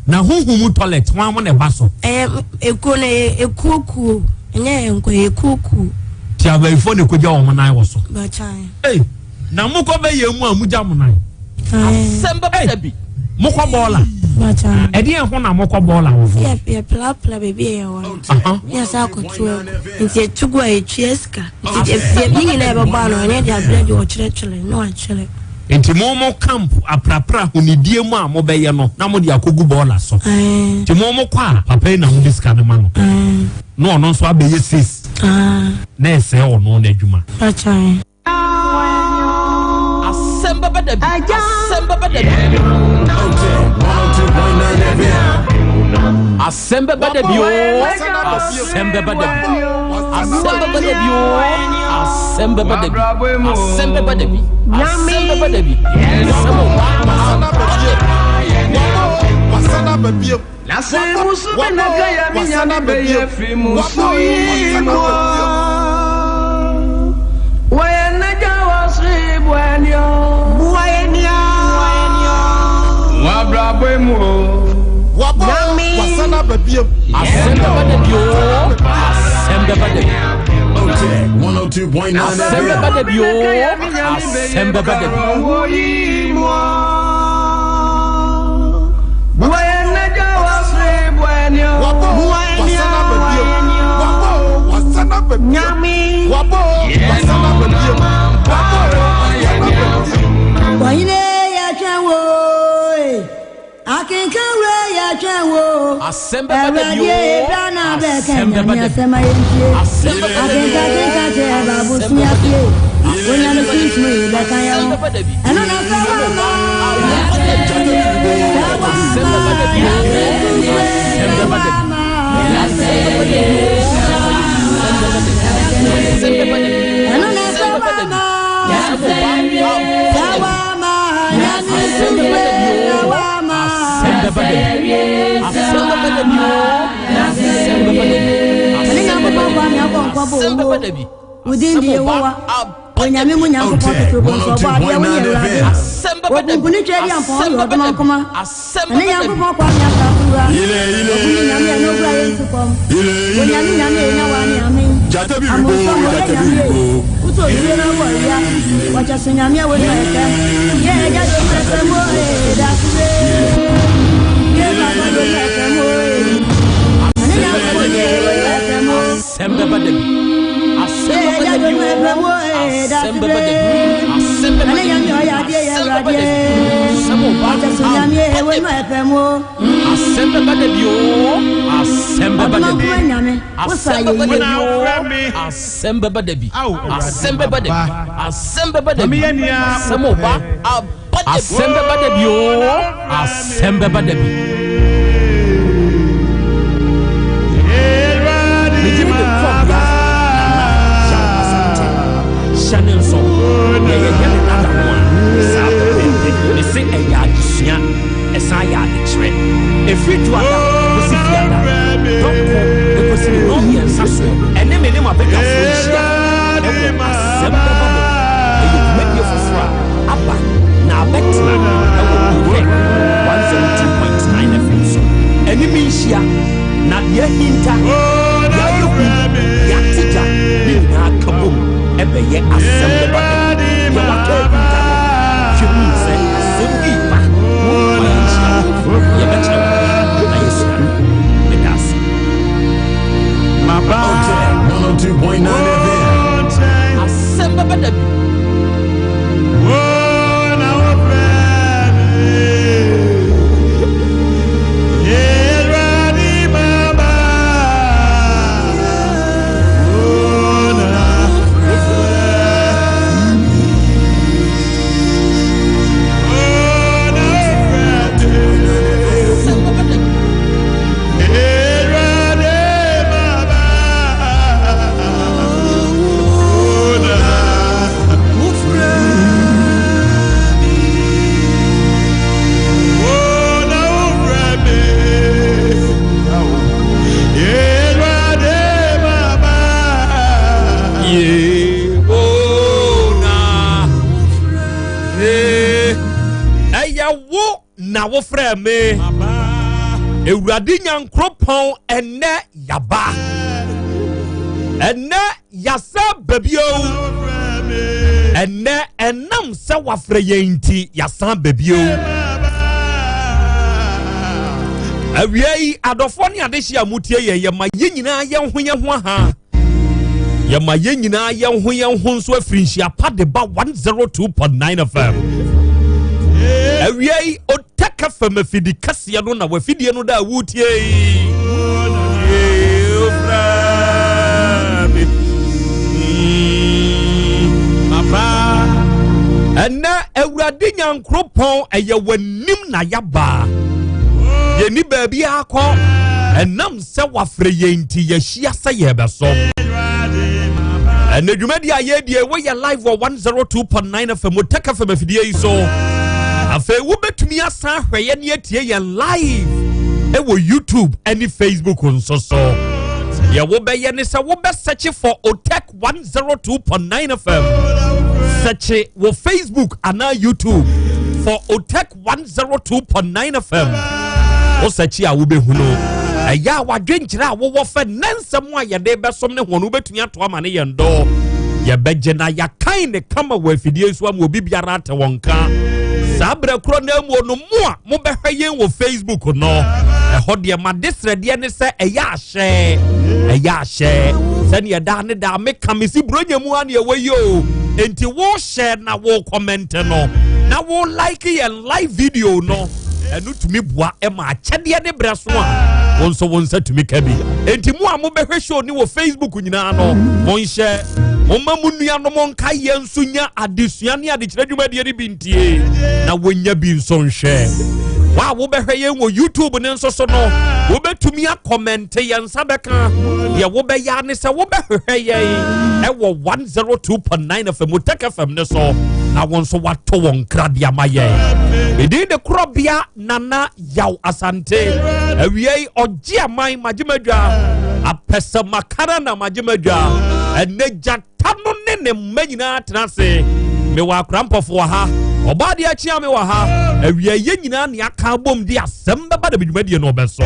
Now who toilet one a basso? Ekuku. Ekuku. Tia be phone the kuja on my was. Hey, now Moko be ye mujamunai. Samba baby. Moko bola. Edia hona moko bola. Yeah, plapla baby. Yes, I could do. It's to go a cheska. You never born on any bread or church, no actually. Enti momo camp aprapra hunidie mu a mobeye no na modi akogu bola so. Enti momo kwa papa na mu diska ne ma no. No no so abeye 6. Na ese o no na adwuma. Acha. Asemba badabi. Asemba badabi. Asemba badabi. Asemba badabi. Asemba badabi. Asemba badabi. Asemba badabi. Asemba badabi. Wasana baby. Nase musu benaka ya minya beye free musu imo. Wayena jawasri bwanyo. Wayenya. Wabra bwemo. Wasana baby. Asemba badabi. Asemba badabi. 102.9 Asemba badabi. Asemba badabi. Wayena jawasri bwanyo. Wasana baby. Nyami. Wasana baby. Wayne ya chawo. Akinkawe ya chawo. Asemba badabi. Asemba badabi. Asemba Within the war, when you mean you put it to go so bad, you will what you put it on for you, don't come. And then you put on your to come. When you mean, what you sing, I'm here with yeah, Chanel song, they say a yard, a sire, if you do and then name of a now bet 102.9 FM so any means ya not yet hinta yatija na kabum ebe ye assemble body ya wake chimi say assembly ba ya becha na yesu with us my 102.9 wo na wo frɛ me Ewurade Nyankopɔn ene yaba ene yasa babio ene enam se wafrɛ yenti yasa babio awiei adofo ne adehia mutie ye ma yenyina ye ho ha ye ma yenyina ye ho nso afirinhia pa de ba 102.9 FM awiei otaka fam fidi kase no na wafidie no da wutie papa ana Ewurade Nyankopɔn eye wanim na yaba yeni baby akọ enam se wafre yenti yahia se yebeso enedwumadi ayedie we ye live 102.9 FM Otaka FM afidie yi so afa wo betumi asan hweye ne atie ye live e wo YouTube and Facebook nso so ye wo be ye ne se wo be search for Otek 102.9 FM search wo Facebook and YouTube for Otek 102.9 FM Osachi a wo behuno eya wadwenkyere a wo fa nansam a ye de besom ne hono betumi ato ama ne yendo ye beje na ya kan ne kama wa fidie so am obi biara ate wonka sabra kro na mu no mu a mo behwe yen wo Facebook no eho de ma desrede ne se eya ahye se ne da ne da me kamisi bronya mu an ye wayo enti wo share na wo comment no na wo like yen live video no enu tumi boa e ma akyede ne breso a wonso tumi kabi enti mu a mo behwe show ni wo Facebook nyina no monhye momma munua no monka yenso nya adesua ne adekire dwumadie ne bintie na wonya bi nso nhwe wa wo behwe yen wo YouTube ne nso so no wo betumi a comment yen sabeka ye wo be ya ne se wo behwe yen e wo 102.9 FM Otaka FM ne so na wonso wato won krade amaye edi de krobia nana yaw asante awiei oji aman majimadwa apesa makara na majimadwa eneja tano ne manyina tenase me wa krampofo ha obade achia me wa ha awiei yenyina ne aka bom di asem baba da bidwumadie no beso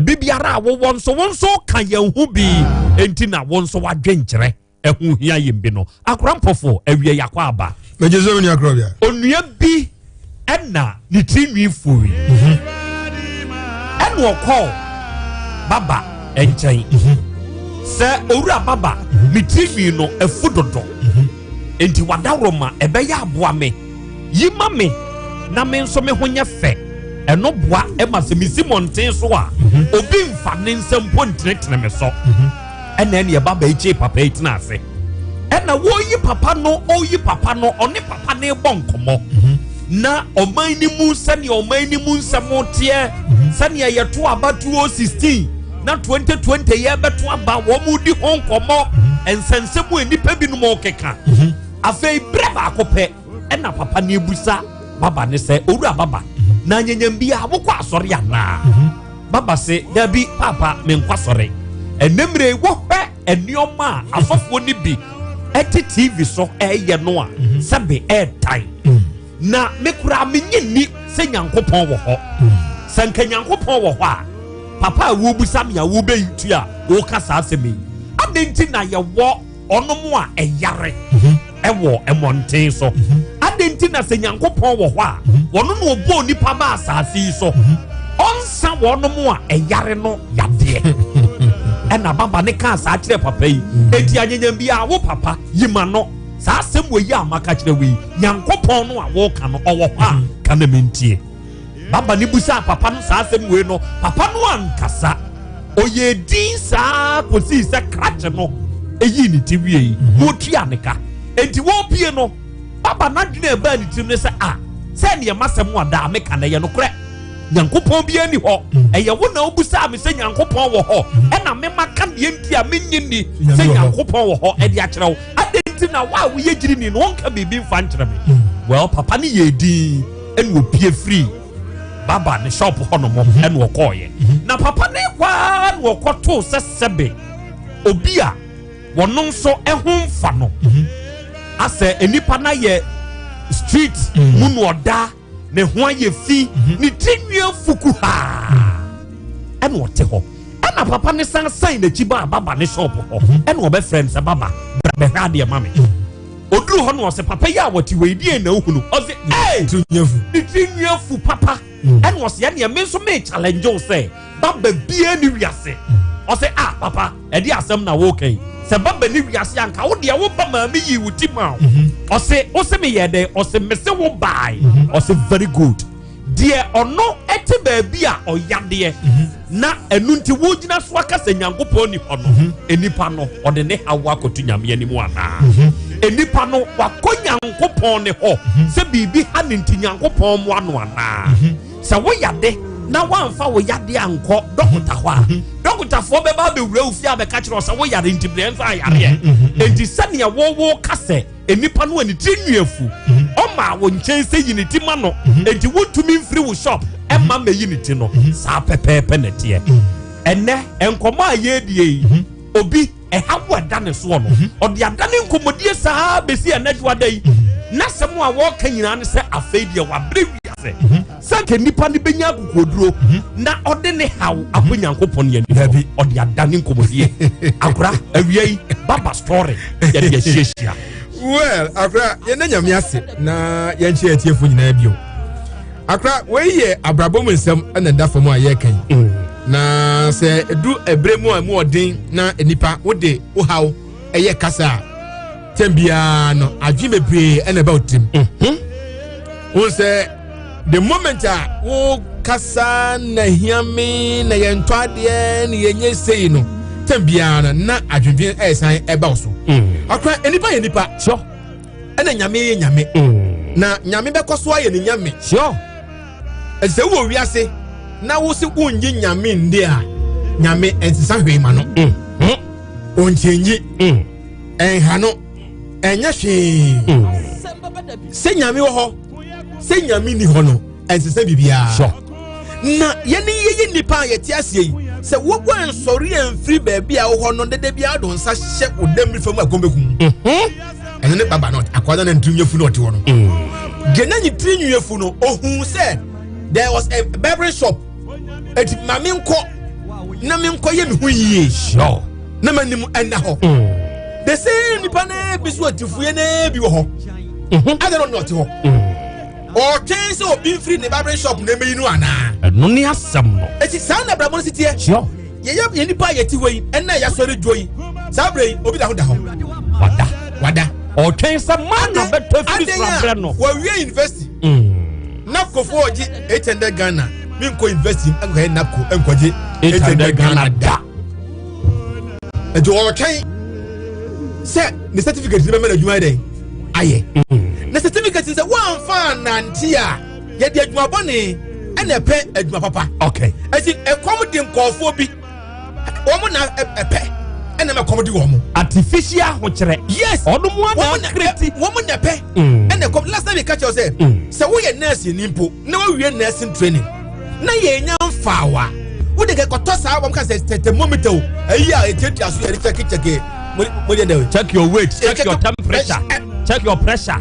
bibiara wo wonso kan yehu bi enti na wonso wadwenkyere ehu hia yembi no akrampofo awiei yakwa aba mejezo ni akrobia onua bi ena ni tinwi furi eno okọ baba enchen se owura baba ni tinwi no efudodo enti wadawroma ebeya aboa me yima me na me nso me honya fe eno boa ema se misimonten so a obi mfa ne nsempo ntretre me so ena ne baba eche papa etina ase ena woyi papa no one papa ne bonkomo na oman ni mu sani oman ni mu nsamotie sani yeto aba 2016 na 2020 ye beto aba wo mu di honkomo ensensemu enipa bi no mo keka afei breba akope ena papa ne ebusa baba ne se owura baba na nyanyam bia wokọ asori ana baba se dabi papa me nkwasori enemre wo hwe enioma afofo ni bi eti TV so eye no a sebe airtime na mekura menyini se Nyankopɔn wo ho sanka Nyankopɔn wo ho a papa wo busam ya wo beyitu a wo kasa asemi adenti na ye wo onomo a eyare ewo emonten so adenti na se Nyankopɔn wo ho a wono no obo nipa ba asase so onsa wonomo a eyare no yade ena baba ne ka sa kire papa yi enti anyanyam bia wo papa yima no sa asem wo yi amaka kire wi Nyankopɔn no a wo ka no owo ha ka na mentie baba ne busa papa no sa asem we no papa no ankasa oye din sa kosi se krache no eyi ni tiwie yi wo tua ne ka enti wo pie no baba na dwene ba ni tim ne se se ne masem ada meka na ye no kre Nyankopɔn bia ni ho eye wo na obusa me se Nyankopɔn wo ho e na me maka de nti a menyini se Nyankopɔn wo ho e de akere wo adenti na wa wo yegiri ni no nka bibi mfa nkere me well papa ni ye din en wo pie free baba ne shop ho no mo en wo koye na papa ne kwa wo koto se sebe obi a wono nso ehun fa no ase enipa na ye street munu oda ne ho ayɛ fi ne tinua fuku ha ɛna ɔte hɔ ɛna papa ne san n'akyi ba baba ne shop hɔ ɛna ɔbɛ friend sɛ baba bɛhwɛ adeɛ ma me oduru hɔ no ɔsɛ papa yi a wɔte wɔ edie na ohunu ɔsɛ ne tinua fu papa ɛna ɔsɛ yɛ nea me nso me challenge wo sɛ baba bie ne wiase ɔsɛ papa ɛde asɛm na wɔkɛn sɛ baba ne wiase anka wo deɛ wo ba maame yi wo ti ma ɔsɛ me yɛ dɛ ɔsɛ me se wo bae ɔsɛ very good deɛ ɔno ɛte baabi a ɔyadeɛ na ɛnu nti wo gyina so aka sɛ nyankopɔn ni hɔ no enipa no ɔde ne hawa akoto nyame anim anaa enipa no wakɔ nyankopɔn ne hɔ sɛ biribi ha ne nti nyankopɔn mo ano anaa sɛ wo yade na wamfa wo yade ankɔ dɔkota hɔ a dɔkotafoɔ bɛba bɛwura wo fie a bɛka kyerɛ sɛ wo yare nti brɛ nso ayareɛ enti sɛnea wɔwɔ ka sɛ enipa no ani tiri nnuafu ɔma wo nkyɛn sɛ yi ne ti ma no enti wontumi mfiri wo shop ɛma ma yi ne ti no saa pɛpɛɛpɛ na teɛ ɛnɛ nkɔmɔ a yɛdie yi obi ɛha wo ɛda ne soɔ no ɔde adane nkɔmmɔdie saa bɛsi ɛnɛdwoada yi na sɛm a wɔka nyinaa ne sɛ afei deɛ wabrɛ wiase sɛ nka nnipa no bɛnya akokoduro na ɔde ne haw akɔ nyankopɔn yɛni ɔde adane nkɔmmɔdie akora awia yi baba story yɛde ahyiahyia well akora yɛna nyame ase na yɛnkyɛ atiefo nyinaa bio akora wei yɛ abrabɔ mu nsɛm ɛna da fam a yɛka yi na sɛ edu ɛbrɛ mu a mu ɔden na nipa wode wo haw ɛyɛ kasa a tembia no adwi bebree ɛna ɛba otim wo sɛ the moment a wo kasa na hiame na yɛntɔ adeɛ na yɛnyɛ sei no tembia no na adwendwen ɛsan ɛba so akora enipa yɛ nipa sure ɛna nyame yɛ nyame na nyame bɛkɔ so ayɛ ne nyame sure ɛsɛ wo wiase na wo se wonyi nyame ndi a nyame ensisa hwee ma no ontienyi enha no enya hwee se nyame wo ho se nyame ni ho no ensisa bibia sure na yene yeye nipa yeti asie yi se wo gwa nsori amfiri ba bia wo ho no dede bia do nsa hye odamri fam akombekum ene ne baba no akwada na ntunyefu no ɔte ho no gena nyi trinyefu no ohun se there was a barber shop eti mame nko na me nko ye me hu yie sure na manim ena ho the same nipa na bi so atifu ye na bi wo ho I don't know ho o chance obi free ne barber shop na meyi no ana no ne asem no eti sa na brabo no sitie sure ye nipa ye ti hoyi ena ya sori dwoyi sa brei obi da ho wada o chance man na beto free from brand no wa wie university na kofo oji 800 Ghana minko investing enko napko enkoje 800 Ghana da ejo o kan se the certificate ni be adwuma dey aye the certificate say one fan nantia ye de adwuma bone ena pe adwuma papa okay eti ekom di nkofo bi wo na epe ena me kom di wo mo artificial ho kire yes odum wa na create wo mo na pe ena kom last time we catch you say wo ye nurse ni mpo na wo wie nursing training na ye nya mfawa wo de koto sa bom ka say thermometer ayi a etia aso ye check mo de dey check your weight check your temperature check your pressure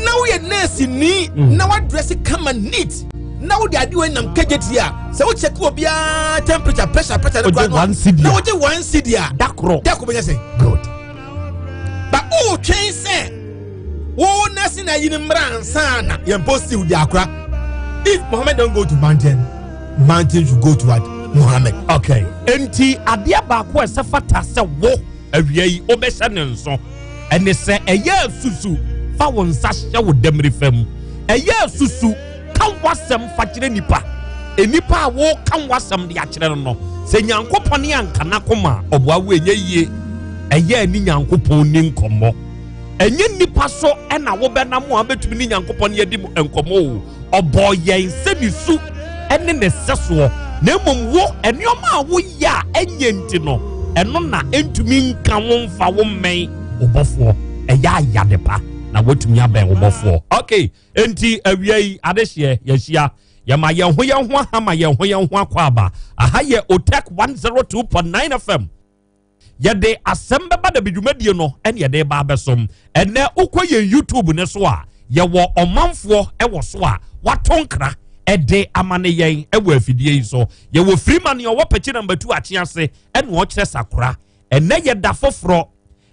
na wo ye nurse ni na wo dress come neat na wo de ade we nam kageti a say wo check obi a temperature pressure na wo je one cd a dakro benya say good but o train say wo nurse na yin mran sana ye post you di akra if Muhammad don't go to mountain should go to what Muhammad okay enti ade ba ko esafata se wo awia yi obehye ne nso ene se eye susu fa wo nsa hye wo demri fam eye susu kan wasem fa kire nipa enipa a wo kan wasem de akire no se nyankopon yanka na koma oboa wo enye yie eye ni nyankopon ni nkomo enye nipa so ena wo be na mo abetumi ni nyankopon ye di nkomo obo ye nsemisu ene ne seso na mom wo enioma a wo ya enye nti no eno na entumi nka wo mfa wo men obofo eya yadepa na wotumi aben obofo okay enti awia yi adehye yahia yama ye ho ahama ye ho akwaba aha ye otek 102.9 FM yede asembe ba da bidwumadie no ene yede ba besom ene ukoye YouTube ne so a ye wo omanfo e wo so a watonkra ede amane yen ewo afidie yi so ye wo Freeman ye wo pechi number 2 achiase en wo kire sakura ene ye da foforo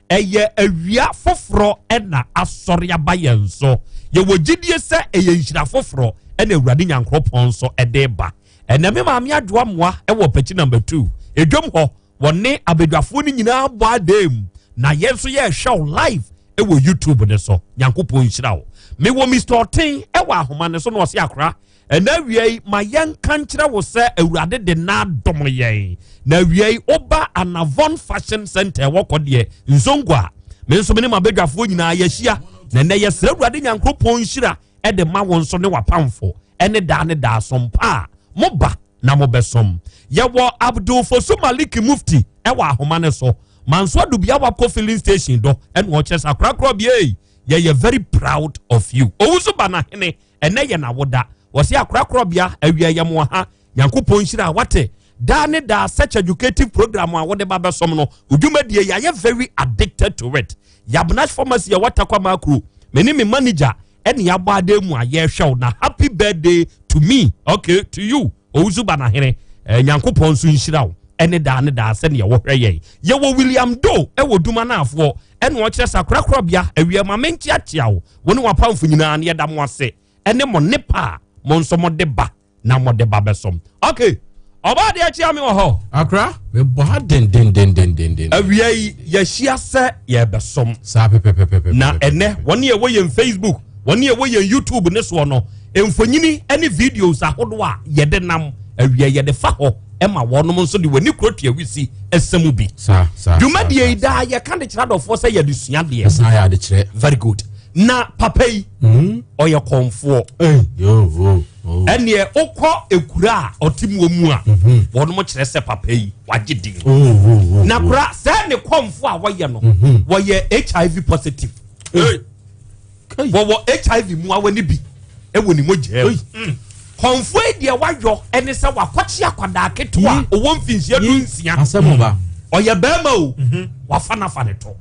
eye awia foforo ena asori abaye nso ye wo gidie se eye nhira foforo ena Awurade Nyankopon so ede ba ene me maame adwoa moa ewo pechi number 2 edwom ho wone abedwafo ni nyina bo adem na yenso ye show live ewo YouTube ne so Nyankopon nhira wo me wo Mr. Otin ewo ahoma ne so no se akra ena wiei ma yanka nkyere wo se Awurade de na dom yen na wiei oba Anavon Fashion Center wokode nzongwa me nso me ne mabedwafo nyina yahia na ne yesre Awurade Nyankopon nhira ede ma won so ne wapamfo ene da sompa moba na mobesom yewo Abdul Fosu Malik Mufti ewo ahoma ne so manso adubia wako filling station do ene wo chesa krakro bie ye very proud of you owusu bana hene ene ye na woda wasi akrakrobia awia yamo ha Nyankopon nhira wate da ne da such educative program a wode ba besom no udwumadie ya very addicted to it Yabnash Pharmacy ya watakwa makru meni me manager ene ya bade mu aye hwew na happy birthday to me okay to you owusu bana hene Nyankopon so nhira wo ene da ne da se ne wo hweye ye wo William Do e wo duma na afo ene wo kire sakrakrobia awia ma menchi atia wo woni wapamfo nyina ne da mo ase ene mo nepa monso mode ba na mode ba besom okay oba de achi ami wo ho akra me ba den awiai ya hia se ye besom sa pepepepe na ene woni ye wo ye Facebook woni ye wo ye YouTube ne so no emfonyini ene videos ahodo a ye de nam awiai ye de fa ho ema wonom nso de wani krotia wisi esemu bi sa dwumadie da ye kan de kiradofo se ye de sua de sa ya de kire very good na papa yi oye konfo yo ene okọ ekura otimu mu a wonom kire se papa yi wagidi na kura se ne konfo a woye no woye HIV positive wo HIV mu awani bi ewoni moje konfo e de wayo ene se wakochi akwada keto a owo mfinsia du nsia asemo ba oye bema o wafana fa ne to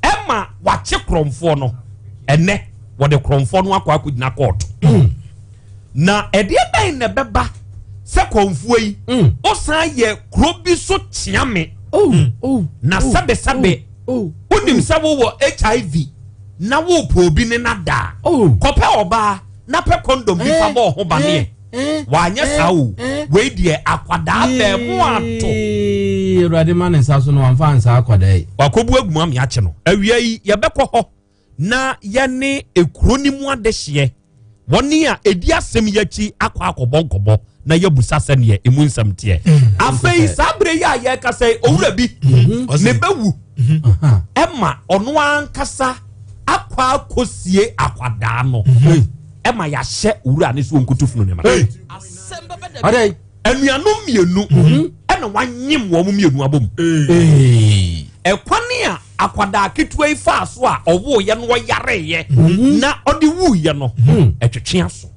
Emma wache kromfo no ene wode kromfo no akwa akudina court na ede dan ne beba se konfo yi o san ye krobi so tiame na sabe unim se wo HIV na wo probi ne nada kope oba na pe condom bi fa bo ho ba ne wanya sawo we die akwada be mu ato Awurade man nsa so no amfa nsa akwada yi wakobu aguma me ache no awia yi ye bekọ ho na ye ne ekronimu adehye woni a edi asem yachi akobonkobo na ye busa sene emu nsam tie afei sabre ya ye kasa owura bi ne bewu ema ono ankasa akosie akwada no ema ya hye owura ne so nkutufunu ne ma adai anuanu mienu ena wanyim wo mu mienu abom ekwani a akwada ketua ifa so a owo ye no yare ye na odi wu ye no etwetwe so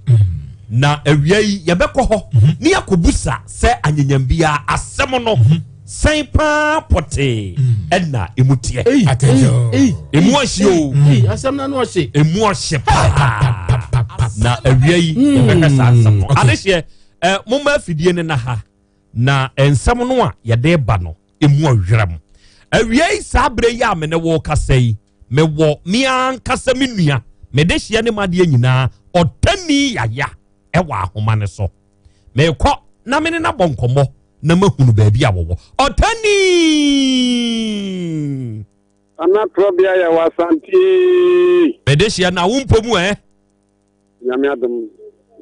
na awia yi ye bekọ ho ni yakobusa se anyanyambia asem no sen pa pote ena emutie attention emu ahio asem na no ohye emu ohye pa na awia yi ye bekasa asem no adehye mumma afidie ne na ha na ensem no a ye de ba no emu ahweram awiei sabre ya me ne wo kasai me wo mi an kasa me nua me de hia ne made nyina otani yaya e wa ahoma ne so me kọ na me ne na bonkomo na mahunu ba bi awowo otani ana probia ya wasanti me de hia na wumpomu nyame adom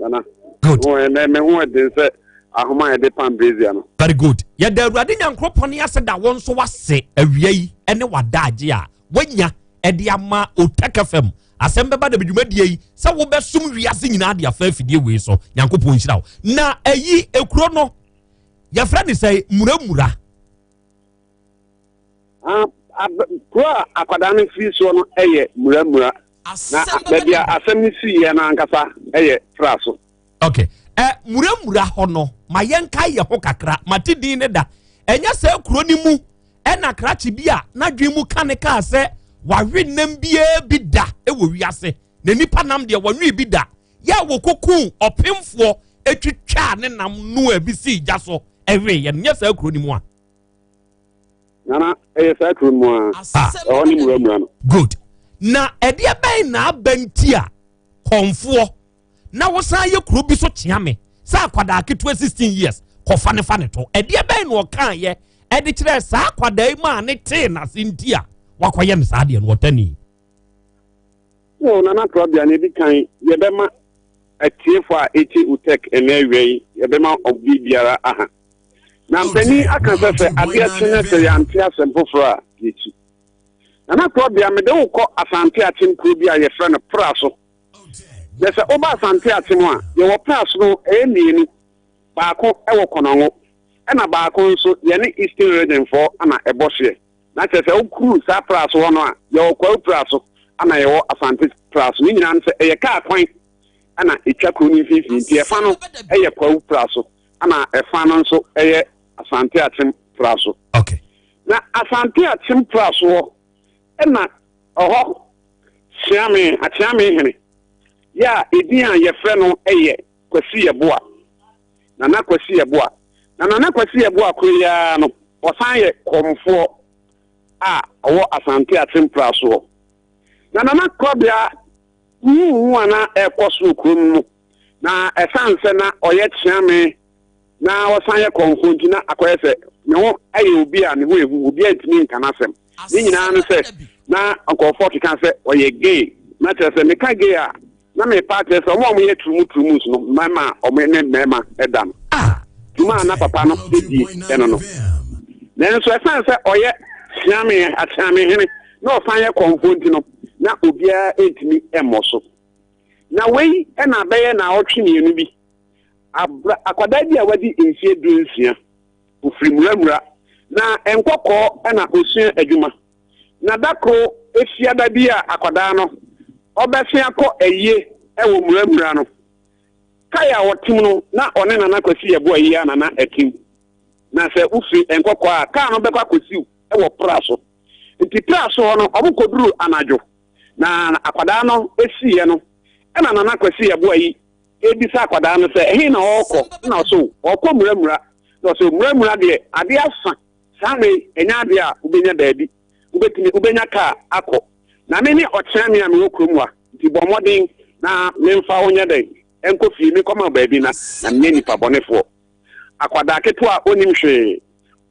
ana good me ho de se ahoma de pambezia no very good ya da Awurade Nyankopon ya se da won so wase awiei ene wadaage a wanya ede ama otakafam asem beba da bidwumadie yi se wo besum wiase nyina de afa afidie we so Nyankopon hyira wo na ayi ekuro no ya fra ni say muramura kwa akwada no fi so no eye muramura na bebia asem ni si ye na ankasa eye fra so okay muramura ho no mayenka ye ho kakra matidin ne da enya se kuro ni mu ena krachi bia na dwen mu kaneka se wawe nam bia bi da ewo wiase na nipa nam de wanwe bi da ya wo koku opemfo etwitwa ne nam no abisi gya so ewe ye nya sa kuro ni mu a nana sa kuro mu a oni mu no good na ede ben na abanti a konfo na wo san ye kuro bi so tia me sa akwada keto 16 years kofa ne fa ne to ede ben no kan ye ede kire sa akwada ma ne te na sinti a wakoye ne sa de no wotani no nana probia ne bi kan ye be ma atiefo a eti utek enewei ye be ma obi biara aha na mpani aka sɛ ade atene sɛ yante asempoforo a yechi nana probia me de wokɔ asante atem kuro bi a ye frɛ no praso desa oba asante atem a ye wo praso no enienu baako ewo konongo na baako nso ye ne eastern region for ana ebɔhye na kyerɛ sɛ okuru sa praso ho no a ye wo kwa praso ana ye wo asante praso ni nyina nse eye ka kwan ana etwa kuro ni fifi nti efa no eye kwa praso ana efa no nso eye asante atem praso okay na asante atem praso na oho siame atiame hene ya edin a ye frɛ no eye kwasi yeboa na kwasi yeboa na kwasi yeboa koya no osan ye komfo a owo asante atem praso na krobia ana ekoso krom no na esanse na oye tiame na osan ye komfo nti na akoyese ne ho aye obi a ne ho ehu obi antimi nkanasem ni nyina no se na ankofo kika se oye gay na tese me ka gay a na me party se omo ye trumus no mama omo ne mema edam tuma na papa no di eno no na so esanse oye tiame atiame hene na osan ye komfo nti no na obia entimi emoso na wei na beye na otwe ne bi akwada bi a wadi ensie dunsia ofrimura na enkokọ na osua adwuma na dako efiada bi a akwada no obese akọ eye ewo muramura no kaya wotim no na one na kwasi yebo ayi ana na etim na se ufi enkokọ a ka no bekwa kwasi ewo praso nti praso no obukoduru anajo na akwada no esiye no na kwasi yebo ayi ebisa akwada no se ehi na okọ na so okọ muramura no so muramura de ade asa same enya ade a ubenya daabi ubetimi ubenya ka akọ na me ni okyerame a me okrom a nti bomodin na memfa onya dai enko fie mi koma baabi na me nipa bonefo akwada keto a onim hwe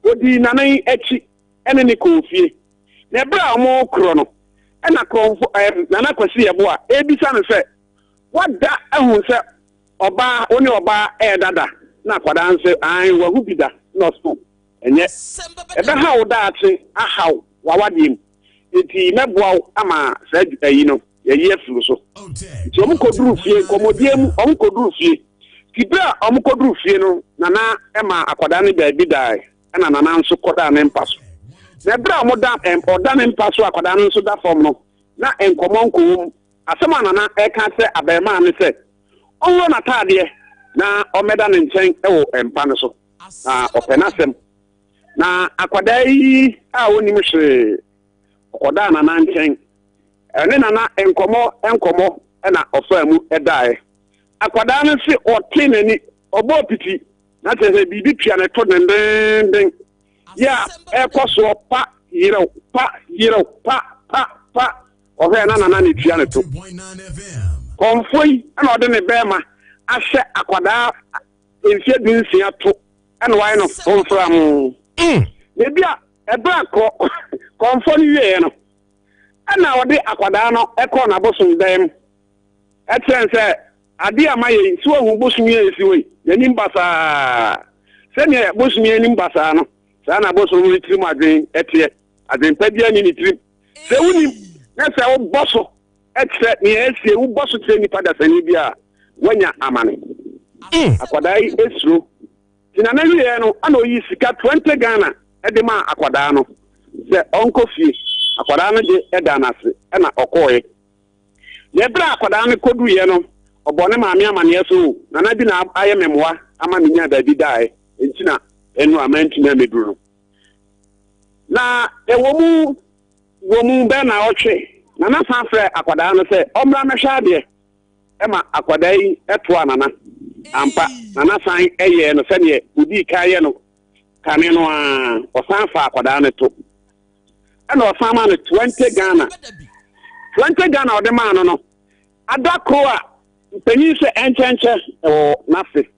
odi nanan echi ene ne ko fie na bra mo kro no ena kronfo nana kwasi yebo a ebisa no se wada ehun se oba oni oba dada na akwada nse an wahu bida no so enye ebe ha woda ate ahaw wawadim enti meboa ama sa ayi no ye afuru so ti omukoduru fie komodiem omukoduru fie kibra omukoduru fie no nana ema akwada ne baabi dai na nana nso koda ne mpaso na bra moda oda ne mpaso akwada ne nso da fom no na enkomonko asema nana eka se abema ne se onwo na taade na omeda ne nchen ewo empa ne so na openasem na akwada yi a oni mhwe okoda na na nchen ene na enkomo na ofamu edae akwada ne se otenani obo piti na tese bibi tua ne to den ya ekoso pa yiro pa ohe na ne tua ne to konfoi na ode ne bema ahye akwada enfie dunsia to ene why no konfram bia ebra konfo ni wie no ana ode akwada no ekọ na bosom dem etrense ade amaye si ohu bosom ye si we yani mbasa se ne bosom ye ni mbasa no sa na bosom ni trim adwen etie adwen padia ni trim se woni na se wo boso etre ni ese wo boso tre ni pada sani bia wanya amane akwada yi esro tina na wie no ana oyi sika 20 Ghana edema akwada no se onko fie akwada no de edanase na okoye ye bra akwada no kodu ye no obone maami amane so na bi na aye memoa ama minya da bi dai entina enu amanti na meduru na ewo mu be na otwe na na sanfre akwada no se omra mehwa de ema akwada yi eto anana ampa nana san eye no sene udi kaye no kane no a osan fa akwada ne to ana osan ma no 20 Ghana ode ma no adakro a penyi se enchenche o nafe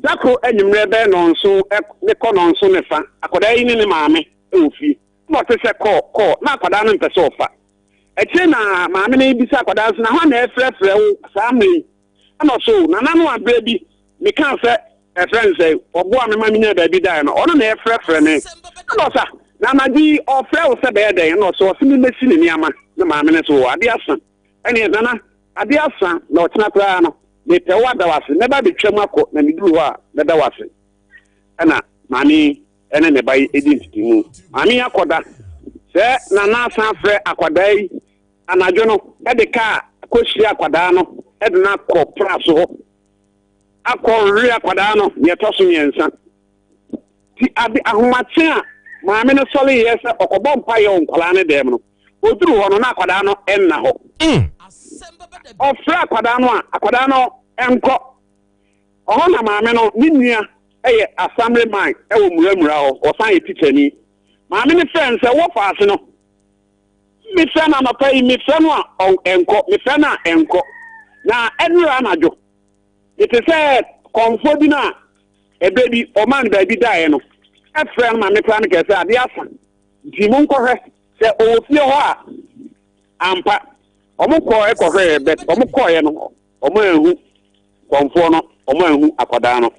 dakro enyimre be no nso ne ko no nso ne fa akwada yi ne maame ofie mo te se ko na akwada no mpese ofa eche na maame na ibisa akwada so na ho na efrefre wo saame ana so na nanu abre bi me kan se friends say obo a me ma nya da bi dai no ono na efrefre ne ana sa na na di ofre wo se be den no so se me mesi ne niama na maame ne so ade asa ene nana ade asa na otena pra no me pe wa da wase ne ba betwam akọ na me duru ho a na da wase ana maame ene ne bai edinti mu maame akoda se na na san frɛ akwada yi anajo no e de ka akohiri akwada no e de na kɔ praso ho akɔri akwada no ye toso nyensa ti abi ahomache a maame no sɔle ye sɛ ɔkɔbɔ mpa ye onkwala ne dem no oduru ho no na akwada no enna ho ɔfrɛ akwada no a akwada no enkɔ ɔho na maame no ninnua eye assembly man e wo muramura ho ɔsan ye titani maame ne friend sɛ wo faase no me friend na pay me friend no enko me friend na enko na enura anajo it is said comfort na ebebi o man ba bi dae no e friend ma me plan ke sɛ ade asa di mo nkɔhwɛ sɛ o fie hɔ a ampa omo kɔ e kɔhwɛ bet omo kɔ ye no omo ehu comfort no omo ehu akoda no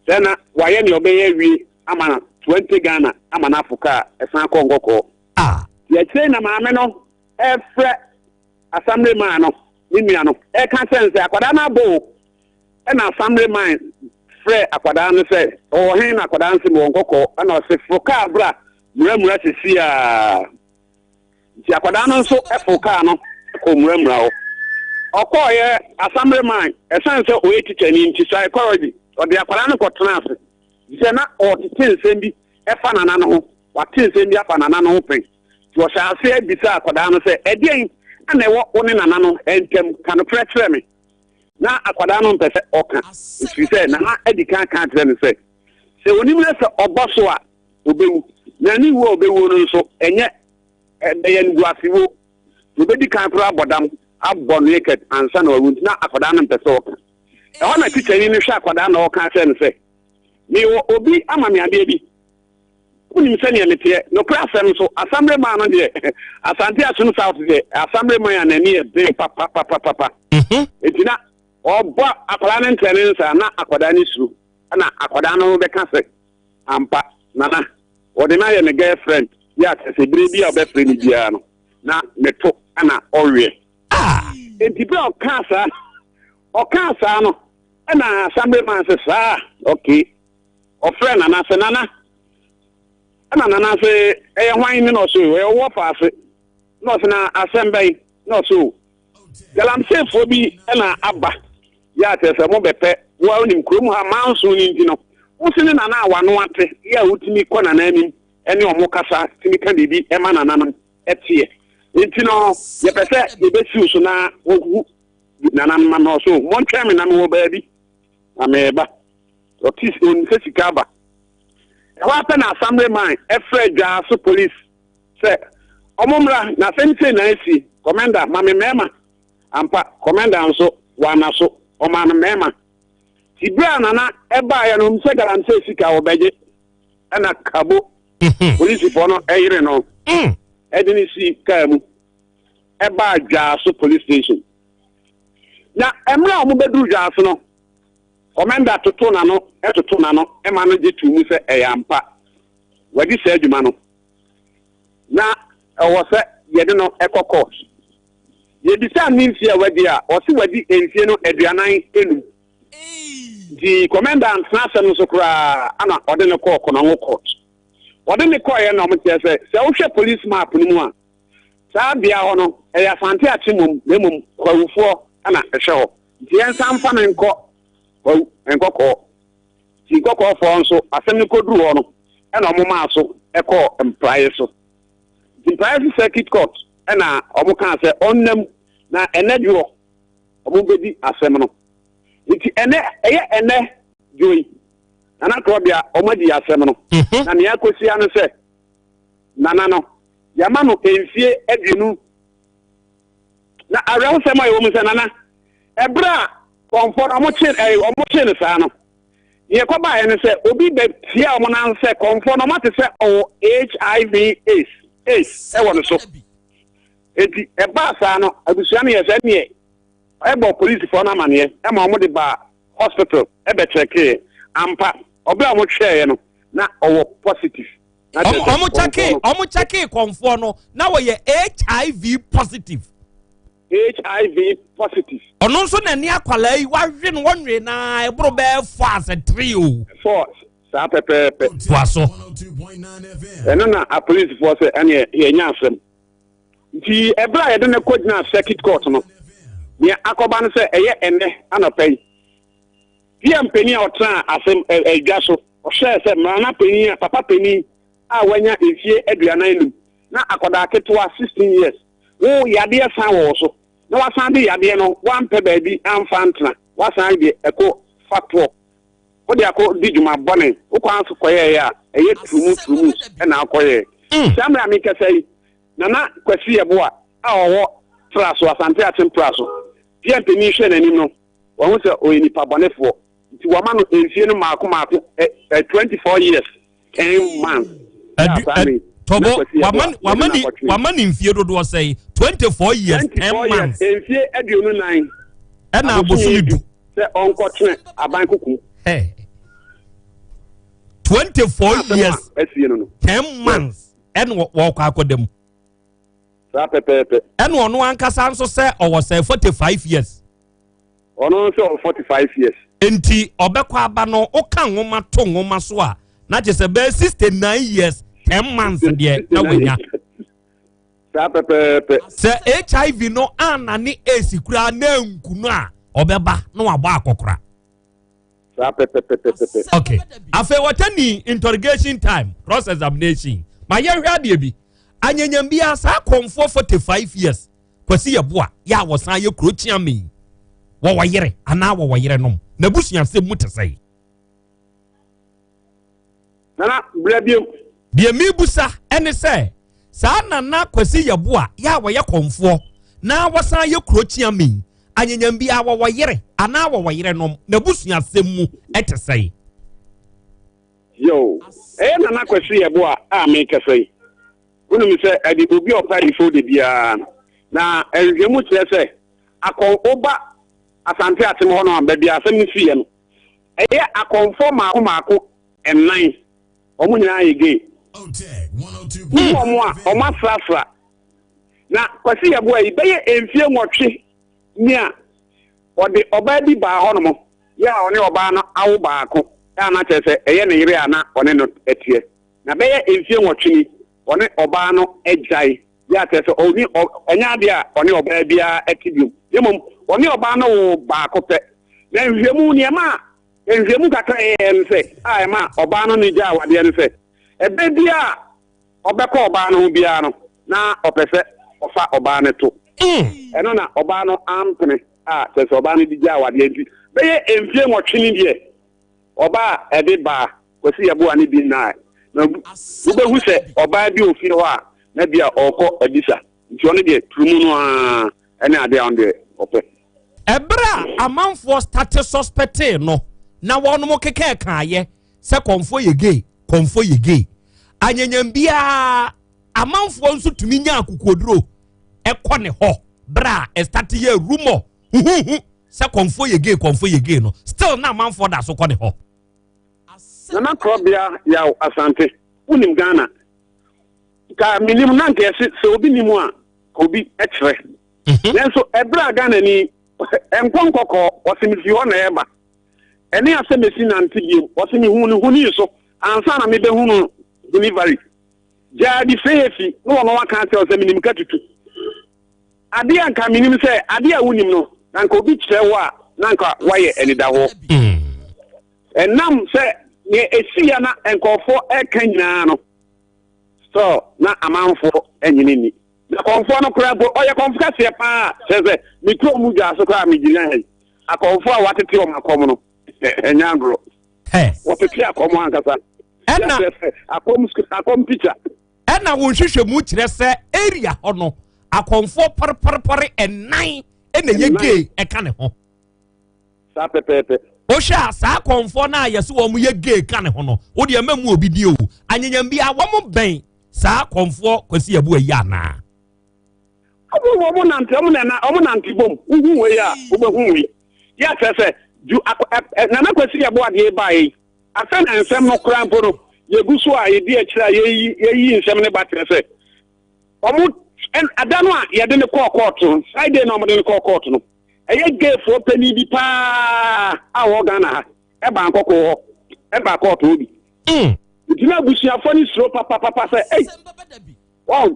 sɛ na waye ne obeye wi ama 20 Ghana ama na Africa esan kɔ ngɔkɔ ye kyerɛ na maame no efrɛ assembly man no nimia no e ka sense akwada na bo e na assembly man frɛ akwada no sɛ o hen na akwada nse mo ngɔkɔ ana se foka bra muramura sisi a ti akwada no nso e foka no ko muramura ho ɔkɔ ye assembly man e sense o etite ni nti psychology o de akwada no kɔ tena ase sɛ na ɔtete nsɛm bi ɛfa nana no ho wate nsɛm bi afa nana no ho pɛn to ɔhyɛ ase bisa akwadaa no sɛ ɛdeɛn ana ɛwɔ wo ne nana no ɛntɛm ka no kyerɛ me na akwadaa no mpɛ sɛ ɔka ɛfiri sɛ na ha adi ka kyerɛ no sɛ onim ne sɛ ɔbɔ so a obɛwu na ne wu a obɛwu no nso ɛnyɛ ɛyɛ nguasewo obɛdi kan koraa abɔdam abɔ no naked ansa na ɔwu na akwadaa no mpɛ sɛ ɔka ɛhɔ na tikyani no hwɛ akwadaa na ɔka kyerɛ no sɛ me obi ama me ade bi unim sɛ ne meteɛ no klasem so assembly man no de asante asun south de assembly man na ne be papa etina ɔbɔ akwada ne ntɛne nsa na akwada ne suru na akwada no bɛka sɛ ampa nana ɔde na yɛ ne girlfriend ya sɛ bire bi a ɔbɛfrɛ ne biara no na meto ana ɔwie entipe ɔka saa no na assembly man sɛ saa okay ɔfrɛ nana sɛ nana ana nana sɛ ɛyɛ hwan ne no so ɛyɛ wɔ faase no sɛ na asɛmbai no so galamsefo bi na aba ya tɛsɛ mo bɛpɛ wo onim krom ha manso ni nti no wo se ne nana awano ate ya wutimi kɔ nana anim ɛne ɔmo kasa timi ka bibi ɛma nana no ɛteɛ nti no yɛpɛ sɛ yɛbɛsiw so na wogu nana no ma no so montwɛn me na me wɔ baabi ameba otis on sika ba ɛwɔ na assembly man ɛfrɛ dwa so police sɛ ɔmomra na sɛnse na esi commander mame mema ampa commander nso wana so ɔma no mema tibra nana ɛba ya no mse garante sika obɛgye ɛna kabo police fo no ɛyere no ɛde ne si kaa mu ɛba dwa so police station na ɛmra ɔmo bɛduru dwa so no commander toto na no ema no je tumu se eyampa wadi se adwuma no na ɛwɔ sɛ yɛde no ɛkɔ court yɛdi sa nimfie wadi a ɔse wadi enfie no aduanan enu di commandant na asɛm no so koraa ana ɔde ne kɔ kɔnɔngo court ɔde ne kɔ yɛ na ɔmo kyerɛ sɛ wohwɛ police map no mu a saa bia hɔ no ɛyɛ asante akye mom na mom kwawufoɔ ana ɛhwɛ hɔ nti yɛnsa mfa no nkɔ nkɔkɔ ti nkɔkɔ fɔ nso asɛm ne koduru hɔ no ɛna ɔmo maa so ɛkɔ mpraeɛ so the mpraeɛ circuit court ɛna ɔmo kaa sɛ ɔnnam na ɛnɛ deɛ Obubedi asem no. Nti ene joy. Nana Krobia omadi asem no. Na ne akosia no se nana no. Yama no enfie edwenu. Na around sema yo mu se nana. Ebra comfort omo saa no. Ye kwa ba ene se obi be tia omo nan se comfort no mate se o HIV AIDS e wono so. Eti eba saa no abusua no ye se ne ebo police for na mane e ma omo de ba hospital e be check ampa obi omo hwe no na owo positive. Omo check comfort no na wo ye HIV positive. HIV positive. Ono nso na ni akwala yi wa hwe no wonwe na ebro be fast 3 o. Force sa pepe. Waso. Eno na a police force ene ye nya asem. Nti ebra ye de na kogina circuit court no. Ni akoba no se eye ene anopai. PM peni a otra asem edwa so. O share se mana peni papa peni a wanya efie aduanan num. Na akoda ketewa 16 years. Wo yade san wo so. Na wasan de yade no wan pe baabi amfantna. Wasan de eko fatwo. Wo de akọ di juma bone. Wo kwan so koye ya eye tumu e na akoye. Samra mi kesai. Nana kwasi yebo a owo traso asante atem traso. Pia mpeni hwe nanim no. Wo ho se oyinipa bonefo. Nti wama no enfie no maako 24 years 10 months. Tobo wamani mfie dodo say 24 years 10 months. Enfie aduonu 9. Ena abosumi du. Se onko tene aban kuku. 24 years 10 months. En wo kwa akodem. Sa pepe. En ono ankasa nso se owo say 45 years. Ono nso 45 years. Enti obekwa aba no oka nwoma to nwoma so a na je se be 69 years 10 months there na wenya. Sa pepe. Se HIV no anani esikura na nkunu a obeba na waba akokora. Sa pepe. Okay. Afe watani interrogation time, cross examination. Ma ye hwa de bi. Anyanyam bia sa konfo 45 years. Kwasi ye boa ya wosan ye krochia me. Wo wayere ana wo wayere nom. Na busuan se mutesai. Nana blabio. Bia mi busa ene se sa nana kwasi ye boa ya wo ye konfo na wosan ye krochia me. Anyanyam bia wo wayere ana wo wayere nom. Na busuan se mu etesai. Yo, nana kwasi ye boa a me kesai. Unu mi se adi obi opari fo de bia na enhwemu kire se akon oba asante atem ho no amba bia asem fie no eye akonfo maako ennan omo nyina yege omo afrafra na kwasi yebo ayi beye emfie nwotwe ni a ode oba bi ba ho no mo ya one oba no awo baako ya na chese eye ne yire ana one no etie na beye emfie nwotwe ni one oba no ejai ya chese oni enya de a one oba bia etibium yemom oni oba no wo baako pe na nhwemu niema nhwemu kaka ense ai ma oba no ni ja wade ense ebe bia obekọ oba no bia no na opese ofa oba no to eno na oba no ampene tese oba no di ja wade enti beye emfie nwotwe die oba ede ba kwesi yebo ani bi na ubehu se oba bi ofie ho a na bia okọ edisa nti ono de trumu no a ene ade on de ope ebra amanfo start suspecting no na wono mo keke kaaye se konfo ye gay anyanyam bia amanfo nso tumi nya akokoduro ekọ ne ho bra start ye rumor se konfo ye gay no still na amanfo da so kọ ne ho na krobia ya asante unim Ghana ka minim na nke se obi nimu a obi etre nenso ebra Ghana ni enkonkoko osimifi ho na eba ene asemesi na ntigiem osimi hunu so ansa na mebe hunu delivery ja di fefi no wono waka ate oseminim katutu ade anka minim se ade a wunim no na nka obi kire wa na nka waye enida ho enam se ne esia na enkofo eka nyina no so na amanfo enyini ni na konfo no kura bo oye konfo ka se pa se mi kro mu dwa so kra mi gina he akonfo a watete o makom no enyangro watete akomo ankasa ena akom picture ena wo hwehwe mu kire se area ho no akonfo parparpare enan ena ye gay e ka ne ho sa pepepe o sha sa akonfo na yeso wo mu ye gay ka ne ho no wo de mamu obi die o anyanyam bia wo mo ben sa akonfo kwasi abu ayi ana omo nante bom uhu we ya obehu we ya tese ju na kwasi abu ade bai afa na nsem no kra mpo no yeguso a yedi akira yeyi nsem ne batrese omo adano a yede ne court Friday no mo de court no eye gay for penny bi pa a wo Ghana ha e ba nkoko e ba court obi dina busia foni sro papa say hey wow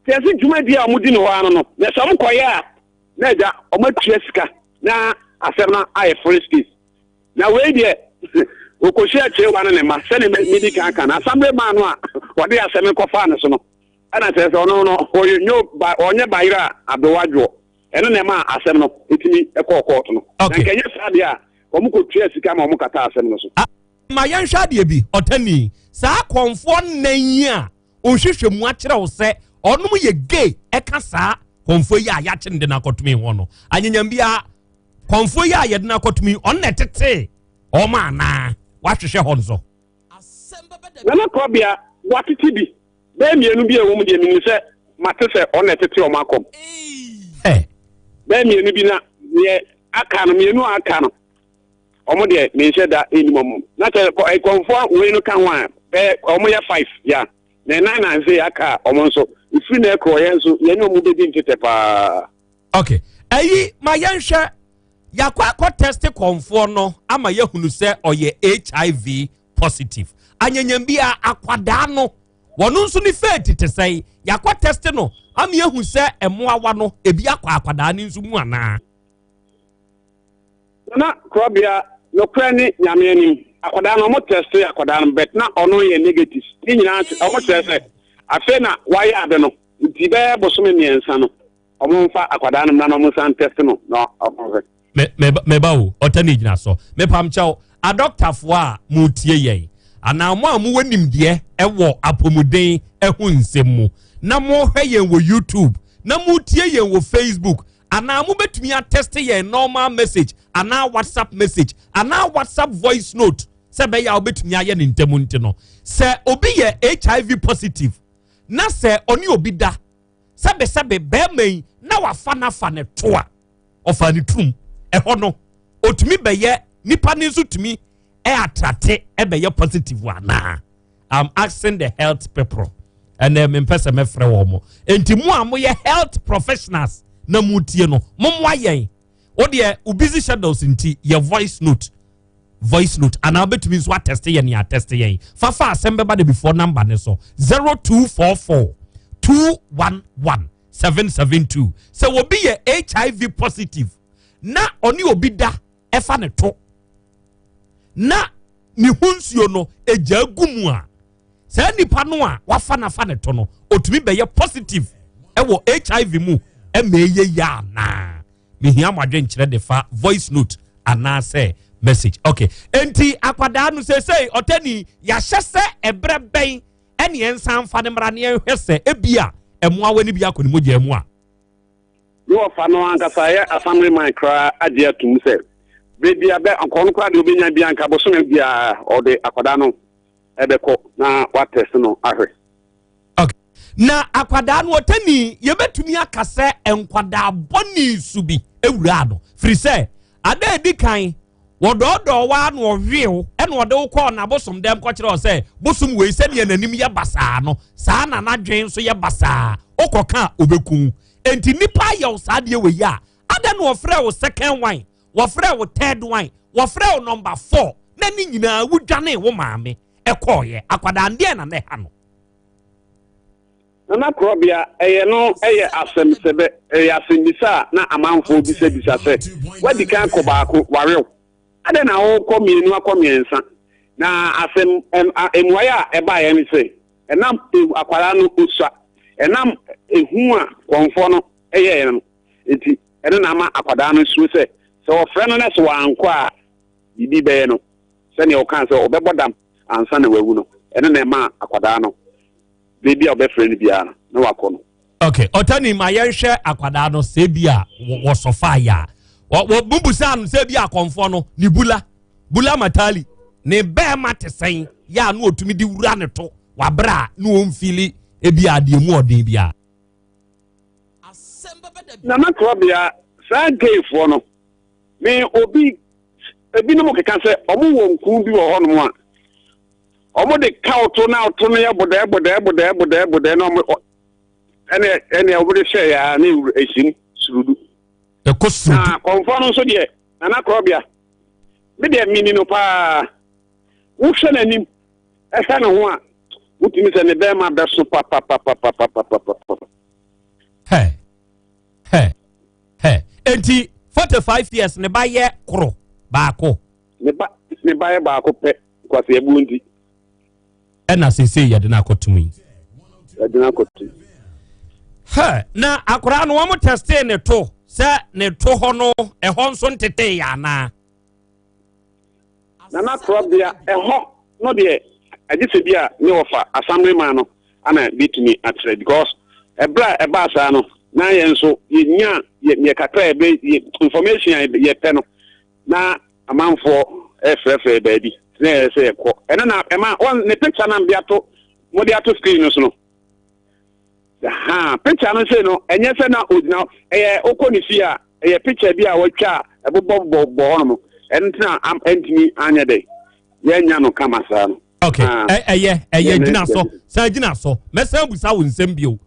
tesi juma dia amudi no wa no na so mkoye a na ja omatua sika na asem na aye friskies na we die okoshia che wa ne ma se ne medical kan assembly man no a wode asem ko fa ne so no ana tese ono no onye bayira abewadwo eno ne ma asem no etimi ekọ no na kenye sade a omukotua sika ma omukata asem no so ma yan hwade bi otani sa konfo nan a ohwehwe mu akire wo se onum ye gay eka sa konfo ya ya chinde na kotumi ho no anyanyam bia konfo ya ye na kotumi on na tete o ma na wahwehwe ho nzo na kobia watiti bi be mienu bi ewo mu de mi se matese on na tete o makom be mienu bi na ye aka no mienu aka no omo de me da enimom na te konfo we no kan wa be omo ya 5 ya na 9 na ze aka omo nso ifi na ekro ye nso ye no mu de din tete pa okay ayi ma yanhwe yakwa test konfo no ama yehunu se oye HIV positive anyanyam bia akwada no wono nso ni fate te sei yakwa test no ama yehu se emoawa no ebi akwada ni nso mu ana na krobia no krani nyame anim akwada no mo test akwada no bet na ono ye negative ni nyina o test afe na waye ade no nti be bosome miensa no omo mfa akwada no na mo san test no no omo me bawo otani gyina so me pam chaw a doctor fo a mu tie ye ana mo a mu wanim de ewo apomuden ehu nsem mu na mo hwe ye wo YouTube na mu tie ye wo Facebook ana mu betumi a test ye normal message ana WhatsApp message ana WhatsApp voice note se be ya obetumi aye ne ntemu nti no se obi ye HIV positive na se oni obi da sebe be mai na wafa na fa ne toa ofa ni trum eho no otumi be ye nipa ni nso tumi atrate be ye positive ana. I'm asking the health people and me pesa me frɛ wo mo enti mu a mo ye health professionals na mu tie no mo mo ayen wo de busy shadows nti ye voice note ana betumi nso attest ye ne attest ye fafa asem beba de before number ne so 0244 211 772 so wo be ye HIV positive na oni obi da efa ne to na ni hunsuo no eja gumu a sa nipa no a wafa na fa ne to no otumi be ye positive ewo HIV mu emeye ya na me hia mwadwe nkyere de fa voice note ana say message okay enti akwada no say otani ya hyese ebre ben ene ensan fa ne mra ne hwese ebia emoa wani bia ko ne mogya emu a yo fa no ankasa ya assembly man kra age atum se bebia be ankon kra de obenya bia anka bosome bia ode akwada no ebeko na wa test no ahwe okay na akwada no otani ye betumi akase enkwada boni subi ewura no free say ada edikan wododo wa no hwew ene wode wo ko na bosom dem ko kire o say bosom we se ne nanim ye basa no saa na nadwen so ye basa okoka obeku enti nipa ye usade we ya ada no ofre wo second wine wo frɛ wo third wine wo frɛ wo number 4 na ni nyina wudwane wo maame ekoye akwada ndie na ne ha no na krobia eye no eye asem sebe eye asemisa na amanfo bisa se wadi kan ko baako warew ade na wo komienu akomiensa na asem emwaya eba ye mi se enam akwara no usua enam ehu a konfo no eye no enti ene na ama akwada no su se ofre no na so anko a bibi be no se ne o kan se obebodam ansa na wawu no ene na ma akwada no baby obefre no bia na wako no. Okay, otani ma yenhwe akwada no se bia wo sofa ya wo bubusa no se bia konfo no ni bula matali ne be matesen ya no otumi di wura ne to wabra no omfili ebia ade mu odin bia na makrobia sa geifo no me obi ebi no mo keka se omo wo nku bi wo hono a omo de kauto na auto no ya boda no mo ene obi she ya na ehim surudu e kosu na konfo no so de na makrobia me de mini no pa wo hwe na nim e hwe no ho a wutimi se ne be ma be so pa Hey, enti 45 years ne ba ye kro baako. Ne ba ye baako pe kwase ebu ndi. Ena sese ye de na akotumi. Na akora no wo teste ne to se ne to ho no e ho nso ntete ya na. Na probia e ho no de agise bia ne wofa assembly man no ana bitumi atre because ebra e ba sa no na yenso yenya ye katra ebe information ye pe no na amanfo efrefe baby na se ko ena na ema on ne picture na bia to mo dia to screen no so no picture no se no enye se na odina okoni fi a picture bia watwa ebobobbo no entina entimi anya dey yenya no kama sa no. Okay gina so sa gina so mesa busa wo nsem bio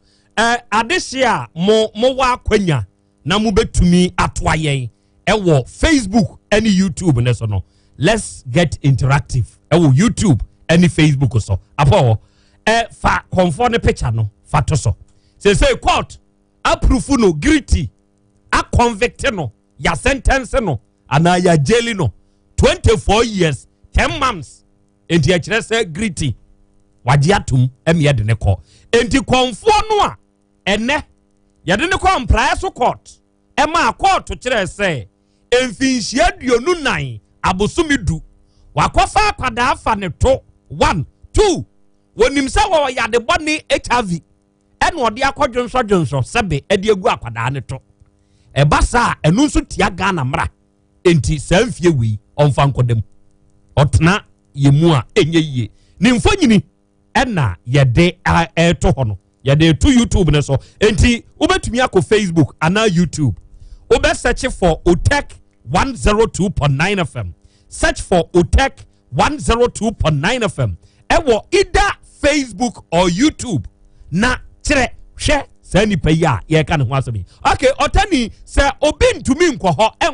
adehia mo wa kwanya na mo betumi atoa yen ewo Facebook any YouTube ne so no. Let's get interactive ewo YouTube any Facebook so apo fa conform picture no fa to so say court approve no guilty a convict no ya sentence no ana ya jail no 24 years 10 months enti akire say guilty wadi atum eme de ne ko enti konfo no a ene yade ne ko employer so court ema court to kire say emfinhia duonu nan abosumidu wakofa akwada afa ne to 1 2 wonim se wo yade boni HIV ene ode akodwonso sebe ede egu akwada ne to ebasa enu nso tia Ghana mra enti samfie wi onfa nkodem otna yemu a enye yie ni mfanyini ena yede to hono yede to YouTube ne so enti ubetumi akọ Facebook ana YouTube ube search for Otek 102.9 FM search for Otek 102.9 FM ewo either Facebook or YouTube na kire hwe sani pe ya ye ka ne ho asemi okay otani se obi ntumi nkọ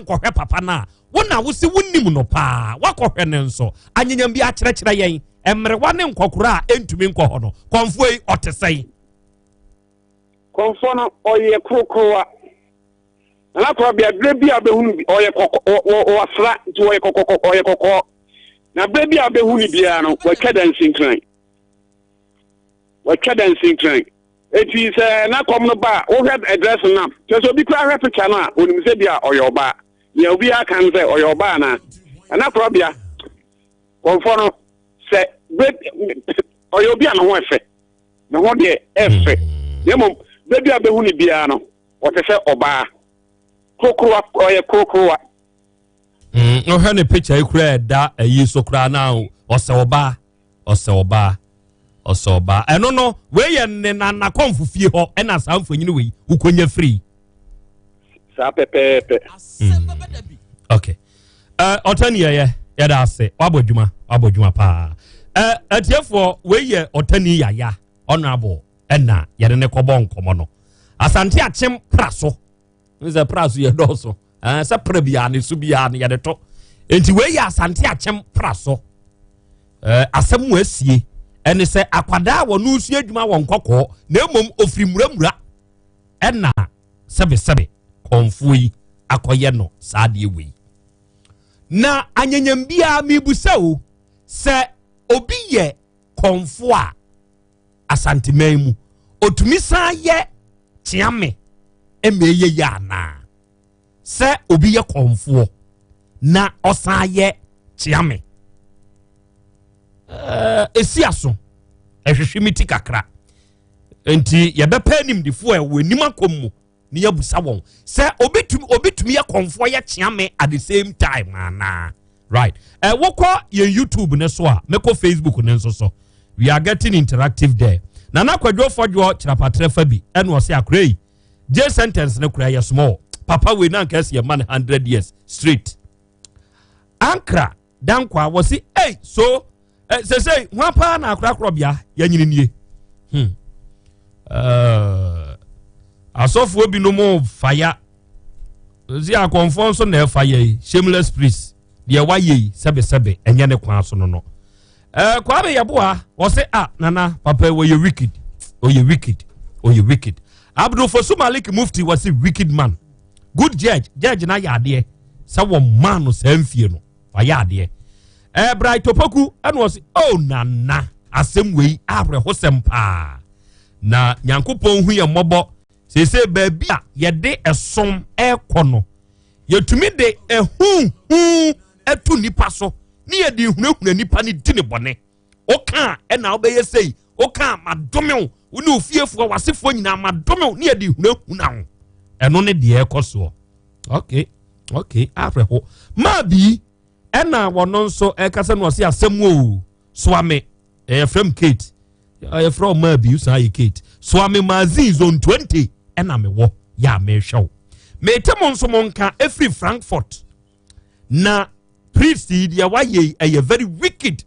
hwe papa na wona wo si wonnim no pa wakọhwe ne nso anyanyam bi akire yen emre wane nkọkura entumi nkọ ho no konfoi otesai konfo no oye krokowa na ko bia brebi abehunu bi oye kokko wasra nti oye kokko na brebi abehunu bia no watwa dancing train eti se na kom no ba wo head address na so bi kra hwe picture na onim se bia oye oba ya obi aka nze oye oba na ko bia konfo no se oye obi ana ho efe na ho de efe yemom bebi abehunu bia no otese oba kokrowa oye kokrowa no hwe ne picture ekura da ayi so kura na ose oba eno no we ye ne na konfufie ho ena sa mfanyini we ukonya free sa pepepe okay otani ye da ase wabodwuma pa atiefo we ye otani yaya honorable ena ye ne kobo nkomo no asante achem praso nze praso ye doso sa prabia ne subia ne ye de to enti we ye asante achem praso asemu asie ene se akwada wo no usu adwuma wo nkokọ na emom ofiri muramura ena sebe konfui akoye no saade ewi na anyanyam bia mibusao se obi ye konfo a asanteman mu otumi san ye chiame emeye ya na se obi ye konfo na osan ye chiame esiaso ehwehwemiti kakra enti ye bepa nim difo e wanim akommu ni yabusa won se obitumi ye konfo ye chiame at the same time ana right wokọ ye YouTube ne so a meko Facebook ne so we are getting interactive there nana kwadwo fodwo chirapatre fa bi ene o se akrei J sentence ne kura ye small papa we na nka se man 100 years straight ankra dankwa wo si so say hwa pa na akrakro bia ya nyini nie asofo bi no mo fire zi akonfo so na fire shameless priest de waye sebe enye ne kwa so no kwa be yeboa wo se nana papa we you wicked oh you wicked Abdul Fosu Malik Mufti was a wicked man good judge na yade se wo man no samfie no fa yade Bright Opoku and was nana asem we abre hosempa na nyankopon hu ye mobo se baabi a ye de esom ekono ye tumi de ehu etu nipa so ni ye de hunahuna nipa ni di ne bone oka na obeye sei oka madome wo ne ofiefo wasefo nyina madome ni ye de hunahuna ho eno ne de ekoso okay afreho mabi ena wono nso ekasa no se asem o swame from Kate from mabi usai Kate swame mazin zone 20 ena me wo ya me hwew me temo nso monka every Frankfurt na priest dia waye a very wicked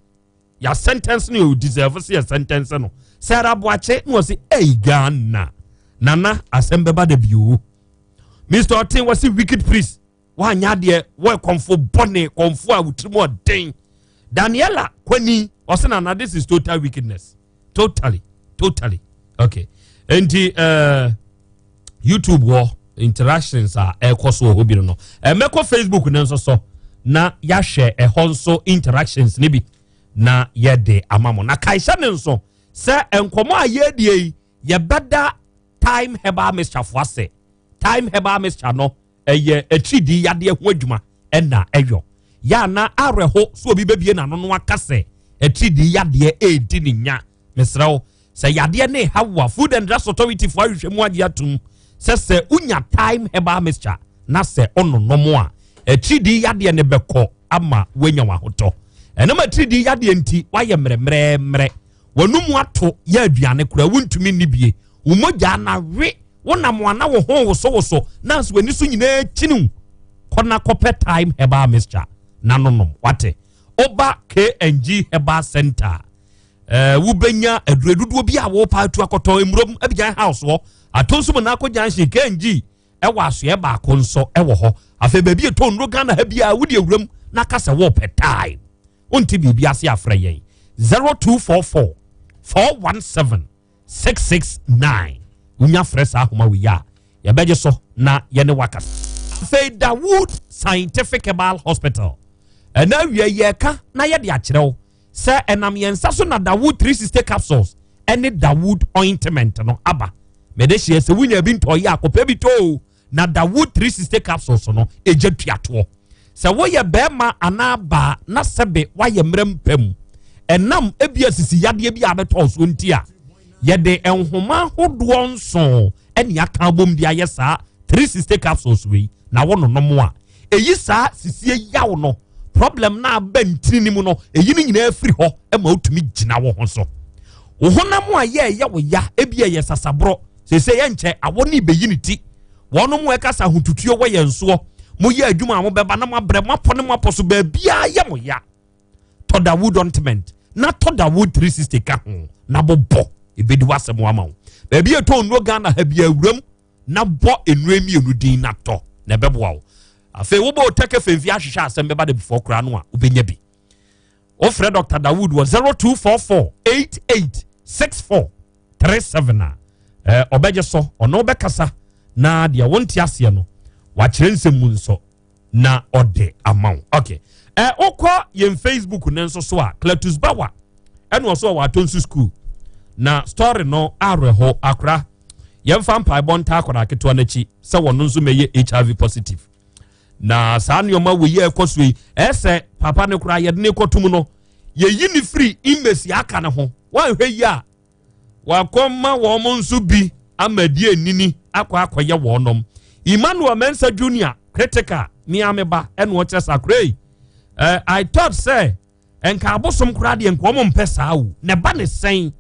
ya sentence no deserve say sentence no Sarah Boache no say Ghana nana asembeba de biu Mr. Otin was a wicked priest wanya de we konfo bone konfo a wutrimo den Daniela kwani was na this is total wickedness totally okay and YouTube war interactions are ekoso obi no meko Facebook nenso so na ya share honso interactions ne bi na ye de amamo na kaisa nenso se enkomo aye die ye beda time heba mischief wase time heba mischief no eye etridi yade ho adwuma na eyo ya na areho so obi bebie na no akase etridi yade edi ni nya mesrew se yade ne hawa food and drug authority for ahwehwemu ade atum se unya time heba mischief na se ono nomo a etridi yade ne beko ama wenya wa hoto enema etridi yade nti waye mremre wanum ato ya aduane kura wuntumi nibie umoja na we wona mo ana wo ho wo na so wani so nyina chinu kona kope time heba mischa na nonom wate oba KNG heba center wubenya aduredudu bi a wo pa atu akoto emrom abijan house wo atonso na akogyan hye KNG ewa aso e ba konso ewo ho afa ba bi eto nro Ghana ha bia wudi ewuram na kasa wo pe time onti bibi ase afra yen 0244 417 669 unya fresa ahoma we ya beje so na yene waka Feda Wood Scientific Herbal Hospital na wie ye ka na ye de akyerew se enam yensa so na Dawood 360 capsules ene Dawood ointment no aba mede hye se wunya bi ntoye akopa bi to na Dawood 360 capsules no eje tuato se wo ye bema anaba na sebe wa ye mrempam enam ebia sisi yade bi abeto so ntia yede enhoma hodo nso ene aka bom dia yesa 360 capsules we na wono nomo a eyi sa sisie yawo no problem na abantini ni mu no eyi ni nyina afiri ho e ma otumi gina wo ho so wo honam a ye wo ya ebia ye sasabro sese ye nche awo ni beyi ni ti wono mu ekasa hotutuo wo ye nso mo ye adwuma mo beba na mo abre mo apone mo aposo ba bia ye mo ya to Dawood ointment na to Dawood 360 ka ho na bobo ebedi wasem wa ma wo ba bia to nro Ghana ha bia awuram na bo enremi enudin na to na bebo wo afi wo bo take femfi ahwehwe asem beba de before kra no a obenya bi o frɛ Dr. Dawood was 0244 886437 obeje so ono bekasa na dia wonti ase no wa kyerɛ nsɛm mu nso na ode amount okay okɔ yem Facebook ne nso so a Cletus Bawa ɛno so wa Tonsu school na story no areho akra yɛmfa mpaebɔ nta akɔda ketewa n'akyi sɛ wɔno nso mɛyɛ HIV positive na saa nneɛma wɔ yɛ ɛkɔ so yi ɛsɛ papa ne kora yɛde ne kɔtum no yɛyi ne firi immesi aka ne ho wanhwɛ yi a wakɔma wɔn nso bi amadie nini akɔyɛ wɔnom Emmanuel Mensa Junior critical ni ameba ɛna ɔkyɛ sakre I thought say enka abosom kora de enka ɔmo mpɛ saa wo ne ba ne sɛn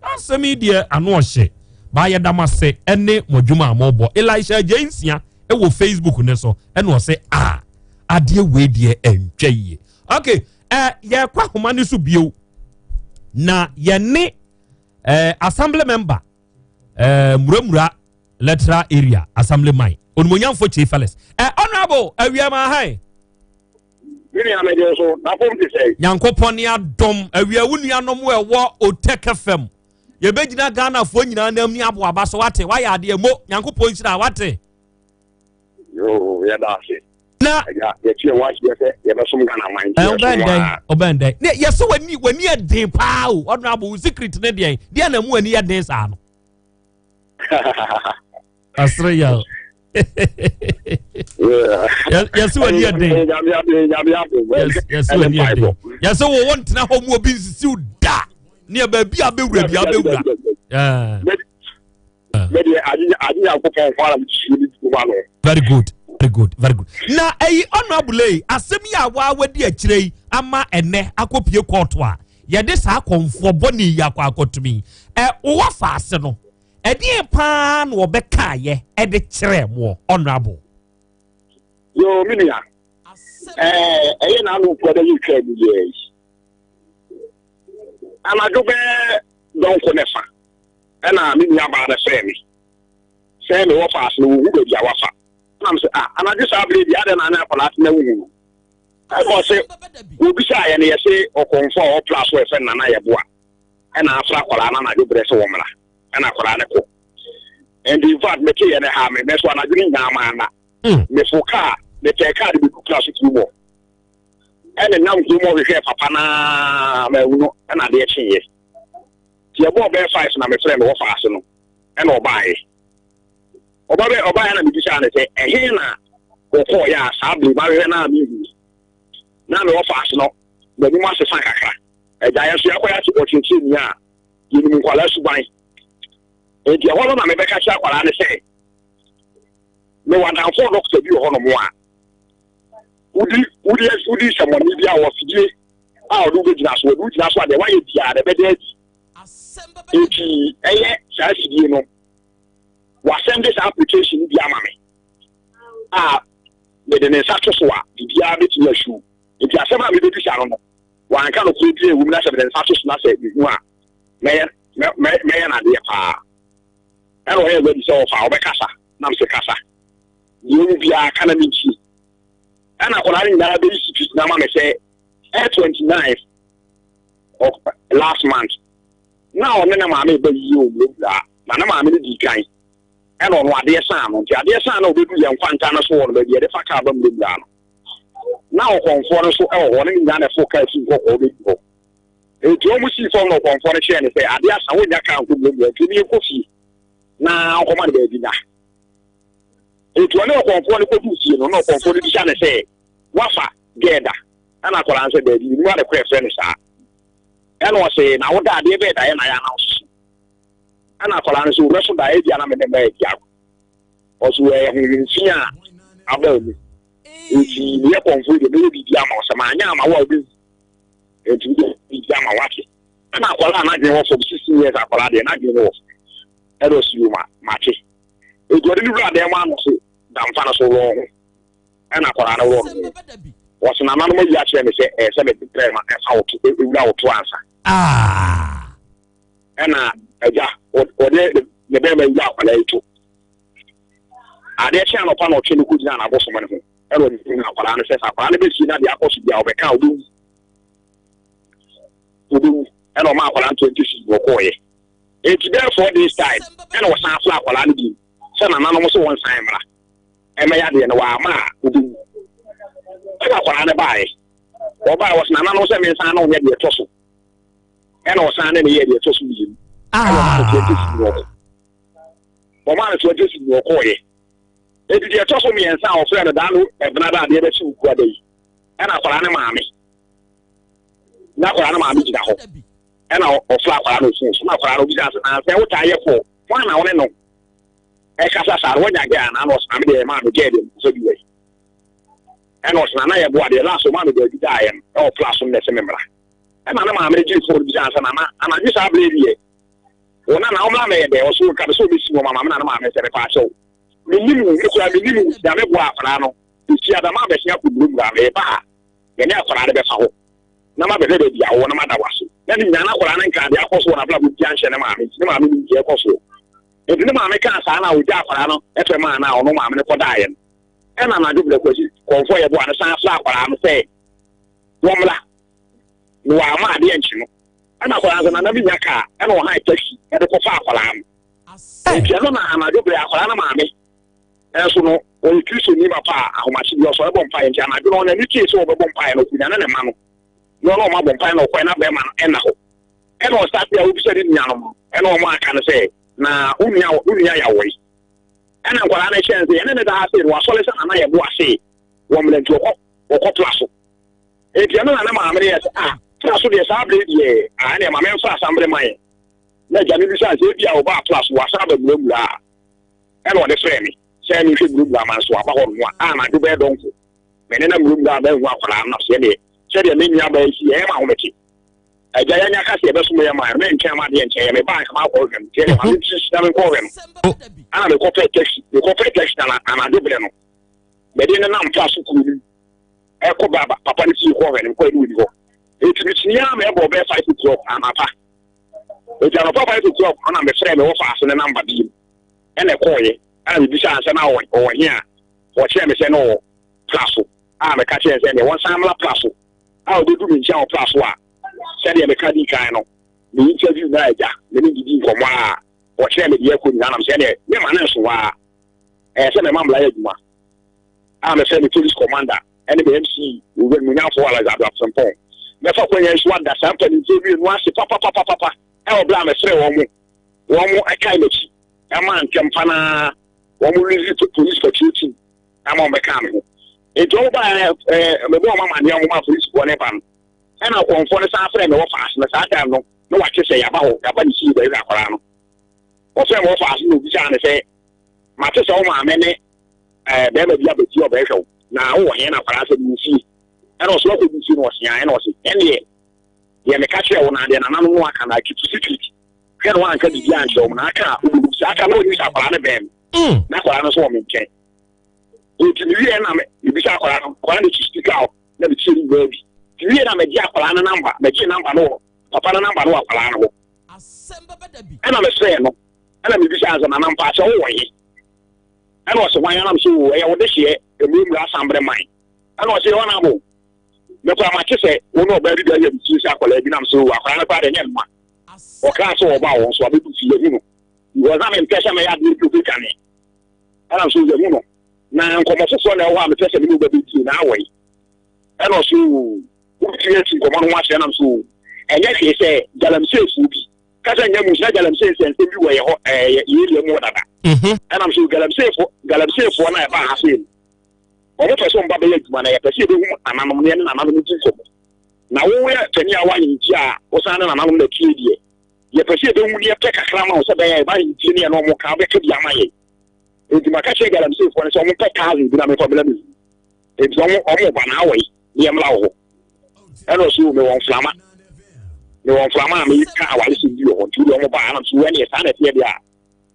asɛm die ano ɔhye ba yɛ damase ɛne modwuma amɔbɔ Elisha Jensia ɛwɔ Facebook ne so ɛna ɔsɛ adeɛ we die ɛntwa yie okay yɛ kwa homa ne so bio na yɛ ne assembly member muramura electoral area assembly man onumonyamfo Chief Felix honorable awiama hai Yankopɔn ya dom awia wunua no mo ɛwɔ Oteke FM yɛbɛgyina Ghana fo nyina nam ni abo aba so wate wayɛ ade mo Yankopɔn hyira wate yo ya daase na ya tie wachi yɛ yɛbɛsom Ghana man obɛndɛ ne yɛso wani ɛden paa o honorable secret ne deɛ na mu wani ɛden saa no Australia yes wani ɛden yes wani ɛden yes wo wontina ho mu obi nsisi da ne ba bi abewura very good na honorable asem ya wa wadi akirei ama ene akopie court a yɛde saa konfo bɔne ya akotumi wo faase no ɛde paa na wɔbɛka ye ɛde kyerɛ mo honorable yo minia ɛyɛ na no kwada yi twa bi ye amado be don ko nefa ɛna minia ba da sɛ me wo faase no wo be dia wafa nam sɛ amado sa bre dia de na na akola na wo I say, we be shy and you say, or conform or plus with and I boa. And I flat or I do breast woman. And I call an and the vat make and a hammer, that's what I drink now, man. Miss Foka, the take car to be classic more. And then now you more with Papa, and I dare change. Your boy bear fights and I'm a friend of Arsenal and Obai. Obai and I'm say, a hena or 4 years, I'll be married and na me offer no be ni mo asefa kakra eja so yakoya ti opportunity ni a yini mu kwala suban e dia hono na me beka cha kwala ne se me wa dan for doctor bi hono mo a udi samoni bi a wo fidie a o do be jina so de wa ye bia de be de eti eye cha fidie no wa send this application bi ama me me de ne sato so a bia be ti yashu if you are several minutes, one kind of create a woman as a status, not say, Mayor, and dear pa. I don't have any so far, Becassa, Namse Casa. You will be a Canadian chief. And I can that basis, Namma say, 29th of last month. Now, Nana may be you, Manama may be kind. And on what dear son, will be young Fantana sword, but the fuck out of them down. Now, conference so warning than a focus in go. If you almost see from no conference and say, I guess I would account to give me a coffee. Now, come on, baby. If you are no conference, you know, no conference, and say, Wafa, Geda, and I could answer, baby, you are a question, sir. And I say, now what I did, I am house. And I could answer, wrestle the idea, and I'm in the bed. Also, we see about me. If you are confused, the baby Yama, Samanya, will be a Yama Waki. And I call an idea for 16 years. I call an idea of Edos Yuma, Mati. It wasn't rather one down so long. And I call an old was an anonymous yacht and say, a 70 out to answer. And or the baby Yaka too. I dare channel upon or Chinu Kujan, I was someone who. Everyone says, I never seen that the opposite of a cow do. And on my 20 boy. It's therefore this time, and was half like what I do. Some anonymous one time. And may I be in a while, ma, who do. I got what I buy. Or I was an anonymous and I don't get the tussle. And I was signing the tussle. man so just no koye e di to so me ensa o friend da no e bna da de be chi ku ade yi e na kwara ne maame na kwara ne maame gida ho e na o fla kwara no so na kwara no bi da na se wo ta ye ko wa na woni no e ka sa wo nya ga na no sa me de maame ge de so bi we e no sa na ye bo ade la so maame de bi da ye o fla so ne se memra e na maame ji fo bi da sa na ana ji sa ble die wona na omla me de o so ka so bi si mo mama na maame se re pa so minimu ekura minimu da me bo afra no ti adama be sia ku buru bra me ba ye ne afra de be fa ho na ma be de bia wo na ma da waso na ni nyana akora na nka de akoso na bla bu ti anhye ne maame ni je koso e de maame ka sa na o ja afra no e fe ma na ono maame ne ko da ye e na na duble kwaji konfo ye bo an san afra akora no se womla no wa ma de enchi no ana akora na bi nyaka e no ha taxi e de ko fa akora no e pia no na na duble akora na maame eso no o kristo ni papa ahomachi bi so e bom pa ntia na bi no na ni tie so o bom pa no kunya na ne ma no no ma bom pa no kwa na be ma e na ho e no start ya obi se ni nya no e no ma aka ne se na unya ya woi e na kwara na chance e ne da ha se wa so le se na ye bo ase wo mle nti o ko plaso e pia no na ma amre ya plaso de sa ble die ne ma men fa asambre mai na jani bi sa se bia o ba plaso wa sa ba blu la e no de frame say ni fi group man so aba ho no na do be donko me ne na group da ba hu akwara na so de me nya ba si e ma ho meti aja ya nya ka se be so me ma me nche ma de nche me ba ka ma ko gam te ma mi si da me ko gam ana me ko pe text na do ble no me de na am pa so ku ni e ko baba papa ni si ko gam ko ni ko e ti mi ya me bo be 5 o'clock ama pa e ja no papa 5 o'clock ana me frame wo fa so ne number bi ene ko ye and bi sa na o here o che me se no plaso me ka che se ne won samla plaso o do du mi ncha o plaso a se de me ka di kan no me interview na ja me ni di nkomo a o che me de ko ni na me se ne me ma na so wa se me mamla ya djuma me se ni police commander ene be MC we mu nya fo ala za bla sampon me fa ko nya so da sample interview no ase papa e o bla me sre wo mu akai me chi ama ntemfana wo mu visit police security ama me kam ho e jo ba me bo mama ne mo ma police ko ne ban e na konfo ne sa afre me wo fast na sa time no no wa kese ya ba ho ya ba ni si ba ira kwara no o se mo fast no bi ja ne se ma te so ma me ne be ma bi abeti o be hwo na wo he na kwara se bi si e no so ko bi si no sia e no se ene ye me ka che wo na de na no aka na keep security kero wan ka di anjo na aka aka no ni sa kwara ne be na kwara no so wo me nche o ti wi na me bi sa kwara no kwara ni speak out na bi chiri baby ti wi na me di akwara na number me chi number no papa na number no akwara no asemba badabi na me say no na me bi sa na number so wo yi ana o so wan na me so wo e wo de hie e mu mu asambre man ana o se wo na bo me kwa ma che se wo no ba bi da ye bi chi sa kwara bi na me so akwara na kwa de nyem ma o ka so wo ba wo so abi bi fi ye mu wo za me mpesa me ya di bi kan ni ana so ye mu no na nkomofo na wo a mpesa me ba bi ti na awai ana so wo ti ye ti nkomo no wa se na so enye ke se galamse fu bi kasa nya mu sha galamse se bi wo ye ho ye mu dada ana so galamse fu na e ba ha se o mo pese on ba be aduma na ye pese be hu ananom ne na ananom ti nkomo na wo ya tani a wa yin ti a o sa na ananom na tie die ye pese be hu ne pe kakra ma o se be ya ba yin ti ne no mo ka be ke bia ma ye enti maka che galamse fu ne so mo pe ka bi na me problem e bi o mo ba na awai ye mla wo eno so me won flama me ka awale so bi o nti o mo ba na so we ne sa na tie dia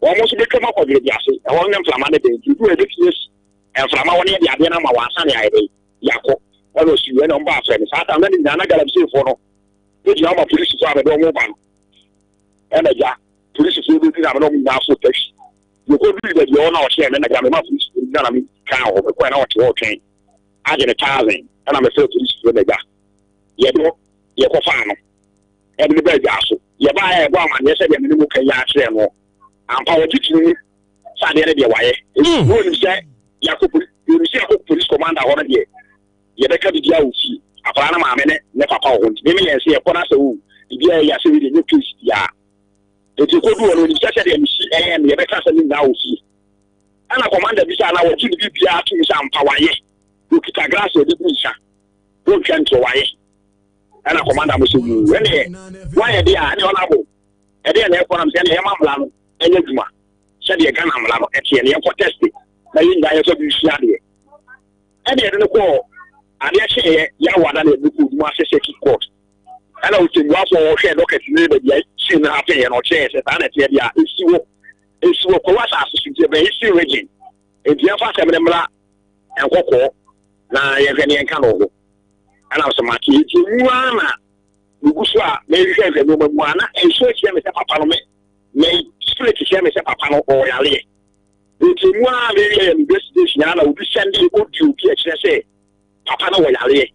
o mo so be kama ko bi ase e won nem flama ne be nti du e be kies e flama won ye dia be na ma wa sa ne ai be yakọ eno so we ne on ba afre ne sa ta na ni na galamse fu no e di ma police fu abe do mo ba ena ja police fu be ti na no na so taxi yo ko bi be yo na o che me na ga me ma police fu na mi ka o ko na o che o train aje ne thousand ana me say police fu na ga ye ko fa no e bi be ja so ye ba e bo amane se de me mu kan ya kire no ampa wo titini sa de ne de waye no ni se police commander ho na de ye be ka bi dia wo fi apara na ma me ne papa wo nti me ye se ye ko na se wo bia ya se wi de new case ya eti ko du ono ni sese de misi em ye be ka se ni na ofi ana commander bi sa na wo ti bi bia tu sa mpa waye o kita grass o de bi sa o twanto waye ana commander mo se wu ene waye de a ne ona bo e de na e ko na se ne e mamla no enye duma se de ga na mamla no e tie ne e ko test na yin da ye so bi sia de e de ne ko ade che ya wada na e ku duma se ki court ana o ti wa for hwe docket ni be dia si na happen ye no che se ta na tie dia esiwo ko wa sa asisi be isi region e dia fa se mra enkoko na ye hwe ne enka no ho ana so ma ti nwa na ugusu a me hwe hwe no mu ana enso tie me se papa no me straight tie me se papa no o yale e ti nwa be ye investigation ana obi send audio bi e kire se papa no o yale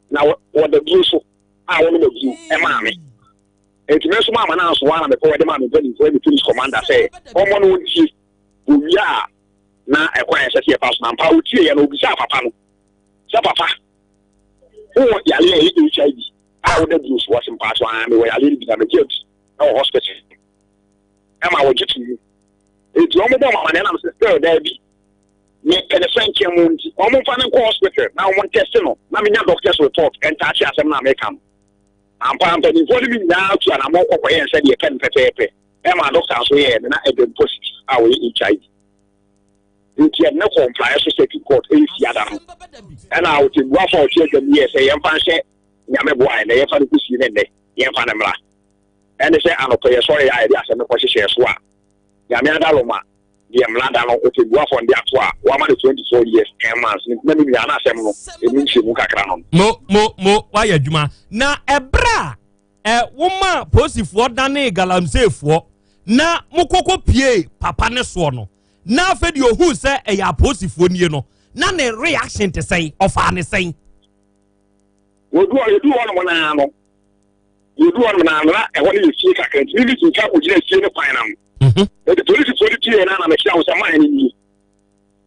na wo the blue so a wonu be blue e ma me enti me so ma na so wa na me ko we de ma me bani for the police commander say omo no nti oya na e kwa ese tie pass na mpa o tie ye na obi sa papa no sa papa o yale e HIV a wo de blue so was mpa so an me we yale bi na me get no hospital e ma wo jitu enti omo bo ma na na me say there bi me penetrate kemu nti omo fa na ko hospital na omo test no na me nya doctor's report enta achi asem na me kam ampa ni voli mi na tu ana mo kokko yen se de pen pepepe e ma doctor so ye na e dem positive a we HIV nti e na comply so second court e fi ada no e na o ti gwa for o ti e dem ye se yen fa hye nyame bo ai na ye fa ku si ne ne yen fa na mra e ne se anopo ye so ye ai dia se me ko hye so a nyame adalo ma the mlada no o ti gwa for ndi ato a wa ma 24 years 10 months na mi ya na asem no e mi nchi mu kakra no mo wa ya dwuma na ebra woma posifo dane galamsefo na mukoko pie papa ne so no na afedi ohu se e ya posifo nie no na ne reaction te say ofa ne say wodu won mo na no wodu won na na e woni yesi kakra ni bi tin ka o jira sie ne kwan na the police na me sia o se man ni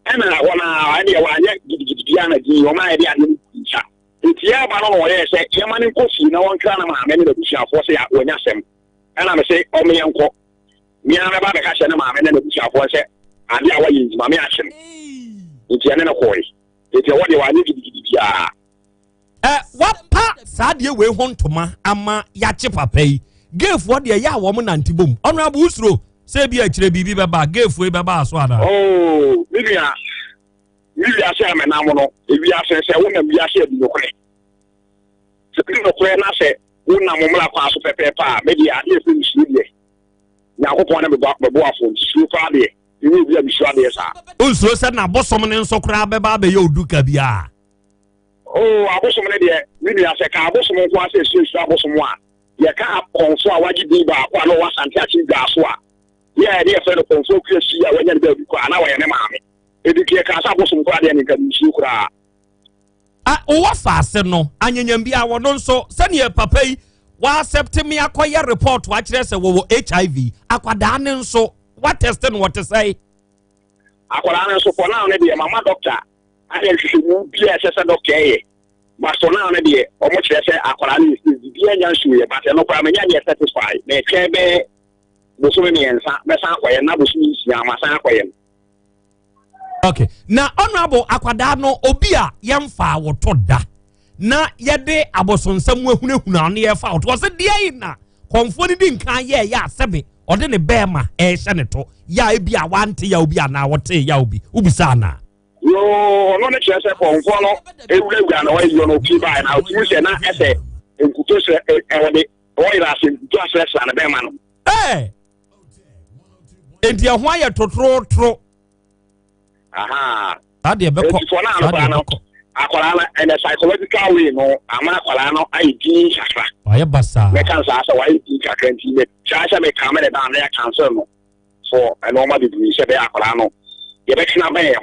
ena wona ani wa anya gidi ana di o ma e dia ni cha etia ba no ye se ye mani kofi na won kra na ma me ne da busia fo se ya wonya sem ena me se o me yenko mi ana ba be ka se na ma me ne da busia fo se ade a wa yin ma me a hye etia ne na koi etia wo de wa anya gidi bia wapa saade we ho ntoma ama ya che papa yi gefo de ya wo mo nantibom ono abu usuro se bi a kire bibi beba gefo e beba aso ada bibia se me na mo no ebi ase se wo na bi ase bi nokre se bi nokre na se wo na mo mla kwa so pepe pa media ade fe nsu de ya ko pon na me bo afo nsu fa de ni bi a bi swa de sa usuro se na bosom ne nso kra beba be ye oduka bia abosom ne de bibia se ka abosom ko ase su abosom a ye ka konfo a wagi bi ba kwa no wasante achi gba so a ye de fe no konfo kwesi a wanya de ba bi kwa na wa ye ne maame edike ka sa bosom kwa de ne ka nsu kura o wa faase no anyanyam bia wo no nso se ne papa yi wa accept me akoye report wa kire se wo HIV akwada ne nso wa test no what say akwada ne nso for now ne de mama doctor ade hwehwu bia se doctor ye but for now ne de o mo kire se akwada ne bia nya nsu ye but no kwa menya ye satisfy na kebe bosom ne ensa be san akoye na bosom isi ama san akoye. Okay. Na honorable akwada no obi a yemfa woto da na yede abosonsam ahunahuna no ye fa woto se de na konfo ni di nkan ye ya sebe ode ne bema e hye ne to ya ebi a wante ya obi ana wote ya obi ubisa na yo no ne chese konfo no ewura na wa yo no obi ba na otu se na ese enkuto se ewode oira se enkuto ase na bema no enti ho aye totrotro ade be ko akwala na and psychological way no ama akwala no ai din kakra aye basa me kan sa wa ai din kakra nti me chacha me camera down na cancel no for a normal degree se be akwala no ye be kina be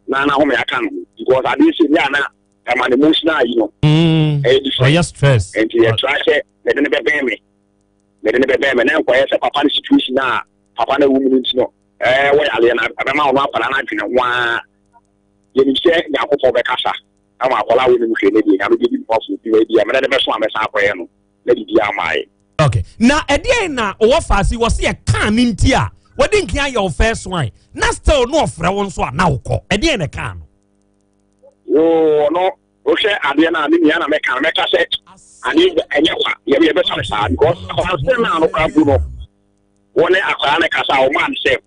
na ho me aka no because I didn't see ya na am an emotional you know yes stress and you try say me dey be me na kwa say papa situation na papa na woman no we ale na abema ono akwala na dwene wa ye ni se yakofo be kasa ama akwala we ni hwe ne bi na be bi pofu bi we bi amena de be so amesa akoye no na di amai Okay. Na edi na owo fasi wo se e kan ni ntia. Wodi nkia your first one. Na still no ofra won so na wokọ. Edi na kan no. Yo no, o se ade na ni ya na me kan me ka se ani enye kwa. Ye be so sa because I say na no ka bu no. Woni akwa na ka sa o man se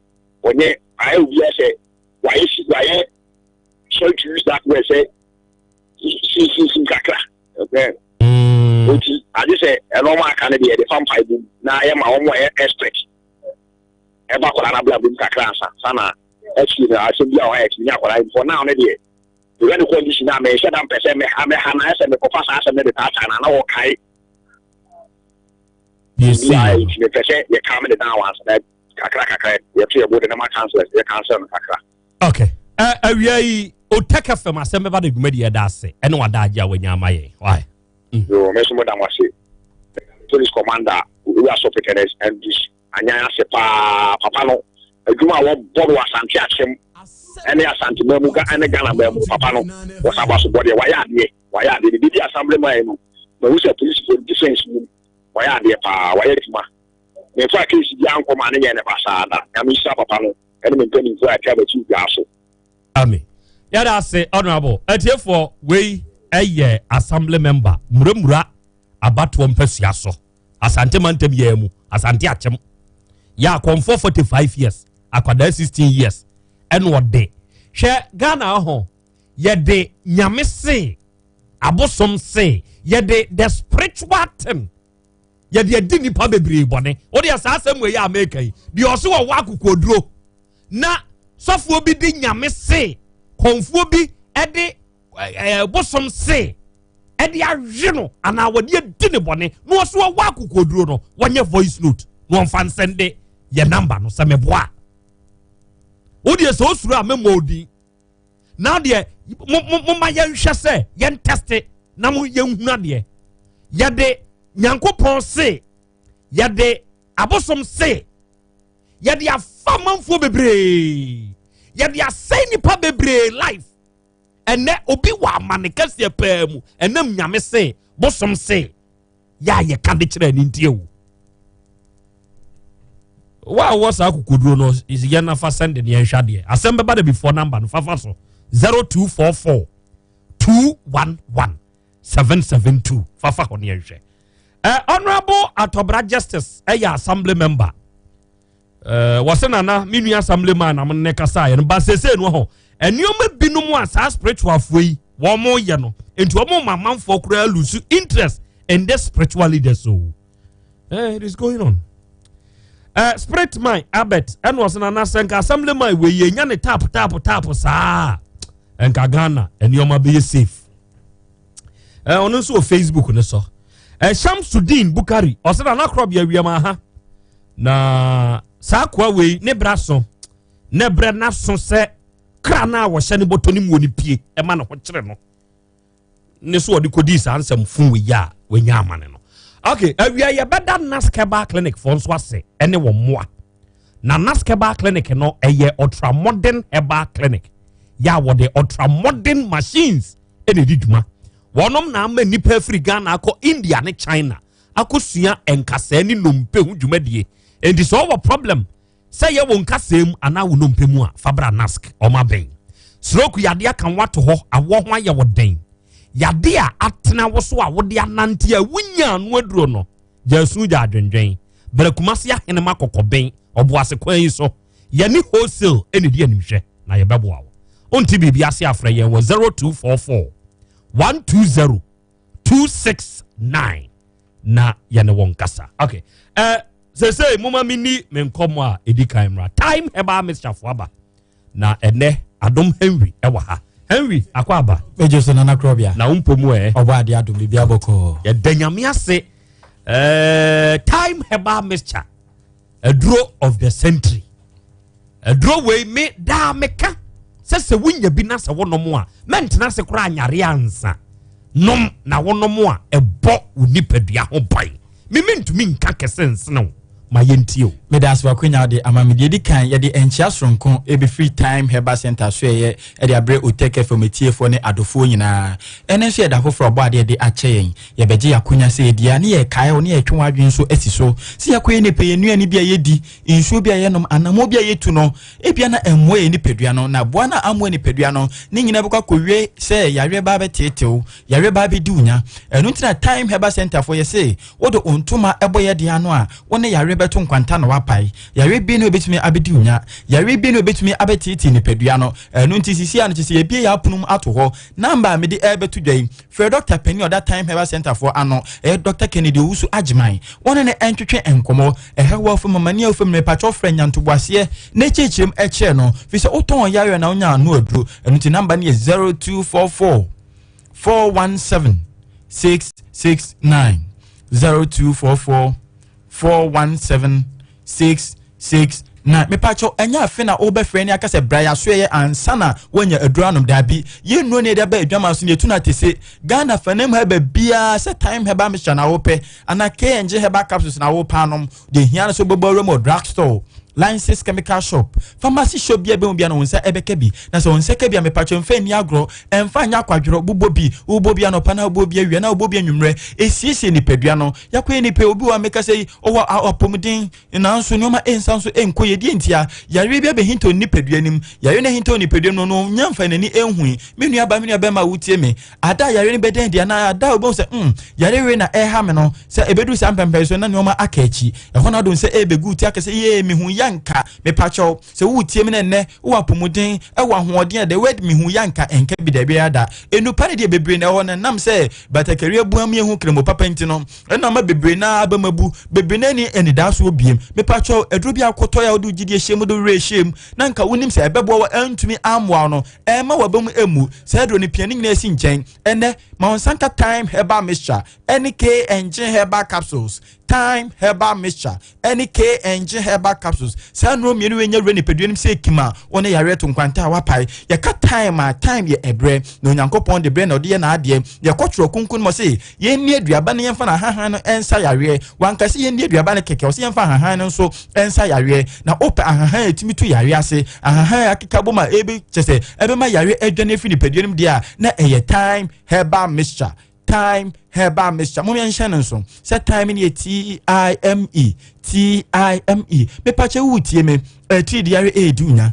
onye I will say why so to use that word say si kakra. Okay. I just say a normal can be the farm pipe na I am my own extract. Eba ko na bla bum kakra sana actually I should be aware for now na dey. The when condition na me share am person me ha na say me ko pass as me the ta na wo kai. You see me person you calm it down once that kakra you tell about the council you cancel kakra. Okay. Awia o take fam asem be ba de dwuma de da ase ene wada agya wanya amaye. Why? Yo me so mo da wase. Police commander we are superintendents and this anya se papa no adwuma wo bodo asante akyem ene asante mamuga ene gana mamu papa no wo sabaso bode waya ade bi di assembly man no ma we say police for defense mu waya ade pa waya tima me fa case di ankoma ne ne basa da ya mi sa papa no ene me ntani for aka ba chi gaso. Amen. Ya da say honorable etiefo we eye assembly member muramura abato mpasua so asante mantem ye mu asante akyem ya konfo 45 years akwada 16 years eno ode hwe Ghana ho ye de nyame se abosom se ye de the spiritual thing ye de adi nipa bebre bone wo de asasem we ya make yi de oso wo akokoduro na sofo bi de nyame se konfo bi ede bosom se edi ajino ana wadi edi ne bone no so wa akokoduro no wonye voice note no fan sende ye number no se meboa odi so osuru amemodi now de mo ma ye hwe se ye test na mo ye huna de ye de nyankopon se ye de abosom se ye de afamanfo bebre ye de asai nipa bebre life ene obi wa manekase paamu enam nyame se bosom se ya ye ka de kire ni ntie wa was akukuduro no is ye na fa send ne hwade asembe ba de before number no fa so 0244 211 772 fa ho ne hwe honorable Atobra Justice ya assembly member wasena na minu assemblyman am ne kasa ye no ba sese no ho enioma binum asa spiritual foi wo mo ye no enti wo mo mamanfo kura lose interest in the spiritual leaders so it is going on spirit man abet and wasena na senka assemblyman we ye nya ne tap saa enka Ghana enioma be safe ono so Facebook ne so Shamsuddin Bukari osena na krob ya wiema ha na saa kwa we ne braso ne bre na so se krana wo hye ne botoni mu oni pie e ma ne ho kire no ne so odi kodi sa ansem fun we ya we nya amane no. Okay, awia ye beda Naskeba clinic for nso ase ene wo moa na Naskeba clinic no eye ultra modern herbal clinic ya wo de ultra modern machines ene diduma wonom na ama nipa Africa na akọ India ne China akosua enkasa ni nompe hu dwumadie and so our problem say ye won kasem ana wo nompe mu a fabra nask o ma ben stroke yade aka wato ho awo ho aye wo den yade a atena wo so a wo de anante a wunya no aduro no jasu ja adwendwen berakumase ahene makokọ ben oboase kwan yi so ye ni wholesale eni di animhwe na ye bebo awo onti bibia ase afra ye wo 0244 120 269 na ye ne won kasa. Okay, say mama mini menkomo a edi kamera time heba Mr. Fuaba na ene adom Henry ewa ha Henry akwaba ejeso na nakrobia na umpomu obo ade adom bibia boko ye danyame ase time heba Mr. a draw of the century a draw we me da meka se wunya bi na se wonom a mentena se kura anyare ansa nom na wonom a ebo unipadua ho bai me mentumi nka kesense no ma yentio me das wa kwenya de amamede di kan ye de enchia soronko e be free time herbal center so ye e de abre oteke fometiefo ne adofo nyina ene so ye da foforo bo ade de acheyen ye beje yakonya se dia ne ye kae ne ye twen adwen so asiso se yakoye ne peye nuani bia ye di nsuo bia ye nom anamo bia ye tu no e bia na emmo ye ni pedua no na boa na ammo ni pedua no ne nyina bekwa kowie se yare ba betetew yare ba be di unya enu ntina time herbal center for ye se wodo ontuma ebo ye dia no a woni yare beto nkwanta na wapai yare bi no obetumi abedi unya yare bi no obetumi abetiti ni pedua no enu nti sisi anu chese ye bia ya punum ato ho number me di ebetu dwan for Dr. Penny or that time herbal center for ano Dr. Kennedy Usu Ajimai one ne entwetwe enkomo ehewo fo mamani afo me patcho frenya ntoboase ne chechirem eche no fi se oton yare na onya anu aduro enu nti number ne 0244 417 669 0244 417 669 me pacho enya afi na obefre ni akase braya so ye ansana wonya aduranom dabi ye no ne da ba adwama so ne tuna tese Ghana fanem ha ba bia se time ha ba me chana wope ana kenje ha ba capsules na wo panom de hia so boboro mo drugstore License chemical shop pharmacy shop bia be no wonsa ebeke bi na so wonsa ka bia me pacho mfa ni agro emfa nya kwadworo bubobi ubobia no pana ubobia wi na ubobia nwumre esiesie ni pedua no yakwe ni pe obi wa meka sei owa opomudin na nso nyoma ensanso enkoye die ntia yare bia be hinto ni pedua nim yare na hinto ni pedua no nyamfa nani enhui menu aba menu aba ma wutie me ada yare ni beden dia na ada obo se yare we na eha me no se ebedu sampempe so na nyoma akachi ehona do se ebegu ti akase ye me hu yanka me pacho se wutie me ne wo apomuden e wo ahoɔden de wed me hu yanka enka bi da bia da enu pane de bebre na ho na nam se batakari abuam ye hu kremo papa ntino na ma bebre na abamabu bebre na ni enida so obiem me pacho eduro bi akoto ya odu gidie hyem do re hyem na nka wonim se ebebo wo antumi amwa no e ma wabam emu se eduro ni piani nyina si nkyɛn ene ma onsanka time herbal mixture NK engine herbal capsules time herbal mixture NK engine herbal capsules sanro mienu wenya re ni peduanim se kima one yare to nkwanta wapai ya ka time ye ebre no nyankopon de bre na ode na ade ye kotro kunkun mo se ye ni aduaba ne yemfa na hahan no ensa yare wankase ye ni aduaba ne keke o se yemfa hahan no so ensa yare na ope hahan etimi tu yare ase hahan akeka boma ebe chese ebe ma yare adwane fi ni peduanim dia na eye time herbal mixture time herbal mixture mo mention nso se time ni TIME me pache wutie me diare edunya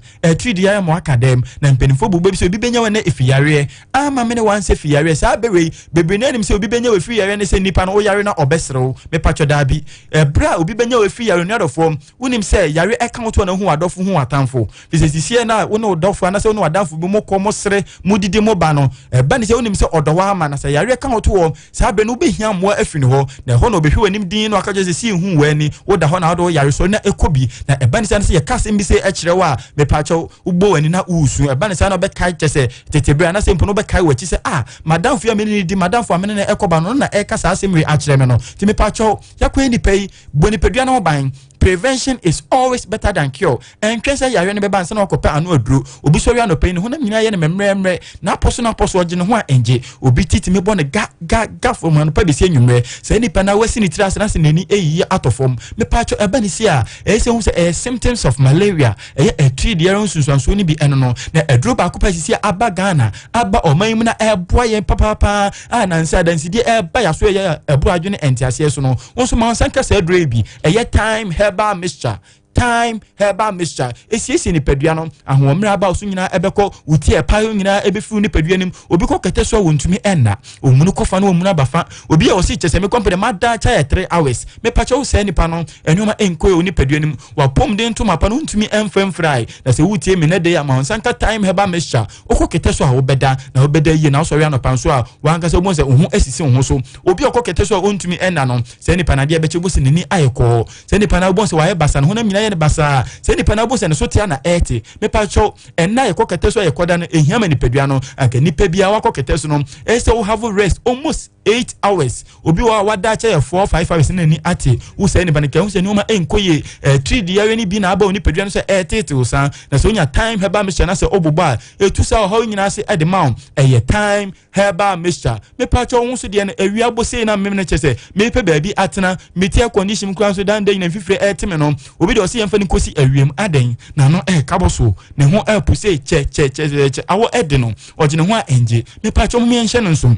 diare mo akadem na mpenifo bubo bi se obi benya wana efiyare ama me ne wan se fiyare sa bebre na nim se obi benya we fiyare ne se nipa no o yare na obesrew me pacho dabi bra obi benya we fiyare no adofo wonim se yare eka to na hu adofo hu atamfo fisesisie na wo no odofo na se wo no adamfo bi mo kɔ mo sere mo didi mo ba no ba ne se wonim se odowa ama na se yare eka to wo sa be no be hia mo afini ho na ho no be hwe wanim din no akaje se si hu wani wo da ho na wo yare so na ekobi na ba ne se ye kase mbi se echirewa me pacho ugbo wani na usu eba ne sa na be kai chese tetebra na se mpo no be kai wachi se madam fu amene di madam fu amene na ekoba no na eka sa asemre achire me no ti me pacho yakwe ni pei boni pedua na oban prevention is always better than cure and kwense yare ne be ban se na okopa anu aduro obi so ria no pei ne ho na nyina ye ne memremre na poso oje ne ho a enje obi titi me bo ne ga fom no pa be se nwumre se ni pa na wasi ni tira se na se nani eyi atofom me pacho eba ni se a e se hu se symptoms of malaria e treat the aron sunsanso ni bi eno no na aduro ba ko pa sisi aba Ghana aba oman mu na eboa ye papa na nsa dansi di eba ya so ye ebo adwene entiase so no won so ma sanka sa aduro bi time herbal mixture time herbal mixture esiesi ni pedua no ahomra aba so nyina ebeko wuti epayo nyina ebefu ni pedua nim obi ko kete so wontumi enna omunu kofa no omunu abafa obi e o si chese me company mada cha 3 hours me pacha wo se nipa no enuma enkoye oni pedua nim wa pom de ntuma pa no ntumi enfrem fry na se wuti me ne de ya ma sanka time herbal mixture okko kete so a wo beda na wo beda yi na so ria no pan so a wanka se mo se ohu esisi ohu so obi okko kete so a ontumi enna no se nipa na de ebeche bo se nini ayeko se nipa na bo se wa e basa no ho na ne basa se nipa na bo se ne so tia na ete me pa cho enna ye kokete so ye koda no ehia ma nipadua no anka nipa bia wa kokete so no say we have rest almost 8 hours obi wa wada cha ye 4-5 hours na ni ate wo se ni banike wo se ni o ma enkoye 3 dia ni bi na aba oni padua no se etete wo san na so nya time heba me na se oboba etu sa ho nyina se e de ma eye time heba mixture me pa cho wo so de na awia bo sei na me ne che se me pe baabi atena me tie condition kran so dan dan na fifre eteme no obi de o se yemfa ni kosi awiem aden na no kabo so ne ho puse che awo ede no ogine ho enje me pa cho me enhye no nso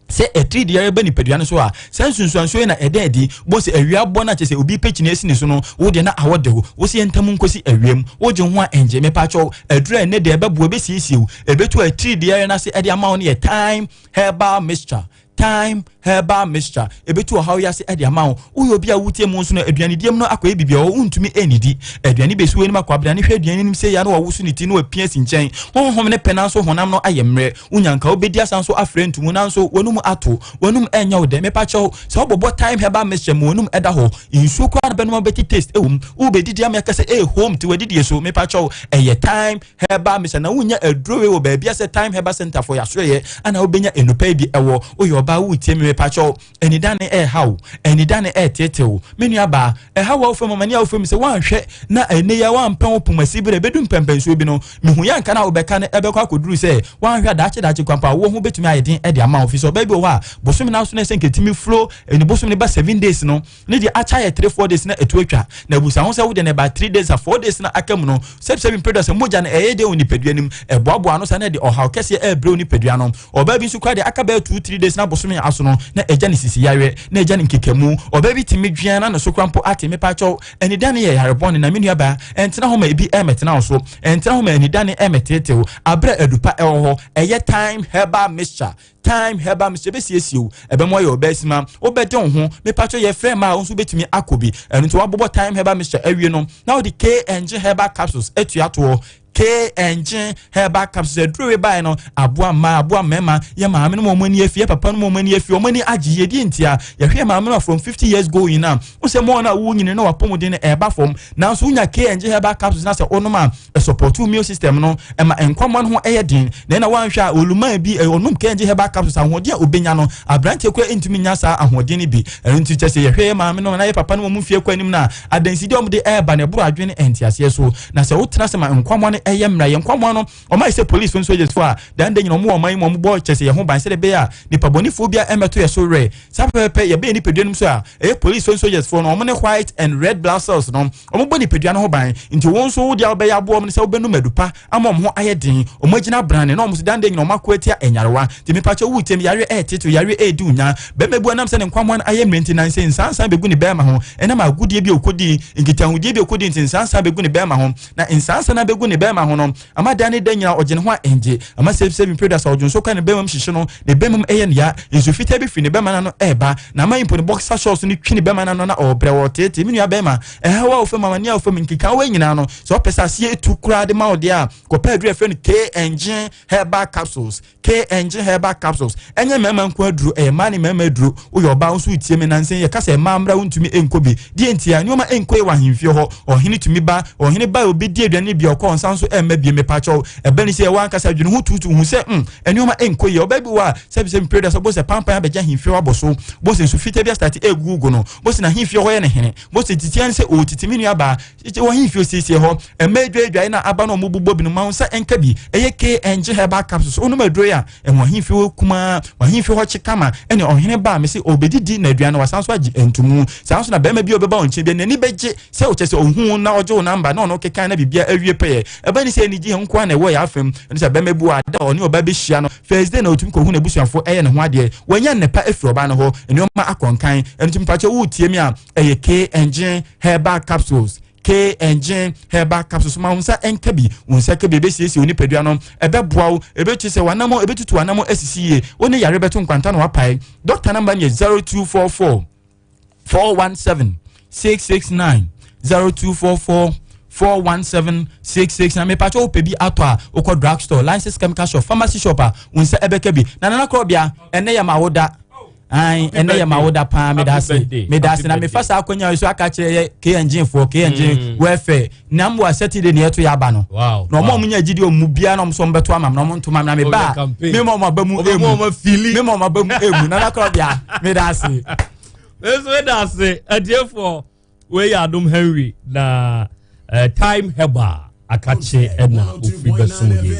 se a 3 dia eba ni padua no so a sansunsuanso na ede edi bo se awia bo na che se obi pekine esi ne so no wo de na awode wo se entamu nkosi awiem wo je ho enje me pa cho adura ne de eba bo be siesiu ebetu a 3 dia na se ede amount ne time herbal mixture time herbal mixture ebetu how ya se e de amount uyo bia wutie mu nso no aduane diem no akwa ebibia wo untumi enidi aduane besu eni makwa aduane hwe aduane nim se ya no wo wusu ni ti no apia sinchen honhom ne pena nso honam no ayemre unyanka obedi asanso afrentumu nanso wonum ato wonum enya wo de mepa cho se obobo time herbal mixture mu wonum eda ho insu kwa na benum beti taste ewum ubedi dia me kase home ti wadidi so mepa cho eye time herbal mixture na unya adrowe wo ba bia se time herbal center for ya so ye ana obenya enupa bi ewo oyo ba wutie me pacho enidane how enidane tetewo menu aba how wo fem mani wo fem se wan hwe na ene ya wan pen opumasi bi bedum pempenso bi no mehu yanka na obeka ne ebekwa akoduru se wan hwe dache kwampa wo hu betumi ayeden de ama office oba bi wo ha bosom na so na se nketimi flow eni bosom ne ba 7 days no ne di acha ye 3-4 days na etu atwa na busa ho se wo de ne ba 3 days or 4 days na akam no seven product moja na de oni pedua nim eboabo no sa na de oha kese bre oni pedua no oba bi su kwa de akaba 2-3 days na bosom asono na eja ni sisi yare na eja ni nkekemu obabi timi dwiana na sokrampo ate me pacho enidane ye yarebon na menu aba entena ho ma ebi emetena so entena ho ma enidane emetetewo abra adupa ewo eye time herbal mixture time herbal mixture be siesiu ebe mo ye obesima obede ho me pacho ye frame ma onso betimi akobi ento wabobo time herbal mixture awie no now the KNG herbal capsules etuato KNG herbal capsules drewe by no aboa mema ye maame no momani afie papa no momani afie omani agiye di ntia ye hwe maame no from 50 years going now wo se mo na wo nyine no wapomode ne eba form na so nya KNG herbal capsules na se onoma support immune system no ema enkwamon ho eyedin na wanhwa oluma bi onum KNG herbal capsules ahode a obenya no abrante kwa entumi nya sa ahode ne bi enti che se ye hwe maame no na ye papa no momfie kwa nim na adansidi omde eba ne buru adwene entiase so na se wo tena se ma enkwamon eyemra yenkwamo no o mai se police and soldiers for dan de nyino mo o mai mo bo chese ye ho ban se de be a nipa bonifo bia emeto ye so re sapepe ye be ni peduanum so a police and soldiers for no o mo ne white and red blood cells no o mo boni pedua no ho ban nti won so wo dia obe ya bo o mo se obenu madupa ama mo ho ayedin o mo gina brane no o mo dan de nyino makwa tia enyarewa ti me pa che wutem yare tito yare edu nya be mebu anam se ne nkwamo ayemre nti nan se nsansan begu ni be ma ho ena ma gudie bi okodi nkitahudie bi okodi nti nsansan begu ni be ma ho na nsansan na begu ni be ma ho no ama dane danya ogene ho enje ama seven products ojo so kan be mam hihye no ne be mam eye ya enso fita bi fi ne be ma no eba na ma impo ne boxer shorts ni twi ne be ma no na obre wo tete mi nua be ma wa ofem ma ne ofem nkika wa nyina no so pesa sie etu kura de ma ode a ko pa aduru friend KNG herbal capsules KNG herbal capsules enye mema nko aduru ma ne mema aduru wo yo ba nso tie me nansen ye kasa ma mra untumi enkobi die ntia ne ma enkoe wa himfie ho ohene tumi ba ohene ba obi die aduane bi okọ nsanso bie me pacho ebeni se wan kasa dwene hu tutu hu se enioma enkoye obabi wa se period so bo se pampan abeja himfie wa boso bo se su fite bia start egugu no bo se na himfie ho ye ne hene bo se titian se o titiminu aba wo himfie siesie ho emedwadwa na aba no mobubo bi no ma nsa enka bi eye KNG herbal capsules onu madro ya enwo himfie kuma wa himfie ho chikama ene ohene ba me se obedidi na aduane wasanso agi entumu sanso na bema bi obeba onche bi nani beje se o chese ohun na ojo namba na ono kekan na bibia awie peye ebani se ni ji nkwa na wo ya afem ni se bemebu ada oni oba be hia no Thursday na otum ko hu na busuafo eye ne ho ade wanya nepa efro ba no ho enioma akonkan entum pache wo tie mi a eye KNG herbal capsules KNG herbal capsules ma unsa enkabi unsa kabi be siesi oni pedua no ebe boawo ebe chi se wanamo ebe tutu wanamo asisiye oni yare beto nkwanta no wapai doctor number ni 0244 417 669 0244 41766 na me pacho opebi atwa okọ drug store license chemical shop pharmacy shop a unsa ebeka bi na nana krobia ene ya mawoda ai ene ye mawoda pa me da se na me fasa akonya so aka kire ke engine for ke engine welfare na mbo Saturday ne eto ya ba no no mo munya gidi o mu bia no so mbeto amam no mo ntoma na me ba me mo ma ba mu emu me mo ma ba mu emu na nakro bia me da se eso da se adiefo we ya dum Henry na time heba akache ena ofi besuye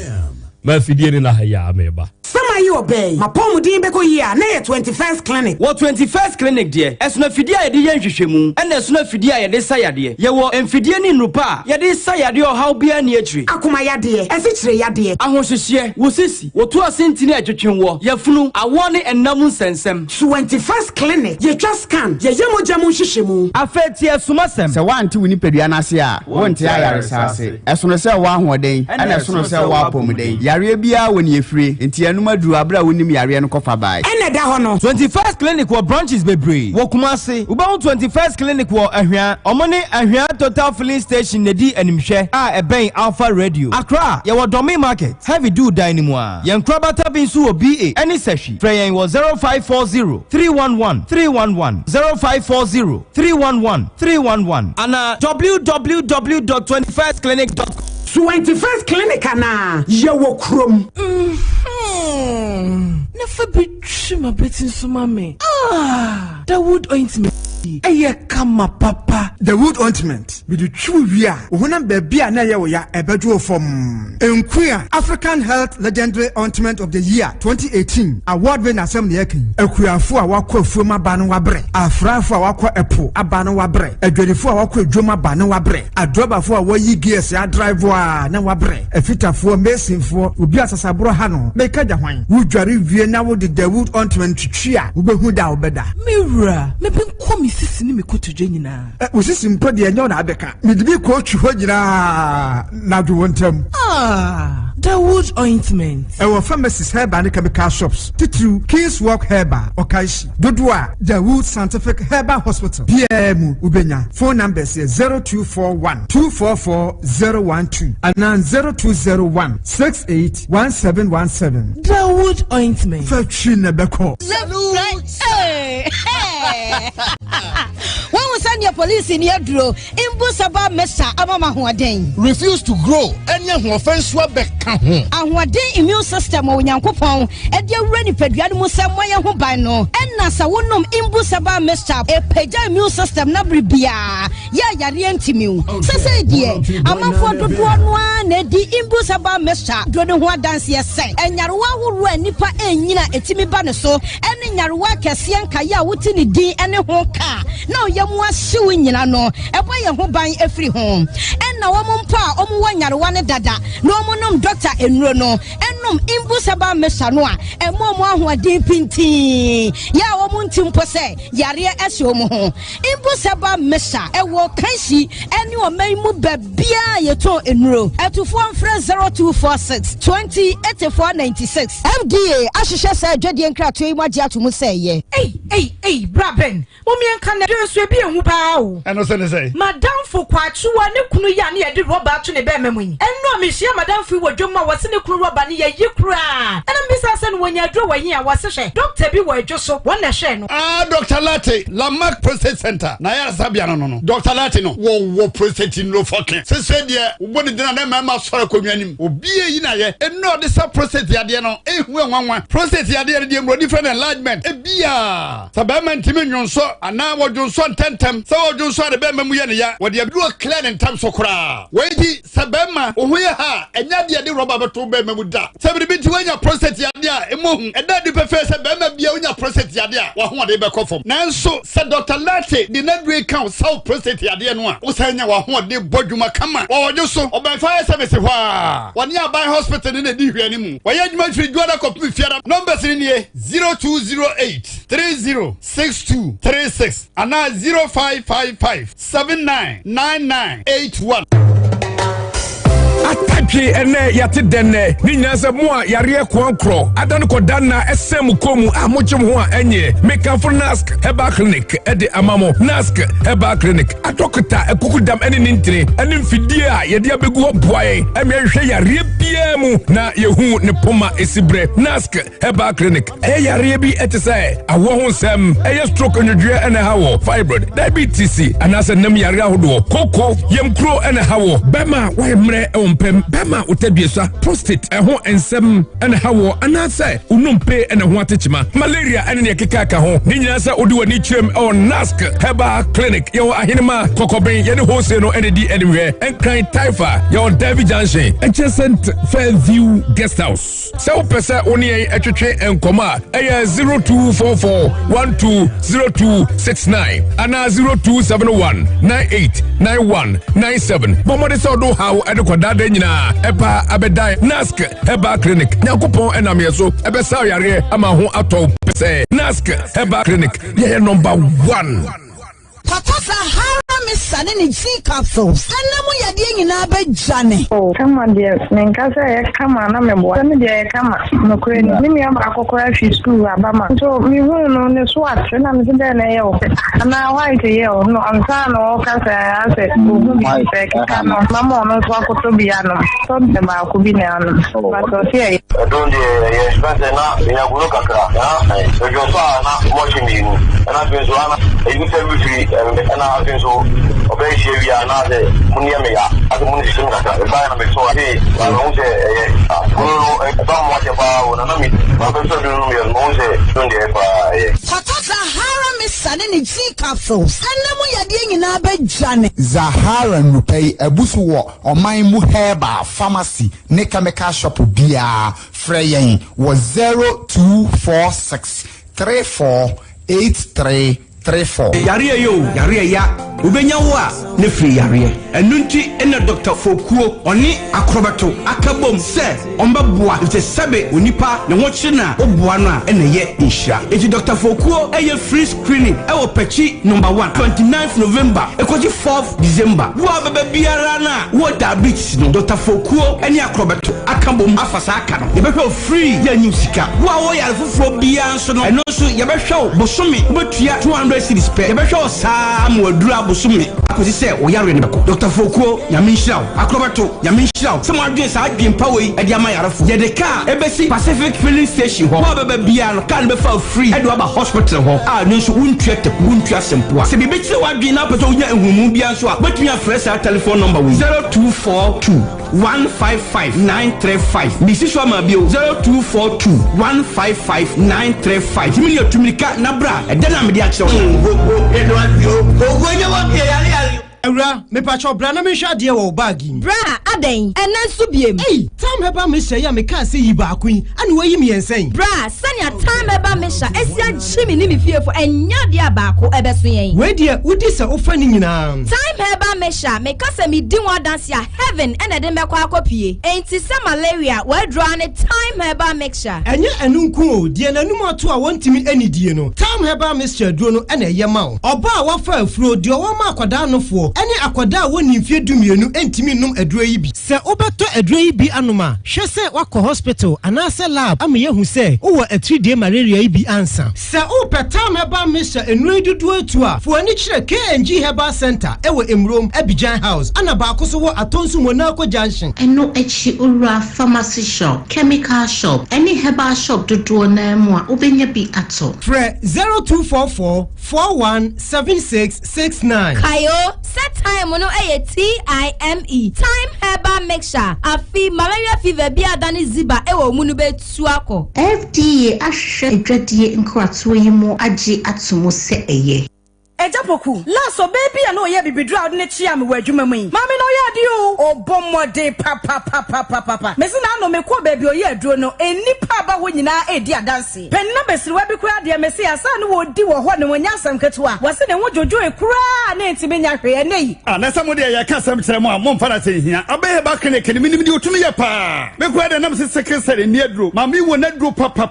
ma fidie ni na haya ameba Sama yi obey ma pom din beko yi a na 21st clinic what 21st clinic there esuna fidie a ye de hwehwemu ena esuna fidie a ye de sayade ye wo enfidie ni nupa ye de sayade o how bia ni atri akoma yade ese kire yade ahohwehye wo sisi wo to asentini atwetwen wo ye funu awo ne enam nsensem 21st clinic ye twa scan ye yemoja mu hwehwemu afeti esumasem se wanti woni pedua na se a wonti ayare sase esono se wa ahoden ena esono se wa pomuden yare bia woni efire enti anuma duru abra wonim yare no kofa bai ena da ho no 21st clinic wo branches bebre wo kumase wo ba 21st clinic wo ahwa omone ahwa total filling station nedi animhwe a eben alpha radio Accra ye wo domi market heavy do dynamo a ye nkrabata bin so oba any session prayer was 0540 311 311 0540 311 311 and www.21stclinic.com 21st clinic ana ye wo krom never be my betting so mame the wood ointment eye kama papa the wood ointment with the true wia ohunam baby na ye wo ya ebedu from enkuya African Health Legendary Ointment of the Year 2018 award winner asem ne yakin akuafo a wakọ afuom aba no wabre afrafo a wakọ epo aba no wabre adwadifo a wakọ adwom aba no wabre adrobafo a wayi gears ya drive a na wabre afitafo mesinfo obi asasabro ha no meka ja hwan wudware wie na wo de the wood ointment twitwi a wobehu da obeda mewura mebe nkomi sisi ni mekotodwe nyina osisi mpo de enyo na abeka midibi ko twi ho nyina na do wontam the wood ointment our pharmacies herba and chemical shops titru King's Walk herba okaishi dodua the wood scientific herba hospital PM ubenya phone numbers 0241 244012 and 0201 681717 the wood ointment fachi na beko when we send your police in your draw imbusaba mesa amama hoden refuse to grow any offense wa beka ho ahoden immune system o nyankopon e de awura ni padua no musem moye ho ban no enna sa wonom imbusaba mesa e pagya immune system na bribia ya yare antimiu sese die amafo dodo no a na di imbusaba mesa do ne ho adanse yese enyarewa horo anipa enyina etimi ba ne so ene nyarewa kese enka ya wuti ni din ene ho ka na oyemu ahyew nyina no ebo ye ho ban afiri ho enna wo mpa omu wanyarewa ne dada na omunom doctor enuro no enum imbusaba mesa no a emomu ahoden pintin ya wo muntimpo se yare ase omu ho imbusaba mesa ewo kanshi ene o maimu babia yeto enuro atufo mfre 0246 208496 FDA ahihye se adwade nkrato imagye atomu se ye braben momien kan na so bi ehu pa o eno se ne say madam fo kwachuwa ne kunu ya ne yede roba to ne be memun eno me hia madam fi wodwoma wose ne kunu roba ne ye yikura ena mbisa se no wonya dro wahin a wose hwe doctor bi wadwo so wona hwe no Dr. Latte Lamarck Prostate Center na ya sabia no Dr. Latte no wo prostate no fokin se de ubodi dina na ma sore konwanim obi yi na ye eno de sa prostate yade no ehu enwanwa prostate yade de mro different enlargement ebia sabama ntimi nyonso ana wodwonso ntentem sa wodwonso de be mamu ye ne ya wode abiru clear ntam so kora weji sabama ohuye ha enya de roba beto be mamu da sabiri bi ti wanya prostate yade a emohu eda de pefe sabama bia wanya prostate yade a wa ho de be kofom nanso sa Dr. Latte de na dwe kan sa prostate yade no a usanya wa ho de bodwuma kama wodwo so oban fire service hwa woni abai hospital ne di hwani mu wa yadwuma firi dwada kopi fiara numbers ni 0208 306236 and 0555 799981 twi ene yate denne ni nyina se mo a yare kwankro adan ko danna esem komu a mochim ho a enye mekafo nask heba clinic ede amamo nask heba clinic adokta ekukudam ene nintire ene mfidie a yede abegu ho boaye emehwe yare bia mu na yehu ne poma esibre nask heba clinic yare bi etese awo ho nsem stroke onodwe ene hawo fibroid diabetes anase nam yare ahodo koko yemkro ene hawo bema wayemre ompem bema utabiesa prostate eho ensem ene hawo anase unumpe ene ho atechima malaria ene ne kekaka ho ni nyina se odi wani chirem on nask heba clinic yo ahinema kokoben yene hose no ene di anywhere enkran taifa yo David Junction adjacent Fairview Guest House so pesa oni etwetwe enkoma 0244 120269 ana 0271989197 bomode so do how edekodade nyina epa abedai nask heba clinic nyakopon enamyeso ebesa yare ama ho ato pese nask heba clinic ye number 1 Papa Sahara Missani ni G capsules. Anamu yadi nyina be jane. Oh, come on dear. Menkasa come on na mebo. Me dear come. No kweni. Mimi amba akokora fi school abama. So mi hu no ne swat na me de na ye o. Na white ye o. No ansa no kasa ase. Hu bi se ka no. Mama no so akoto bi ano. So de ba ko bi na ano. Ba so se Don't ye spend na ina gulu kakra. So jo sa na mo chini ni. Na bi so ana. You tell me free and I think so. Obey we are not the Munia, as the Munishin, the Bayern of so hey, I don't say, don't watch about Nami, but also do Mose, don't get Papa Sahara Missani ni G capsules. Anamu yadi nyina be jane. Zahara Nupei Ebusuwo or my Muheba Pharmacy Nekameka Shop Bia Freyen was 0246 3483 Yare ya ubenya wa ne free yare enunti ene Dr. Fokuo oni akrobato akabom se ombabua ite sebe onipa ne wochi na obua no a ene ye nhira iti Dr. Fokuo eye free screening ewo pechi number 1 29th November ekoji 4th December wo baba biara na wo diabetes no Dr. Fokuo ene akrobato akabom afasa aka no ye behwe free ya nyusika wo yare foforo bia nso no eno nso ye behwe bosomi obetua 200 cities pe ye behwe sam wadura bosomi akosi se o yare ne beko Dr. Fokuo nyamenhiraw akrobato nyamenhiraw se mo adwen sa adwen pawei e dia mayarefo ye de ka ebesi Pacific filling station ho baba bia no ka ne be fa free e do aba hospital ho a no so wuntuete wuntua sempo se bi betire wadwen na peso nya ehumu bia nso a betumi fresh our telephone number we 0242 155935 bisi so ma bio 0242 155935 timi yotumika na bra e de na me dia kire Ura me pacho bra na me hwa de wo bagi bra aden enanso biem hey tam heba me hya ya me ka se yi ba kun ani wayi me ensen bra sanya tam heba me hya esia chimi ni me fiefo enya de abako ebeso yen we de udi se ofa ni nyina time heba me hya me ka se me di wa dance ya heaven ene de mekwa akopie enti se malaria we draw ne time heba mixture enye enunku o de nanum ato a wontimi anidie no time heba mixture duro no ene ye ma oba a wafa afuro de o ma akwada nofo ene akwada woni mfie dumienu entimi num aduro yi bi se obeto aduro yi bi anoma hwe se wakọ hospital anase lab am ye hu se wo atridie malaria yi bi ansa se o petam heba mixture enuro dudu atu a fo ani kire KNG Herbal Center ewo Emrom Abidjan House ana ba akoso wo atonsu Monaco Junction eno echi ura pharmacy shop chemical shop any herbal shop dudu na mu a obenya bi ato Fre 0244 417669 Kayo set time no time herbal mixture afi malaria fever bi adani ziba ewo mu no betu akọ FDA ahwe edwadie nkrato yi mu agi atomo se eye Ejapoku laso baby ano ye bibidra ade ne chia me wadwuma mu yi mama no ye ade o obomode papa mesi na no me ko baby o ye aduro no enipa ba ho nyina edi adanse pen na besiriwa bi kura de mesi asa no wodi wo ho ne wonya asam ketewa wase ne ho jojo e kura na entibenya hwe nei na samo de ye ka sam kire mu a mo mfara se hia abaye ba kene kene minim de otumi ye pa me kura de nam se sekresere ni aduro mama wo na aduro papa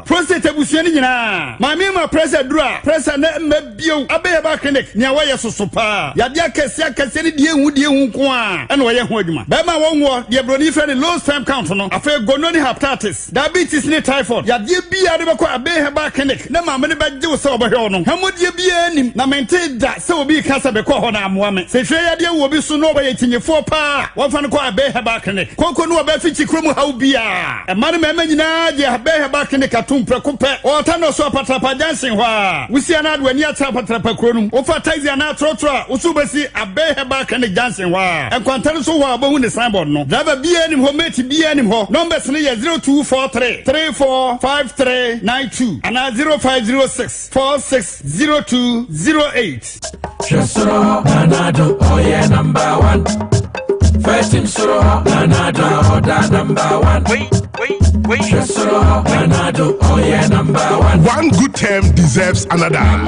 prostate abusuani nyina mama ma pressure aduro pressure na mabio abaye ba clinic nya waye sosopa ya dia kese ni die hu nko nkoa ɛna wɔyɛ ho adwuma bɛma wɔnwɔ deɛ broni fɛ ne low sperm count no afei gononi hepatitis diabetes ne typhoid yadeɛ bia de bɛkɔ abe heba clinic na maame ne bɛgye wo sɛ wɔbɛhwɛ wo no hamodeɛ bia anim na mente da sɛ obi ka sɛ bɛkɔ hɔ na amoa me sɛ hwɛ yadeɛ wɔ bi so no wɔyɛ tinyefoɔ paa wɔmfa no kɔ abe heba clinic konko no wɔbɛfikyi kurom haw bia ɛma ne mɛma nyinaa deɛ abe heba clinic atom prɛko pɛ ɔta no so apatrapa jansen hɔ a wosia no adoani atra apatrapa kuro no wofa taxi anaa trɔtrɔ a woso bɛsi abe heba clinic jansen hɔ a ɛnkwanta no so hɔ a wobɛhu ne signboard no driver bia anim hɔ mate bia anim hɔ numbers no yɛ 0243 345392 anaa 0506 460208 Shasoro Nanado, oh yeah, number one. First in Soro Nanado, oh da number one. Wait. Shasoro Nanado, oh yeah, number one. One good term deserves another.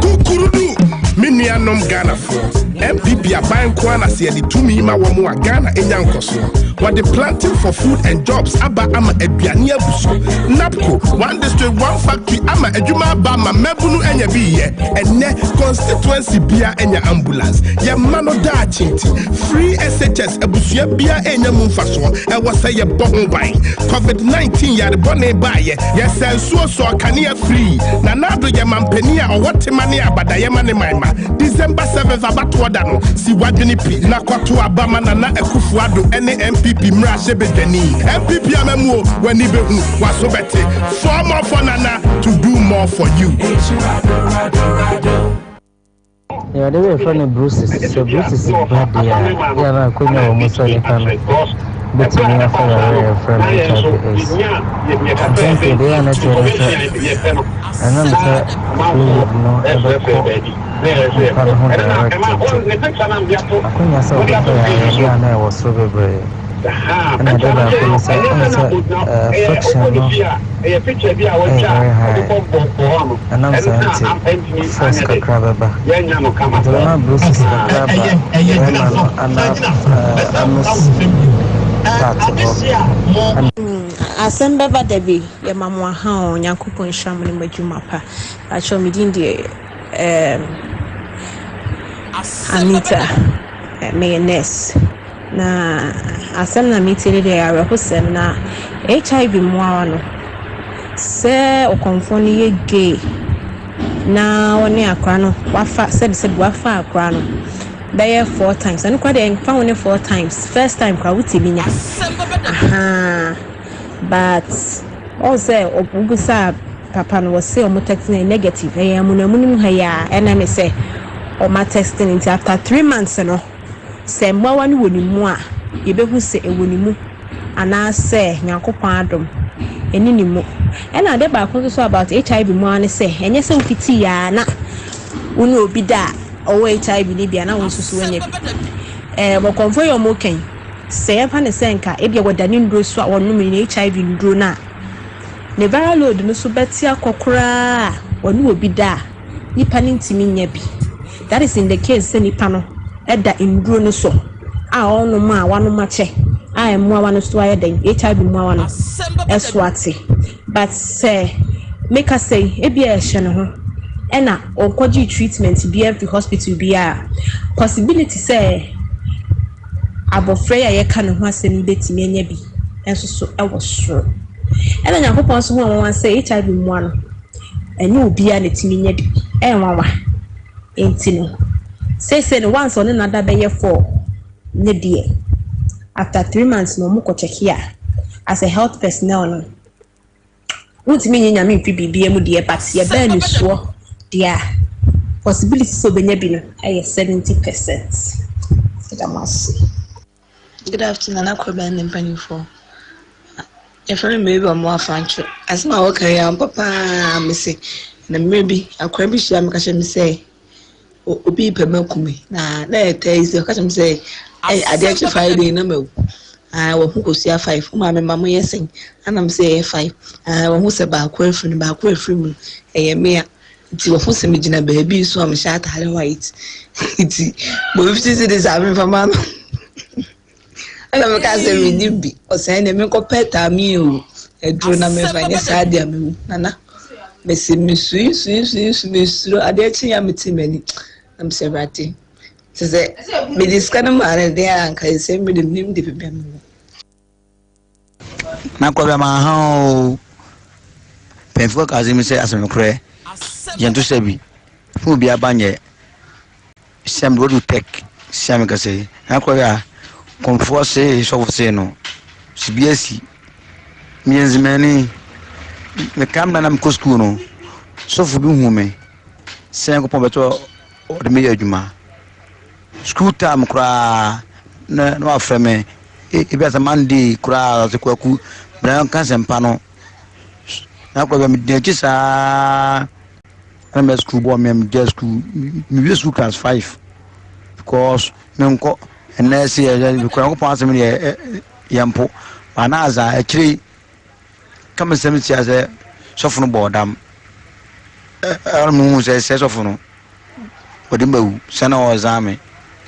Kukurudu, Minianom Ghana for MPP Abayan Kwana see the 2 million Wamu Ghana Enyankoso. What the planting for food and jobs, Aba Ama Ebiania Buso, Napco, one district, one factory, Ama Ejuma Bama, Mebunu Enya Biye, and ne constituency Bia Enya ambulance. Ya Mano Da Chinti, free SHS, Ebusia Bia Enya Mumfaso, and was say a bottom by COVID-19 ya the bonne baye, yes, and so Kania free. Nanado Yamampenia or what Timania Badayamane Maima, December 7th about Wadano, see what Junipi, Nakwatu Abama Nana Ekufuado, any MPP Mrashebedeni, MPP Amemo, when Ibehu was so better, far more for Nana to do more for you. Yeah, they were funny Bruce's, so Bruce's bad, yeah, I couldn't almost say it. But me after a friend HIV is. I think they are not and I'm no ever call. I was so very. And I don't know friction very high. And I'm saying first crabber. I don't know Bruce's crabber Assemble Debbie, your mamma, how Yankupon Shaman with you, Mapa. I shall meet in the Anita Mayonnaise. Na Assemble meeting there, who said, na HIV Moano. Say, or confound ye gay. Now, near Crano, Wafa said, Wafa Crano. There 4 times. And quite found 4 times. First time, Kawutibinya. But also, Obusa Papa was say, or texting negative. I am Munamunhaya, and I say, or my texting into after 3 months. And say, more one would more. You be who say a winnimu. And I say, Yanko Pardon. And any more. And I never also about HIV more and say, and yes, pity, na uno be that. Or HIV Libya, and I want to swing it. But convoy your moking. Say upon a senka, if you were done in Bruce or nominate HIV in Drona. Never load no subetia cocra, or no be da. Nipaning to me nebi. That is in the case, any panel. Edda in Bruno so. I all no ma one mache. I am more one story than HIV more one. Eswati. But say, make us say, Ebia Shanaho. Ena onkwaji treatment be every hospital be a possibility say abofre ye ka ne ho asem betimi anya bi enso so e wo soro ena Yakopon so ho wan say HIV mu ano enya obi a netimi nya bi enwawa entino say no once on another be ye for ne die after 3 months no mo ko check here as a health personnel no wutimi nya me bibi mu die but ye ba ni so yeah, possibility so benyabino I 70%. Good afternoon, I'm Koban and Penny for. If I maybe I'm more fancy. As my work, I am Papa, Missy, and maybe I'll crabby sham, catch me say, Obi Pemokumi. Now, there taste your custom say, I did Friday number. I will go see a 5. My mamma, yes, and I'm saying 5. I will who's about queer from about queer free. A mere. Ti wo fun semi jina baby so am sha tare white ti bo 50 cities am for mama ala me ka se mi dibi o se ne me ko peta mi o e dro na me fa ne sa dia me nana me se mi sui ade chi ya me ti mani am se rati Say me this kind of man there and can say me the name the people. Na kwa ma ha penfo kazi mi say asem kure yentu sebi fu bia banye sem do tek sem ka say na kwa ya konfo say so say no sibiasi mienzimeni me kam na mko school no so fu bi hu me sen ko pombeto o de me adwuma school time kura na no afreme e bi as Monday kura se kwaku bran kan sempa no na kwa me de chisa na school boy me just school me school class 5 because me nko na se ya kura ko pass me yampo anaza akiri kama sɛ meti asɛ sɔfo no bɔɔdam mu sɛ sɔfo no ɔde mbawu sɛ na ɔzame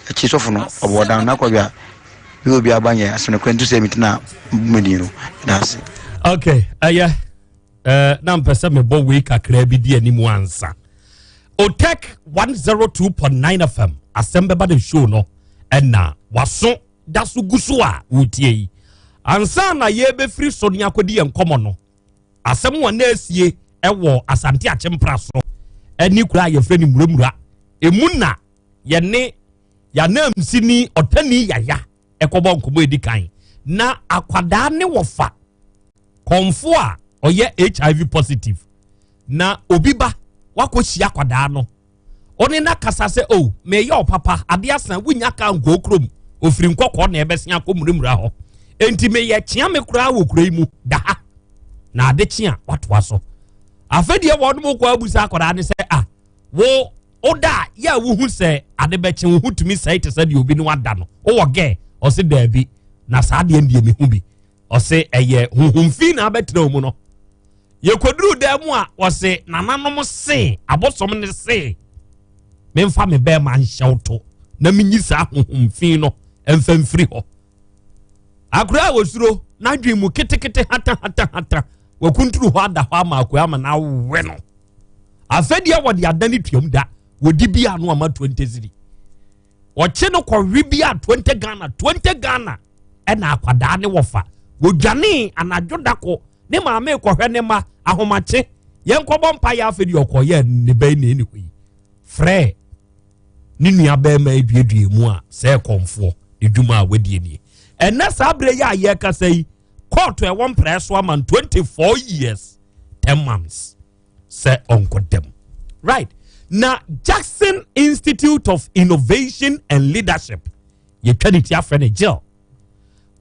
akyi sɔfo no ɔbɔɔdam na kɔbia bi obi abanyɛ asɛm kwantu sɛ metina mmedi no that's okay na mpɛ sɛ mebɔ wei kakra bi di anim ansa Otek 102.9 FM asɛm bɛba de show no ɛna waso da so gu so a wotie yi ansa na ye be free so nya kodi enkomo no asem wona asie ewo asante achempra so ani kura ye frɛ ni muramura emuna ye ne ya na msini otani yaya ekobo nkomo edikan na akwada ne wofa konfo a oye HIV positive na obiba wakohia akwada no oni na kasa se o me ye papa ade asan wunya ka nkokrom ofiri nkokɔ na ebesia akomurumura ho enti me ye chia me kura wo kura imu da ha na ade chia watwa so afedie wonu mo kwa abusa akoda ne se wo oda ya wo hu se ade be chi wo hutumi sai te se de obi no wada no wo woge o se da bi na sa ade ndie me hu bi o se eye huhumfi na abetra mu no ye koduru da mu a o se nananom se abosom ne se me mfa me be ma nhyewto na minyi sa huhumfi no emfamfiri ho akura wosuro na dwi mu ketekete hata wakunturu ho ada ho ama akwa ama na we no afedia wode adani tuam da wodi bia no ama 20 ziri oche no kwa bia 20 Ghana ena akwada ne wofa wodwane anadwo dako ne maame kohwe ne ma ahomache yenkobɔ mpa ya afedia okoye ne bai ne ni hoi frɛ ni nua ba ma eduedue mu a sɛ konfo edwuma a wadie ni ena sabre ya ye kasai court e won preso man 24 years 10 months say onko dem right na Jackson Institute of Innovation and Leadership ye twaniti afrene jail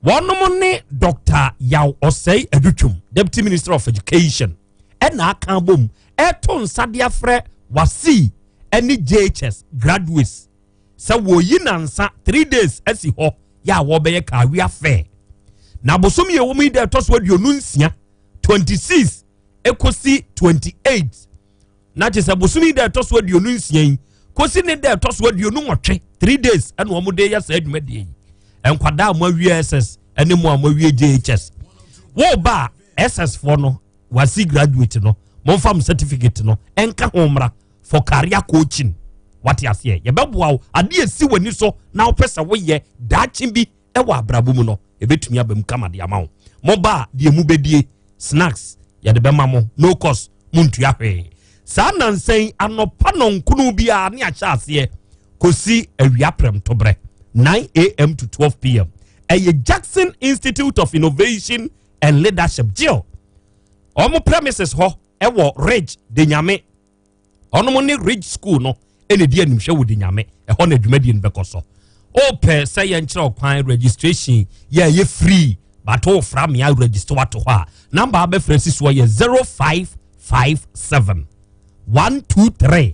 wonom ne Dr. Yaw Osei Aduchum Deputy Minister of Education ena aka bom eto nsade afre wasi eni JHS graduates sa wo yinansa 3 days asi ho ya wo be ye career fair na bosom ye wo mi de toso aduonu nsia 26 ekosi 28 na je se bosom de toso aduonu nsia kosi ne de toso aduonu nwotwe 3 days ena wo mo de ya sa adwumade yi enkwada mo awie SS ene mo awie JHS wo ba SS for no wasi graduate no mo fam certificate no enka homra for career coaching what you say ye beboa ade esi wani so na opesa wo ye dachi bi e wa abrabo mu no e betumi abam kama de ama wo mo ba de mu bedie snacks ye de bema mo no cost muntu ahwe sa nansen anopa no nkunu bia ne acha ase kosi awia prem tobre 9 a.m. to 12 p.m. a Jackson Institute of Innovation and Leadership jail omo premises ho e wo Ridge de nyame onomo ne Ridge school no ene di animhwe wo de nyame e ho na adwumadi nbekoso o pe say ye nkyere okwan registration ye free but o fra me register wato ha number abe francis wo ye 0557 123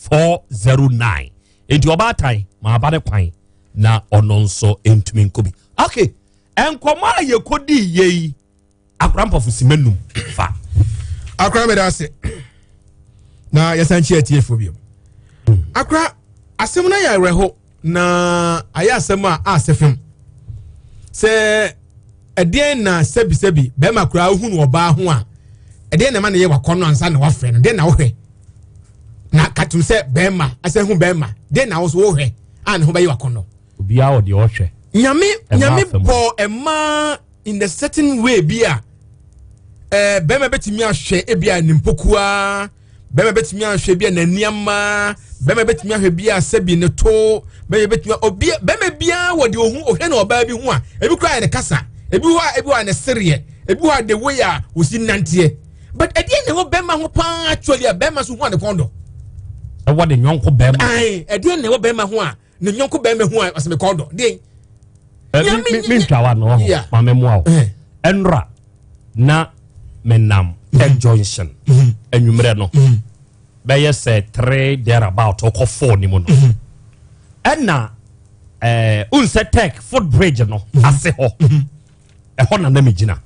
409 enti obatai ma abade kwan na ononso entumi nkobi okay enkoma ye kodi ye akrampofu simenum fa akra me dase na yesanchi atiefo bio akra asem na ya reho na aya asem a asefem se edien na sebi be makura hunu oba ho a edien na ma na ye wakono ansa na wafre no den na wo hwe na katum se be ma ase hu be ma den na wo so wo hwe and ho be wakono obia o de ohwe nyame bo ema in the certain way bia bema betimi ahwe ebia nimpokua bema betimi ahwe bia naniama bema betimi ahwe bia sabi ne to bema betimi obia bema bia wo de ohun ohwe na oba bi hu a ebi kura ne kasa ebi wa ne serie ebi wa the way a osi nantie but at the end wo bema ho pa actually a bema so hu ne kondo e wo de nyonko bema ai at the end wo bema ho a ne nyonko bema hu a aseme kondo den mi ntwa no ma memu awo enra na menam Johnson enwumre no be ye say 3 there about oko 4 ni mo no enna unse tech foot bridge no ase ho ho na me gina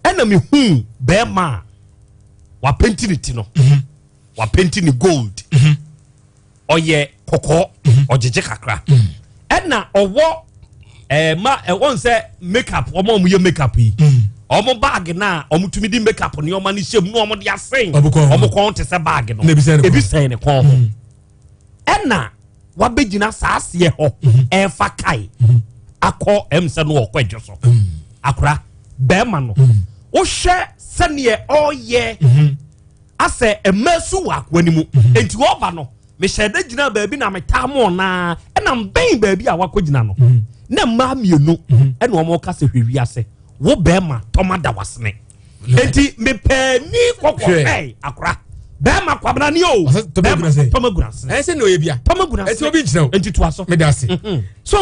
enna me hu be ma wa pentinity no wa pentini gold oye koko ojeje kakra enna owo ma won say makeup omo mu ye makeup yi omo bag na omo tumi di makeup ni omo ni shem no omo di asen omo kon te se bag no ebi sen ne kon ho enna wa begina saase ye ho fa kai akọ emse no okwadwo so akora be ma no wo hwe sene oye ase emasu wa akwanimu enti wo ba no me hyede gina baabi na metamo na enna mben baabi a wakogina no na ma mienu enna omo ka se hwewi ase wo be ma tomada wasne enti me pani kokofei akora be ma kwabna ni o tomagurase se no ye bia tomagurase enti obi nkyerɛ enti to aso me da ase so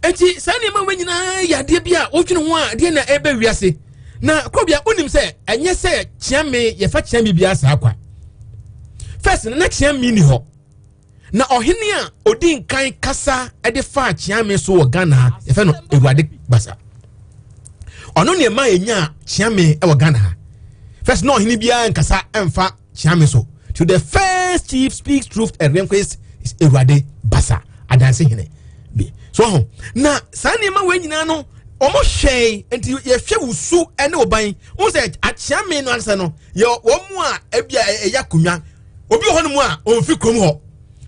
enti sane ma wanyina yade bia odwene ho a de na ebe wiase na kobia onim se enye se chiame ye fa chiame bia sa akwa first na chiame ni ho na ohene a odin kan kasa ede fa chiame so wo Ghana ye fa no Ewurade basa ono ne ma enya chiame e wo Ghana ha first no ohene bia nkasa emfa chiame so to the first chief speaks truth and request is Ewurade basa adanse hene bi so na sane ma wanyina no omo hwei enti ye hwe wusu ene oban wo se achiame no ansa no ye wo mu a ebia eya kunwa obi ho no mu a onfi krom ho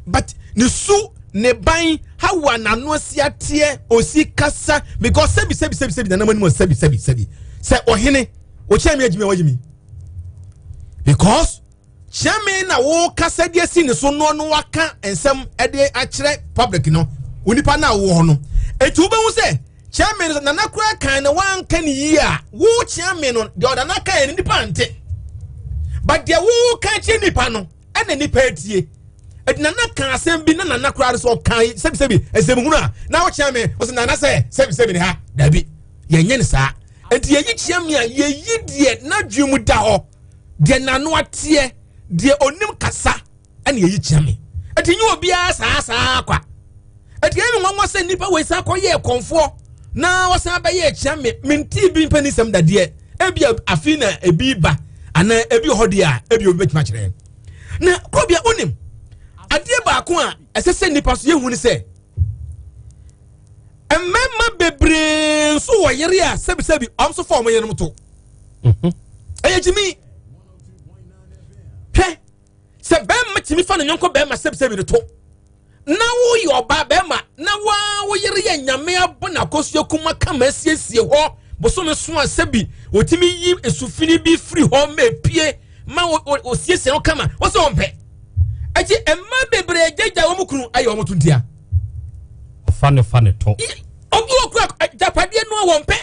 but ne su ne ban hawa na no asiate osi kasa because sebi na namani mo sebi se ohene o chiame agime wagimi because chiame na wo kasa de si ne so no waka ensem ede akire public no onipa na wo no etu be hu se chiame na nakura kan na wan kan yi a wo chiame no de oda na kan nipa ante but de wo kan chi nipa no ene nipa etie edina na kan asem bi na nakura so kan sebi esem hunu a na wo chiame o se na se sebi ne ha dabi ye nye ne sa enti ye yi chiame a ye yi de na dwemu da ho de na no atie de onim kasa ene ye yi chiame enti nyi obi a sa kwa enti emi nwanwa se nipa we sa koye konfo na wasa ba ye chiame minti bi mpani sem da de ebi afina ebi ba ana ebi hodi a ebi obi betima kire na kobia onim adie ba ko a esese nipa so ye hu ni se emema bebre so wo yere a sebi omso fo mo yere mto eyejimi he se bem timi fa na nyonko bem ma sebi to na wo yo ba bem ma na wo yere ye nyame abo na kosuo kuma kama siesie ho boso me so a sebi otimi yi esufini bi free ho ma pie ma o siesie ho kama wo so ompe aji emma bebre jeja wo mukuru ayo wo mutuntia fane to obi okura japade no wo mpe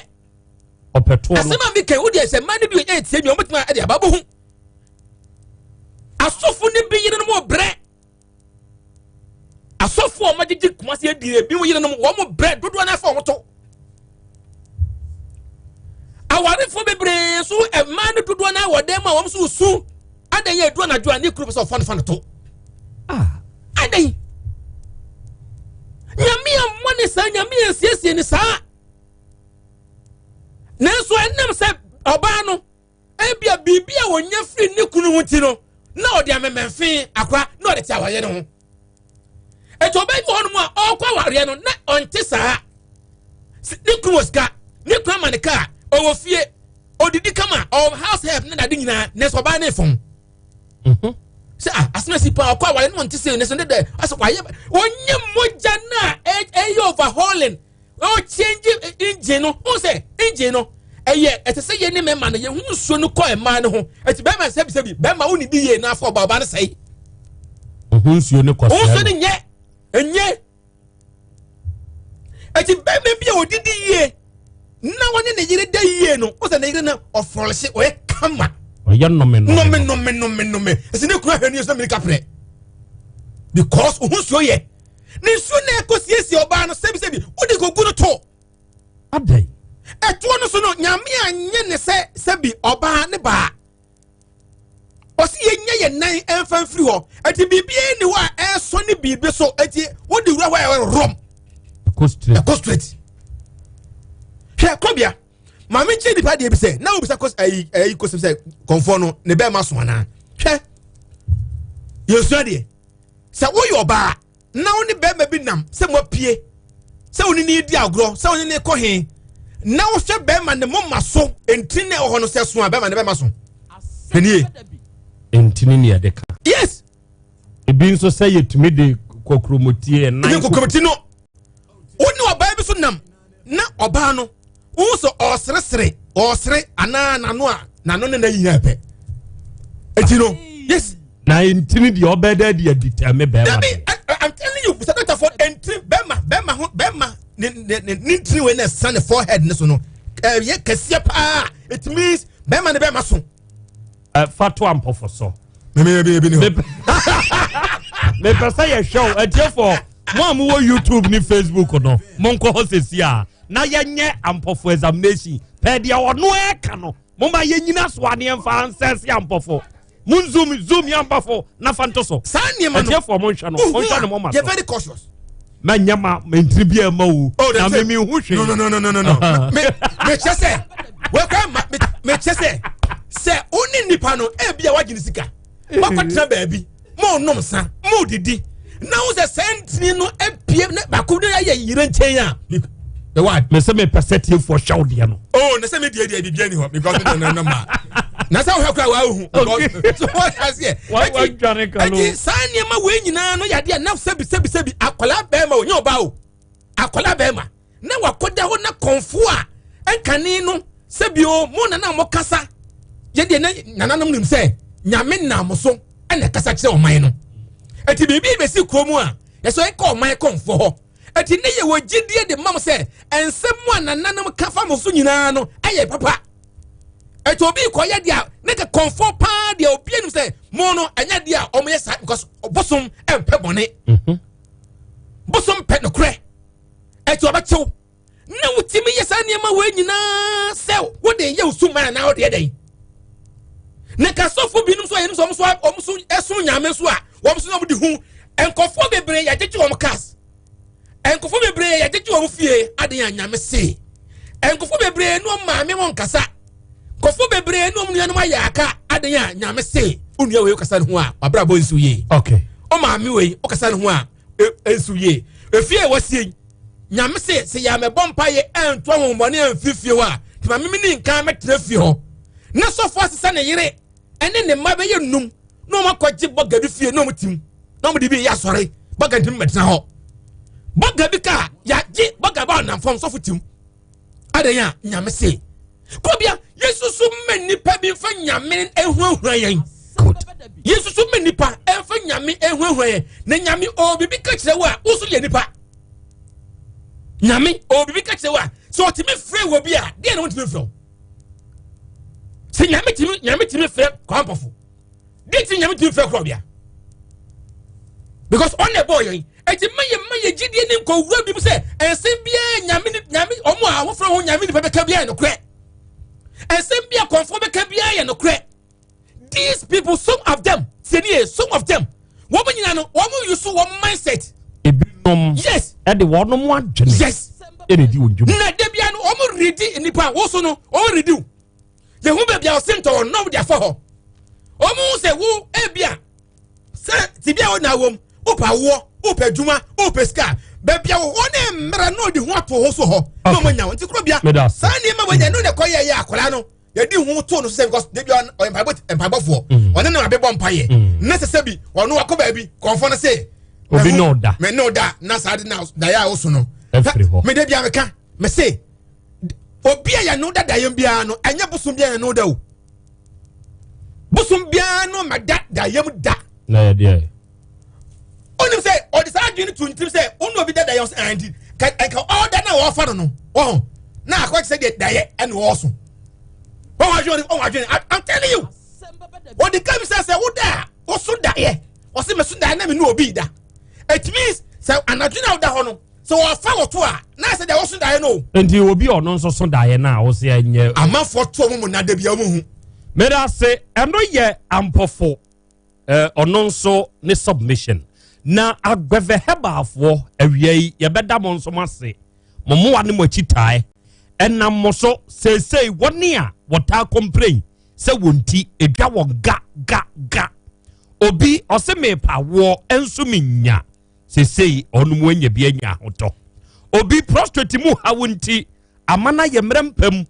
opeto no asema mi ke odi ese man bi e tie bi o mutuma e de ababo hu asofu ni bi yire no mo bre asofu o magigi kumase edi bi mo yire no mo bre dodo na fa mo to awari fo bebre so e man dodo na wo dem a wo so su adan ye do na jo ani kuru so fane to adan nyamia money sa nyamia siesie ni sa nanso enam se oba no ebia bibia wonya free ni kunu huti no na odi amememfin akwa na odi ti awaye no ho eto oba bi hono mu a okwa ware no na onte sa ni kunu ska ni kunu manika owo fie odidi kama o house help na dade nyina na so ba na efon say asna si pa akwa wale no ntise ne so de aso kwaye onye moja na e overhauling o change engine no o say engine no eye etese ye ne mema no ye hu nsuo no ko ema ne ho eti be ma sebi be ma woni di ye na afọ baba ne sei hu nsuo ne ko so nsuo ne nye enye eti be me bia odidi ye na woni ne yire da ye no o say ne yire na ofrolse o e kama oya no me esi ne kura hwani so me kapre because hu nsuo ye ne nsuo na ekosiesie oba no sebi odi gogu no to adai eto no so no nyame anye ne sebi oba ne ba osi yenye ye nan emfa mfiri ho eti bibie ni wa eso ne bibi so eti wodi wura wa rom straight hwe kobia mama nche nipa de bi se na obi sa kos ayi kos se konfo no ne be ma so ana hwe yesu de se wo yo ba na wo ne be ma bi nam se mo pie se wo ni di agro se wo ni ko he na wo hwe be ma ne mo maso enti ne ho no se so a be ma ne be ma so henie enti ni ya deka yes ebi nso se yetumi de kokromotie na kokromotie no woni oba bi so nam na oba no uso osre ana nano ne na yiyape etino yes na intini di obeda di determine be I'm telling you Mr. for entry bema ni intini we na san forehead ne so no ye kase pa it means bema ne bema so fatu ampofo so me ni me pesa ye show etiefo mo am wo YouTube ni Facebook no mo nko hosesia na yenye ampofo examination pe dia wono e ka no mo ma yenyina so ane emfa ansesi ampofo mun zoom yampofo na fantoso sanye ma no for mo hwa no mo ma you very cautious ma nyama mentri bia ma wo na me hu hwe no me chese we kwa me chese se oni nipa no e bia wagini sika wakotra baabi mo nom sa mo didi na wo se sentini no epie ba ko na ye yire nchen a the word me say me perceptive for show dia no oh na say me dia bibia ni ho because no ma na say wo kwa wa hu so what has here wa dwane ka no sanye ma we nyina no yade na sebi akola be ma onye oba o akola be ma na wakoda ho na konfu a enkani no sebi o mo na mo kasa ye de na nananom nim say nyame na mo so ene kasa kire o man no eti bibi be si kromu a ye so e ka o man konfo ho eti ne ye wogidie de mam se ensemu anananam kafa mo so nyina no aye papa eti obi ko ye dia ne ka konfo pa dia obi enu se mo no anya dia o mo ye sa because bosom empe bone bosom pe no kre eti obachew na wutimi ye sa niam we nyina se wo de ye usuma na wo de den ne ka sofo binum so ye num so omso esu nyame so a wo so no mo di hu enkofo bebre ya jeje wo mo kas enkofo bebre ya jeje wo fie aden anyame se enkofo bebre no maame won kasa kofo bebre no nuanu ayaka aden anyame se onua we kasa ne ho a wabra bo nsu ye okay o maame we o kasa ne ho a ensu ye efie wasie nyame se ya me bompa ye ento ho mbone amfifie ho a tima mimi ni nkan metra fie ho na sofo asesa ne yire ene ne mabe ye num no makwaje bogadu fie no mutim no mu dibi ya sore bogadu metra ho bogadu ka ya ji bogaba na fom sofo tim adenya nyame se kobia yesusu meni pa bi fa nyame ehwahwa yen yesusu meni pa enfa nyame ehwahwa yen na nyame obibi ka kire wa usu ye nipa nyame obibi ka kire wa so otimi frɛ wo bi a de na wotimi frɛ se nyame timi frɛ kwampofo de ti nyame timi frɛ krobia because on the boy eti maye gidie ni nko wura bi se ensem bia nyame omo a wo frɛ ho nyame ni bɛka bia no kre ensem bia konfo bɛka bia ye no kre these people some of them wo nyina no wo use wo mindset ebinom yes e de wo no mo adwene yes ene di wonjum na de bia no omo ready nipa wo so no o ready ye hu be bia o sento no dia for ho omo se wo e bia se ti bia wo na wom opa wo opa djuma opa ska be bia wo ne mra no di ho ato ho so ho no mo nya won ti kro bia sa ni ma wanya no ne koye ya akola no ye di hu to no say because they be on empire for one na be bomb paye necessary ono akoba bi konfo no say obi no da me no da na sad now da ya oso no me de bia meka me say obi ya no da yem bia no anya busum bia no da o busum bia no ma da yem da na ya dia onim say o decide you to intrim say ono bi da yem and ka all that na wo fa no oh na akwa say da ye and wo so I'm telling you what the guy says say wo da wo so da ye wo se me so da na me no obi da it means say anadwina da ho no so wo fa wo to a na say da wo so da ye no enti obi ono nso so da ye na wo se anye amafo to mu na da bia mu hu me da say eno ye ampofo ono nso ne submission na agweve hebafo awiei ye beda mo nso mase mo wa ne mo chitae enam mo so say woni a wota complain say wonti edwa wo ga obi ose me pa wo enso minya say onu mo anya bi anya hoto obi prostrate mu ha wonti amana ye mrempam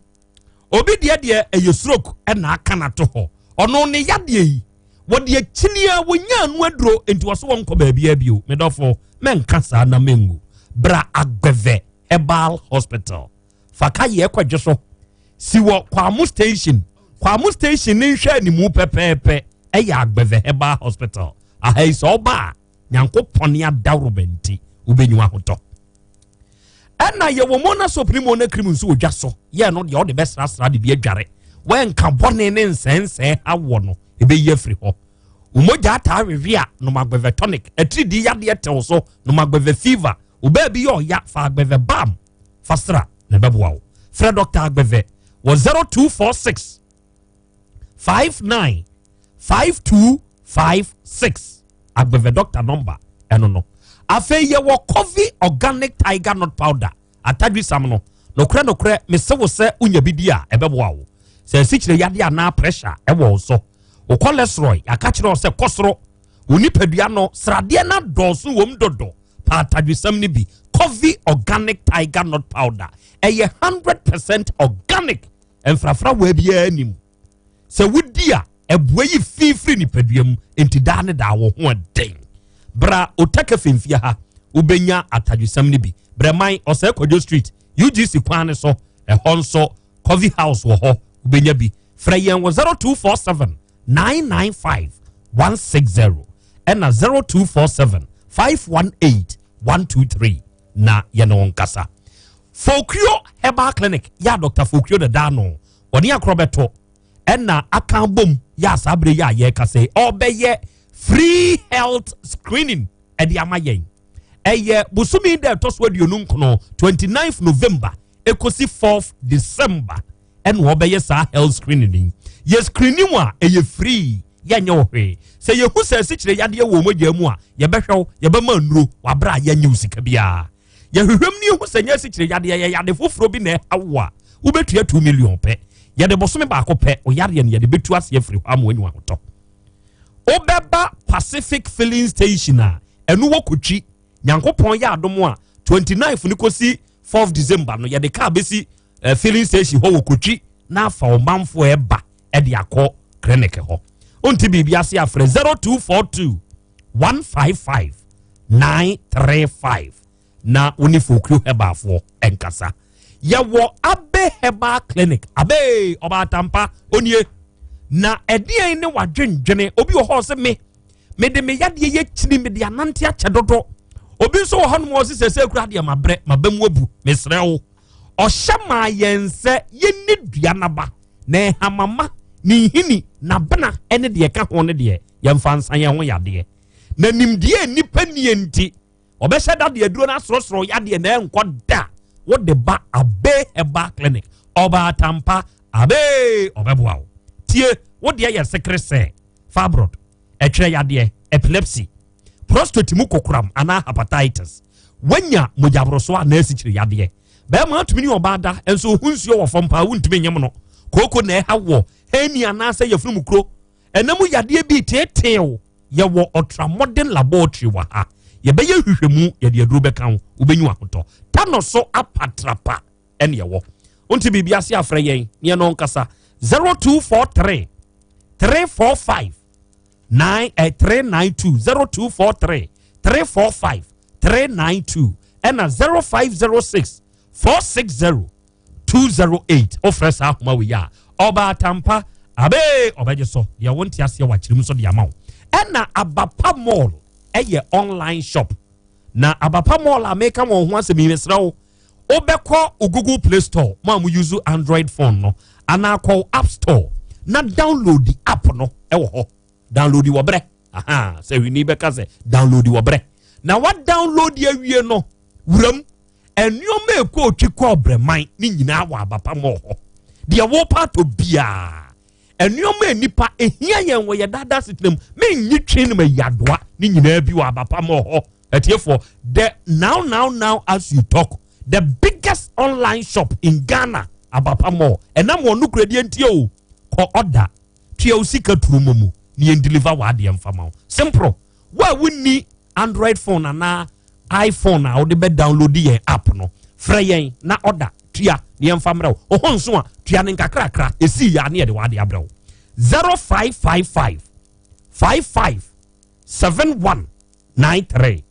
obi de eye stroke na aka na to ho ono ne yade yi wode achinia wonya anu aduro enti wo so wonko ba bia bio medofo menka sa na mengu bra agbeve herbal hospital faka ye kwadwe so siwo kwamu station ni hwe ni mu pepepe eya agbeve herbal hospital ahai so ba nyankopon ya dawrobenti ubenyiwa hoto ena ye wo mona supreme na krim nso odwa so ye no de the best rasra de bi adware wen ka bone ne nsense awo no ebe ye free ho umoja ata awewe a no magbeve tonic atridi yade tew so no magbeve fever uba bi yo ya fa agbeve bam fastra na beboa Fred Dr. Agbeve was 0246 59 5256 Agbeve doctor number eno no afe ye wo coffee organic tiger nut powder atadwi sam no nokre me se wo se unya bidi a ebeboa wo se sikire yade ana pressure e wo so o cholesterol yakachiro se kosoro unipadua no srade na dosu wom dodo pa atadwi sam ni bi coffee organic tiger nut powder eye 100% organic enfrafra wa bia anim se wudia ebuayi fifiri ni paduam enti da ne da wo ho den bra otaka femfia ha ubenya atadwesam ni bi breman ose Kojo street UGC kwan so ehonso coffee house wo ho ubenya bi frayen wo 0247 995 160 and 0247 518 123 na yeno nkasa Fokrio Herbal Clinic ya Dr. Fokrio the Dano oni akrobeto ena akan bom ya sabre ya ye kase obeye free health screening edi amayen eye busumi de toswa dionu nkono 29th November ekosi 4th December en obeye sa health screening ye screening wa eye free ya nyohwe se ye hu se sikire yade wo mogya mu a ye behwew ye be manuro wabra ya nyusika bia ye hwehwem ni hu se nya sikire yade ye yade foforo bi na awa wo betua 2 million pe ye de bosome ba akopɛ o yare ne ye de betu ase afiri hɔ am wani wahoto obeba Pacific filling station a enu wokotwi nyankopɔn ya adom a 29th ni kosi 4th December no ye de ka besi filling station hɔ wokotwi na afa omanfo eba e de akɔ clinic hɔ onti bibia ase afre 0242 155 935 na oni Fokrio hebafo enkasa yawo abe herbal clinic abe obatampa onie na edien ne wadwendwene obi wo ho se me de me yade ye chini me de anante ache dodo obi nso wo hanu mo se kura de mabre mabamu abu mesrewo ohyama yense yenni duanaba na hamama ni hini na bana ene de ka ho ne de yemfa nsan ye ho yade na nimdie nipa nienti obehye dade aduro na sorosoro yade na enkoda what the ba abe herbal clinic oba tampa abe obeboa tie what the ya secret say fibroid etwe yade epilepsy prostate mu kokuram ana hepatitis wanya mojabroso na asichire yade be ma atumi ni obada enso hunsuo wo fompa wuntumi nyem no koko na hawo heni ana say yafunu mukro enamu yade bi tetew ye wo ultramodern laboratory wa ha ye be ye hwehwemu ye de aduro beka ho ubenyu ahoto tano so apatrapa ene ye wo onti bibia se afre yen ye no nkasa 0243 345 392 0243 345 392 and 0506 460 208 offers ahoma we ya oba tampa abe obeje so ya wonti ase wa chirim so de amaw ena abapa mall eye online shop na abapa mall ameka won ho asemi mesrawo obekọ Google Play Store mo am use Android phone no ana call App Store na download the app no ewo ho download wo bre aha say we ni beka say download wo bre na what download ya wie no wuram enyoma eko twikọ breman ni nyina wa abapa mo ho de wo part obia enyoma nipa ehia yen wo ye dada sitem me nyi twin ma yadoa ni nyina bi wa abapa mo ho etiefo the now as you talk the biggest online shop in Ghana abapa mo enam wonu kredi ntie o ko order tua usika turumomu ni deliver wa de mfama simple wa wuni Android phone na iPhone a wo be download ye app no freyen na order tua ni mfamra o honso a tua ne nkakrakra esi ya ne de wa de abrawo 0555 55 7193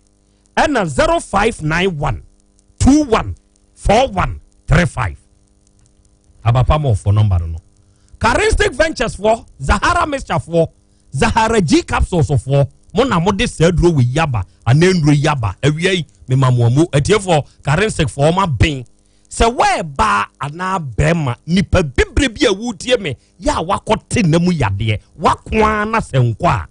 and 0591 214135 abapa mo for number no Charistic Ventures for Zahara Mixture for Zahara G capsules for mona mode sedro we yaba anendro yaba awie me mamoamu etie for Charistic for ma ben se we ba ana brema nipa bibre bi awutie me ya wakote namu yade wakwa na senkwa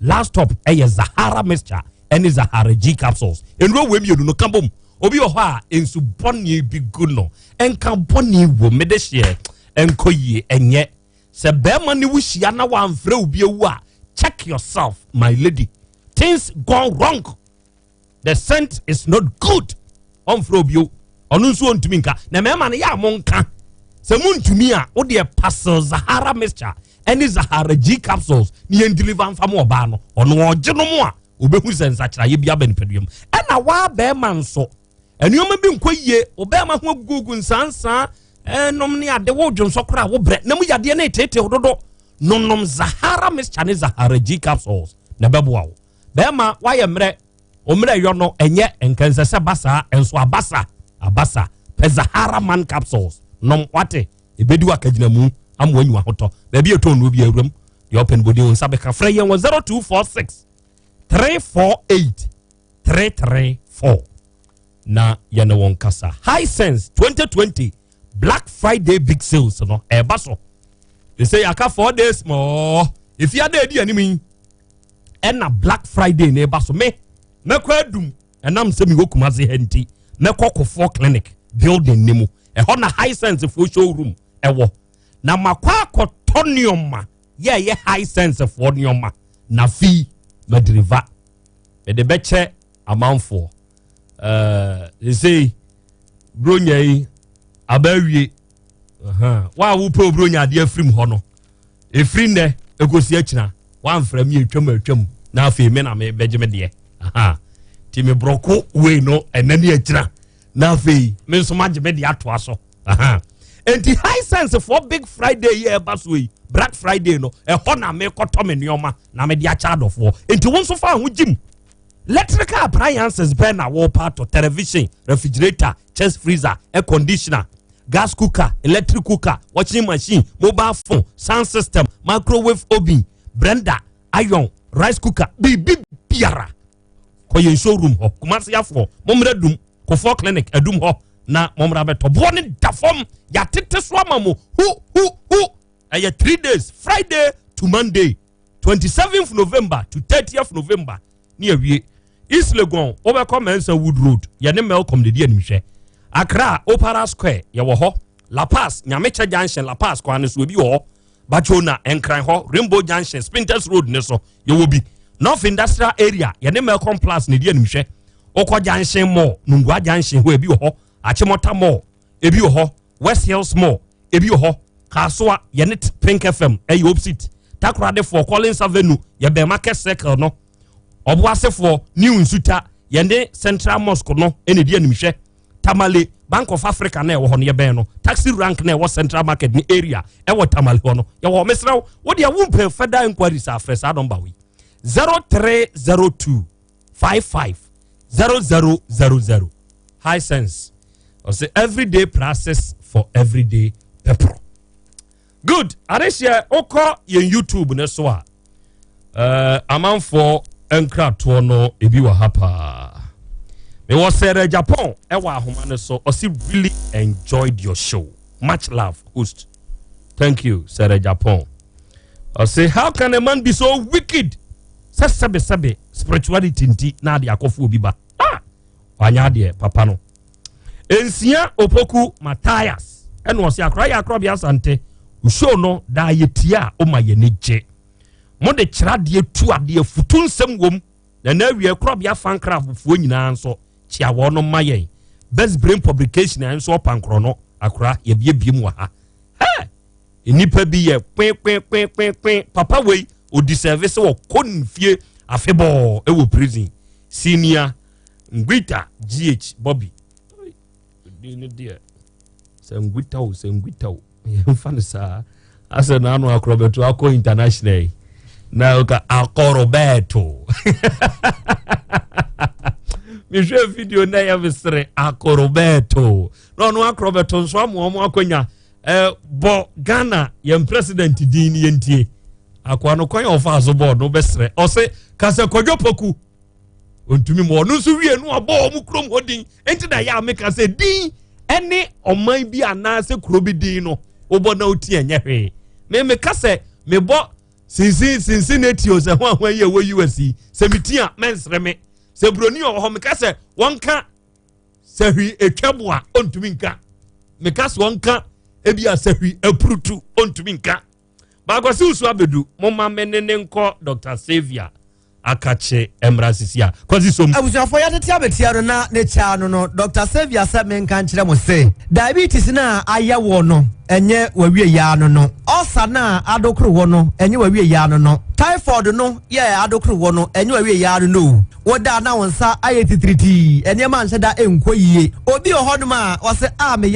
last stop eye Zahara Mixture and Zahara G capsules enro we mi no kambom obi o ha ensu bonni bi guno enka bonni wo medehye enkoyie enye se bema ni wuhia na wamfre obi ewu a check yourself my lady things gone wrong the scent is not good onfre obi onu nso ontumi nka na mema na ya monka se muntumi a wo de parcel Zahara Mixture any Zahara G capsules ni en deliver mfa mo oba no ono ogye no mo a obehu sensa kira ye bia benpeduam ena wa bema nso enyoma bi nkoyie obema ho gugu nsansa nom ne ade wo dwonso kora wo bre na mu yade na etete hododo nom Zahara Mixture ne Zahara G capsules na beboa wo bema waye mre omre yo no enye enkansese basa enso abasa pe Zahara man capsules nom wate ebedi wakagina mu amwanyu ahoto ba bi eto no bi awuram de open body on sabeka frɛ yɛn 0246 348 334 na yɛne wɔn kasa High Sense 2020 Black Friday big sales no eba so they say aka 4 days more if you are there di animi na Black Friday na eba so me mekɔ adum enam se mi wokumaze henti mekɔ kofo clinic building nemu ɛhɔ na High Sense for showroom ɛwɔ na makwa akotonioma ye High Sense for nioma na fi madriva me de beche amanfo they say bronya yi abawie wa wo pro bronya de afrim ho no efri ne ekosi akina wan fram ye atwam na afi me na me beje me de ti me broko we no enani akina na afi me nso maje me de ato aso enti High Sense for Big Friday ye baswe Black Friday no ho na me koto me nioma na me de acha adofo enti won so fa ho jim electrical appliances burn na wall part of television, refrigerator, chest freezer, air conditioner, gas cooker, electric cooker, washing machine, mobile phone, sound system, microwave oven, blender, iron, rice cooker, bibi biara. Ko yen showroom ho, kumasi afo, momre dum, ko for clinic edum ho na momra beto. Boni da form ya tete swama mo. Hu. Aya 3 days, Friday to Monday, 27th November to 30th November. Ni awie East Legon overcome Mensa Wood Road yene Melcom de animhwe Accra Opera Square ye wo ho La Paz Nyamecha Junction La Paz kwa ne so bi wo Bachona Enkran ho Rainbow Junction Spinters Road ne so ye wo bi North Industrial Area yene Melcom Plus ne de animhwe Okwa Junction Mall Nungwa Junction ho e bi wo Achimota Mall e bi wo West Hills Mall e bi wo Kaswa yene Pink FM e opposite Takrade for Collins Avenue ye be Market Circle no Obuasefo new nsuta yende Central Mosque no ene di animhwe Tamale Bank of Africa na wo ne ben no taxi rank na wo Central Market ni area e wo Tamale ho no ye wo mesra wo de wumpe federal inquiries afresh number we 0302 55 0000 high sense or say everyday process for everyday people. Good. Aresia oko yen YouTube ne so a amanfo enkra to no ebi wa hapa. Me was say Japan e wa ahoma ne so o really enjoyed your show. Much love, host. Thank you, Sir Japan. I say how can a man be so wicked? Sabe spirituality nti na de akofu obi ba. Wanya de papa no. Ensia opoku Matthias. Eno se akra ya akra bia sante. Usho no da yetia o ma ye neje. Mo de kira de tu ade futu nsem wom na na wie akra bia fan craft fuo nyina nso chia wo no maye. Best brain publication nso pankro no akra ye biem wa ha. Ha! Enipa bi ye kwen papa wei o deserve se wo konfie afebo e wo prison. Senior Ngwita GH Bobby. Dini dia. Sengwita. Mfano saa. Asa na anu akrobeto ako international. Na uka akorobeto. Mishwe video na ya visre akorobeto. No anu akrobeto nso amu akonya. Bo Ghana yem president dini yentie. Akwa no kwanya ofa azobo no besre. Ose kase kodwo poku. Ontumi mo no so wie no abo mu krom hodin. Enti da ya make say din ene oman bi anase kuro bi din no obo na oti enye hwe me kase me bo Cincinnati o se ho ye wo USC se mitia mensre me se broni o ho me kase wonka se hwi etwabo a ontumi nka me kase wonka ebi asehwi aprutu ontumi nka ba go se usu abedu mo ma menene nko Dr. Xavier akache emrasisia kwazi som abusafo ya tete abetia na ne cha no Dr. Xavier sa menka nkire mo se diabetes na ayawo no enye wawie ya no osa na adokru wo no enye wawie ya no typhoid no ye adokru wo no enye wawie ya no woda na wonsa ayetitriti enye man seda enko yie obi ohoduma wose me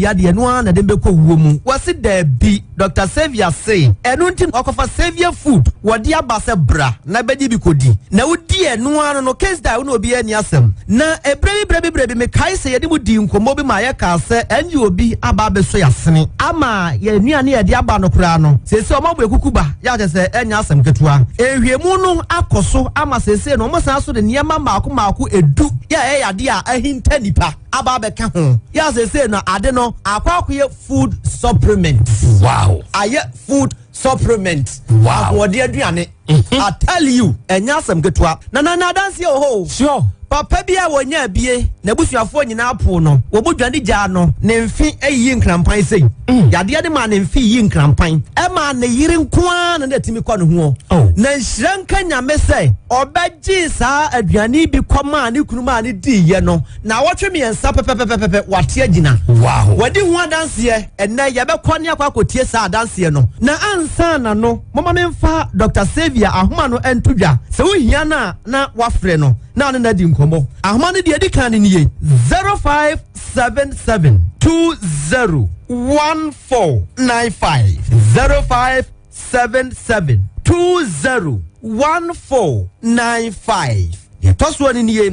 yade no na dem bekọ wuo mu wose da bi Dr. Xavier say enu ntin okofa Xavier food wodi abase bra na beji bi kodi na wodi enu anu no case da no obi ani asem na ebrebi me kai se yede mu di nkomo bi ma ye ka se enye obi aba beso yasene ama ye nuane ye de aba no kura no sese o mabo ekukuba ya je se enya asem ketua ehwemu no akoso ama sese no mo san so de niema maako edu ya yade a ahinta nipa aba beka ho ya sese no ade no akwakoye food supplement. Wow. Aye food supplement. Wow. Wodi aduane. I tell you enya asem ketua na dance yo ho. Sure. Papa bia wonya bie na busuafo nyina apo no wo bodwane gya no ne mfi eyi nkrampan sei yade de ma ne mfi yi nkrampan e ma ne yiri nkoa na timi kwa no ho na nhyiranka nyame sei obegye saa aduane bi kwama ne kunuma ne di ye no na wotwe miensa pepepepepe wate agina. Wow. Wadi ho adanse enne ye be kwane akwa kotie saa adanse no na ansa na no mama memfa Dr. Xavier ahoma no entudwa se wo hia na wafre no na na di nkomo ahomane de edi kan ni ye 0577 201495 0577 201495 yetoso ni ye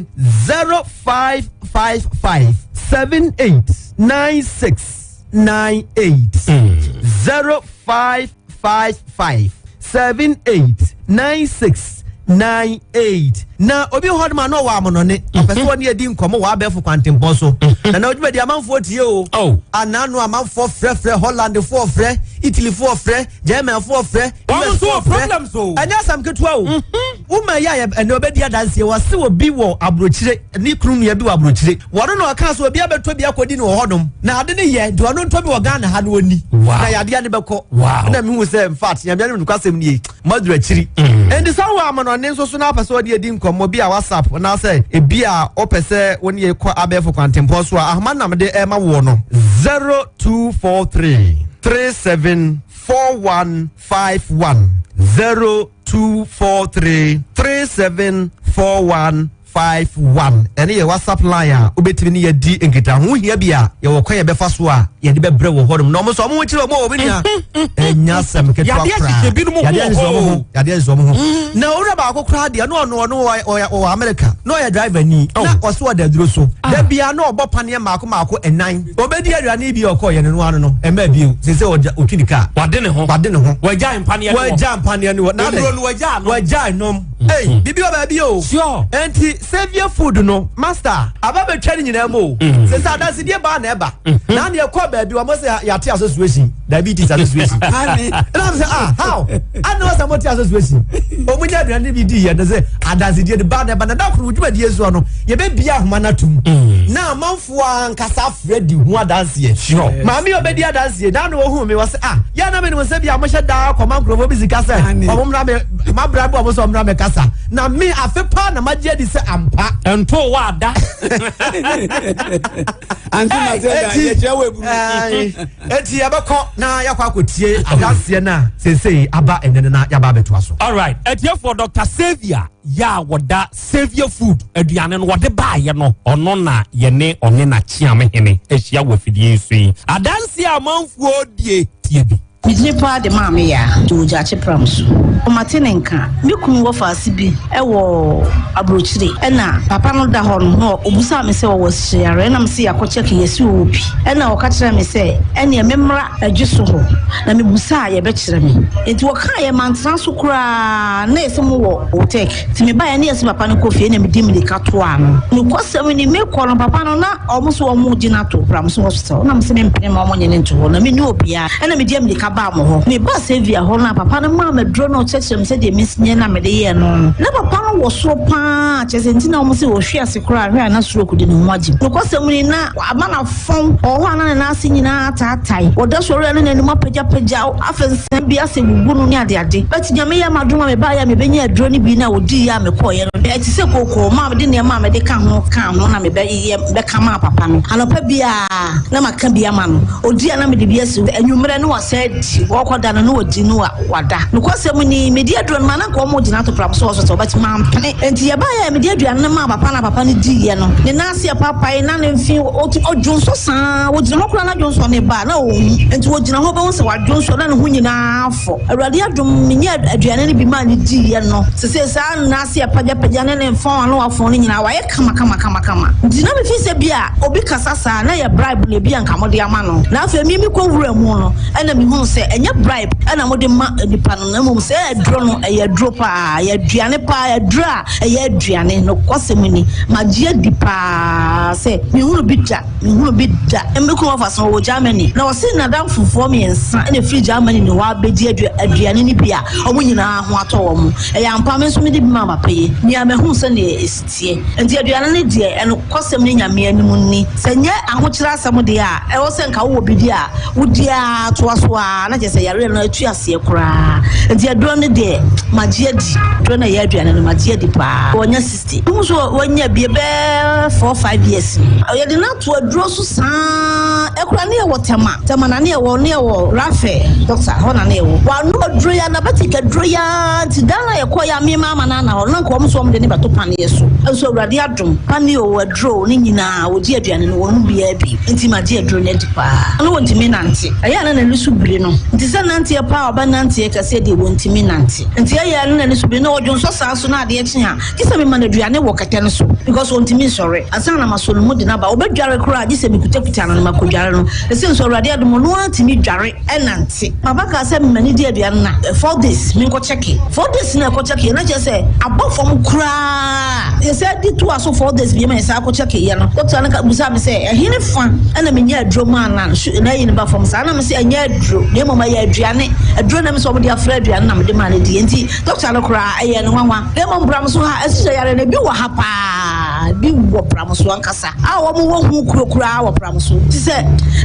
0555 789698 0555 789698 na obi hodma no wa amonone opese woni edi nkomo wa abefu kwantempo so na odwuma di amanfo tie o ananu amanfo frefre Holland fo frɛ Italy fo frɛ German fo frɛ US fo frɛ anya sam ketua o uma ya ene obedi adanse wa se obi wo abrochire ni krunu ya bi wo abrochire wono na aka so obi abeto bi akodi ni wo hodom na ade ne ye de ono nto bi wo Ghana ha no oni na yade ane beko na mi hu se in fact ya bi ane kwasem ni madura chiri and so wa amonone nso so na apese odi edi mo bi a WhatsApp na say e bi a opese woni e kwa abefo kwantempo so ahoma nam de e ma wo no 0243 374151 0243 374151 0251 ɛne yɛ WhatsApp line a wobɛtumi ne yɛdi nkita ho hia bi a yɛwɔ kwan yɛbɛfa so a yɛde bɛbrɛ wɔ hɔ nom na ɔmo so ɔmo kyerɛ ɔmo wɔ bɛnya ɛnya asɛm ketewa koraa yadeɛ zɔ mo ho na owura baako koraa deɛ na ɔno wɔ America na ɔyɛ driver ni na ɔse wɔda aduro so da bia na ɔbɔ paneɛ maako ɛnan obɛdi aduane bi ɔkɔ yɛ ne no ano no ɛma bio sɛ ɔtwi ne kaa wade ne ho wagya mpaneɛ no na wagya nom bibi wa baabi o sure enti savior food no master aba betwa ni nyina mo se sa dance die ba na eba na ne ekɔ baabi wa mo se yate association diabetes association ani na say how ana was amoti association o munya aduane bi di ye na say adance die de ba na eba na da kuru djuma die so no ye be bia ahoma na tum na amanfo ankasa fredi hu adance ye sure maami obedi adance ye na no hu me was ya na me no se bia mo hye da koma nkrofo bi sika se o mo mra me ma bra bo mo so mra me na me afepa na magye di se ampa ento wa da anti na se da ye chewe bu eti yabekọ na yakwa akotie adanse na sensei aba enene na yaba beto aso. All right, etie for Dr. Xavier ya woda Xavier food aduane no wode ba ye no ono na ye ne one na chiame hene ehia wafidie nsu adanse amanfuo die tie bi Midnipa de mama ya Jojache Pramsu. Omatenenka, mikun wo faase bi e wo abrochire. E na papa no da ho no obusa me se wo hyiare na me se yakoche ke yesi wo bi. E na wo ka kire me se e ne memra adwuso ho. Na me busa ye be kire me. Enti wo ka ye mantra so kura na ese mo wo hotek. Ti me ba ye na ese papa no kofie na me di me ka to ano. No kwasem ni me ko no papa no na omuso wo mu gina to Pramsu hospital. Na me se me mpene ma mo nyene nto ho. Na me ni obia. E na me di me ka ba mo ho me ba Xavier ho na papa no ma me dro no cheche se de misinye na me de ye no na papa no wo so pa cheche nti na o mo se wo hwe ase kura hwe na stroke de no waji no kwasem ni na ama na fon o ho na na ase nyina taatai wo da so re no na ni ma pagya afensan bi ase gugu no ni ade but nyame ya madoma me ba ya me benya adro ni bi na odi ya me ko ye no e ti se kokko ma me de ne ma me de ka ho na me be ka ma papa no anopa bia na maka bia ma no odi ya na me de bia se anwumre no wase koda no odi no wada no kwasem ni media aduan ma na ko mo gina to Pramsu hospital but ma mpene enti ye ba ya media aduan na ma papa ni di ye no ne na ase papa na ne mfi odwonso san wo gina ho kura na dwonso ne ba na o enti wo gina ho ba won se wa dwonso na ne hu nyina afo awurade adum menye aduan ne bi ma ni di ye no se sa na ase pagya ne mfon ano afo ne nyina wa ye kama enti na me fi se bia obi kasasa na ye bribe ne bia nka mo de ama no na afa mi ko wura mu no na mi hu se enye bribe ana mo de ma nipa no na mo se adro no eye adro pa ya aduane pa ya adra eye aduane no kwasem ni magye dipa se mi hunu bi da embeku wa faso wo Germany na wo se na dan fufuo mi ensa na free Germany ni wa bedi aduane ni bia omo nyina ho ato wo mo eye ampa me so me de bi ma papaye ni amehu se na esitie enti aduane ne de eno kwasem ni nyame animu ni se nye ahokyira asem de a e wo se nka wo bi dia wo dia to aso a na je se yare no atu ase kura enti adro ne de magye di dro na ya aduane no magye di pa wonya 60 dum so wonya bie be 4-5 years ye de na to adro so san e kura ne wo tema na ne wo rafe doctor ho na ne wo wa no adro ya na batika adro ya ti dana ye ko ya mi mama na ho na ko mo so mo de ne beto pane yeso enso awurade adom pane o adro ne nyina wo di aduane no wo mu bia bi enti magye adro ne di pa no wontimi nante aya na lusu biri no nti se nante pa oba nante ka se de wontimi nante nti aya na lusu biri no odwonso saa so na ade kye a gise me man aduane wo kete no so because wontimi sore asan na masolo mu de na ba obedware kura gise me kutakuta na makodware no ese nso awurade adom no antimi dware enante mabaka se me mani di aduane na 4 days me ko checke 4 days na ko checke na je se abofom kura ese di to aso 4 days bi me se ko checke ye no doctor na ka busa me se ehine fa ana me nya adro ma na yin ba fom sa na me se anya adro ne mo ma ya aduane adro na me so mo di afra aduane na me de ma ne di enti doctor no kura eye no nwanwa ne mo bram so ha ese yare na bi wo ha pa bi wo bram so ankasa a wo mo wo hu kura wo bram so ti se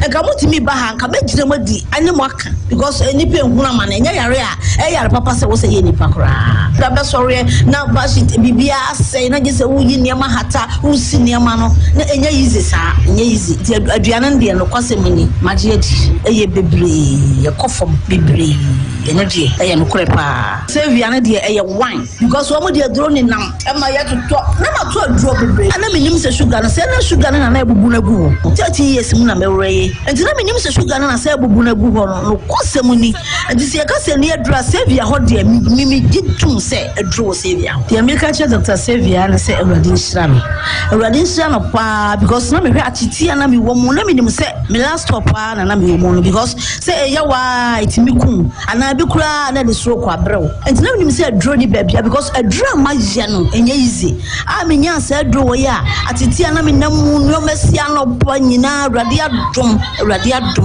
e ka motimi ba ha nka me gire mo di anye mo aka because enipa ehuna ma na enya yare a yare papa se wo se ye nipa kura da be sorry na ba shi bibia sei na gese wo yi niam hata wo si niam no na enya yizi sa enya yizi ti aduane ndie no kwasem ni magye di eye bebre ye kofom bebre energy eye no krepa Xavier na de eye wine because wo mo de adro ni nam e ma ye to na ma to adro bebe ana me nim se sugar no se na sugar na na ebubu na gu 30 years mu na me wreye enti na me nim se sugar na se ebubu na gu ho no kosem ni enti se ka se ne adura Savia ho de mi gitum se aduro Savia the American Dr. Savia na se Awurade nhyira no pa because na me hwe atiti na me wo mu na me nim se me last stop na me wo mu no because se eya wa itimi kum ana bi kura na de soro kwa brew enti na me nim se aduro ni babia because aduro ma je no enye easy a me nya se aduro wo ya atiti na me nam no mesia no pa nyina Awurade adom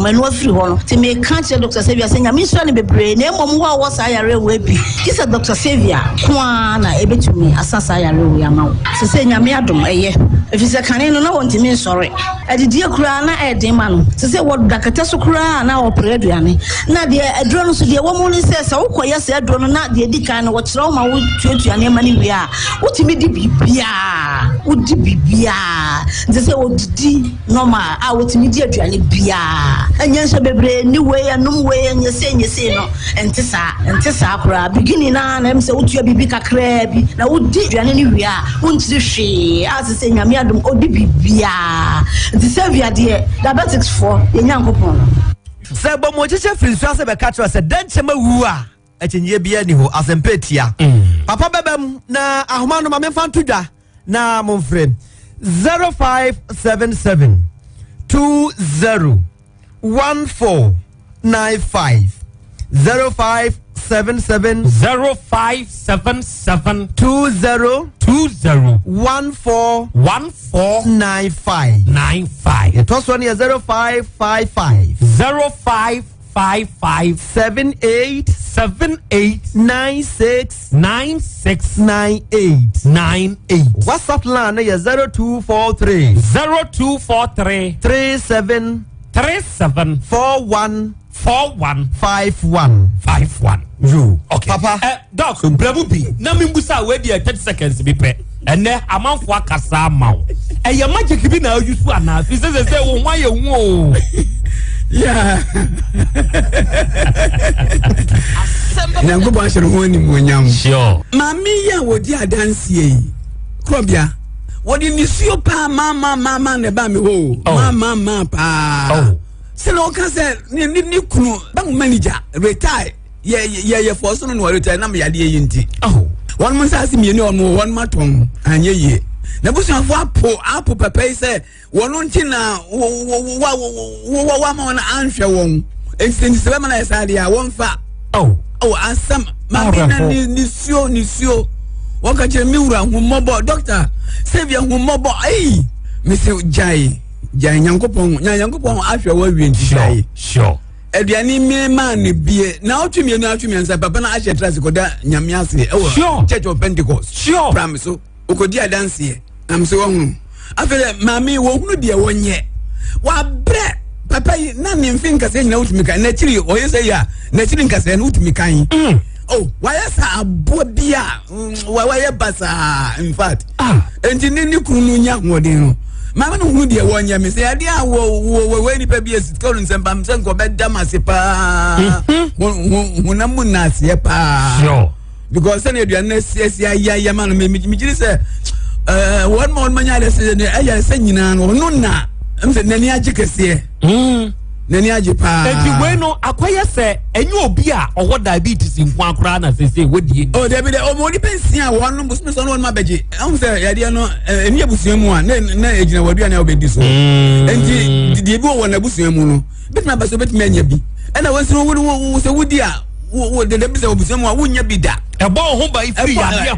eno afiri ho no ti me ka che Dr. Savia se nya me nhyira ne bebre na emom ho a wo sa yare we bi kisa Dr. Savia kwa na ebetumi asasa yare we ama se nya me adom eye efise kane no na wonti me nsore adidie kura na edema no se wo dakata so kura na wo preduane na de aduro no so de wo mu ni se wo koye se aduro no na de dikan no wo kire wo ma wo tuatuane ma ni wi a wotimi di bibia wodi bibia se wo didi normal a wotimi di aduane bia anya nso bebre ni we anum we anya se no entisa kura beginning na em se wotua bibi kakra bi na wodi aduane ni wi a wontiri hwe a se nyame adom odi bibia the Savia de diabetics for yenyankopon se bo mo cheche free so se be catch se denche ma wu a echenye bia ni ho asempetia papa bebem na ahoma no ma me fa ntodwa na mo mfrem 0577 201495 0577 201495 it was one 0555 78 9698 WhatsApp line is 0243 374151 you okay papa doc brabu bi na mimbusa we dey 30 seconds bi pe ene amanfo akasa mawo eye magic bi na yusu ana fi se wo nwa ye hu o yeah na go ba shiro woni monyam sure mami ya wodi adansie yi krobia wodi nisio pa mama ne ba me ho mama pa se no ka se ni kunu ba manager retire ye for so no retire na me yade yinti one month as me ni on one maton anye ye na busu afo apo papa say wono nti na wa ma na anhwe won enti se be ma na sa dia won fa asam ma na ni sio waka che mi wura humobo doctor Savia humobo me se jai nyankopon ahwe wa wi nti jai sure eduani me ma ne bie na otwemi na atwemi ansa papa na ahye trase koda nyame ase Church of Pentecost sure promise okodi adanse am se wonu afele mami wo hunu de wonye wa bre papa na ne mfin kase nyina utumi kan na chiri oyese ya na chiri nkase na utumi kan why sa abo bia why basa in fact enti ni kunu nya hodin no mama no hunu de wonye me se ade a wo ni pa bia sikoro nsemba mse nko be damase pa hunamu na se pa sure because any do na sia ya man me giri se one more manya le se ne aya se nyina no no na mse nani agikese nani agi pa enti we no akoye se enye obi a owo diabetes nko akora na se wodie David o di pensia wonu busu so no ma beje am se ya de no eni abusuan mu a na ejina wadua na obedi so enti de bi wo na abusuan mu no betima baso betima anya bi ena wonso wo se wodi a wo de bisa obusuan mu a wonya bi da ebo ho ba ifiri ya de ho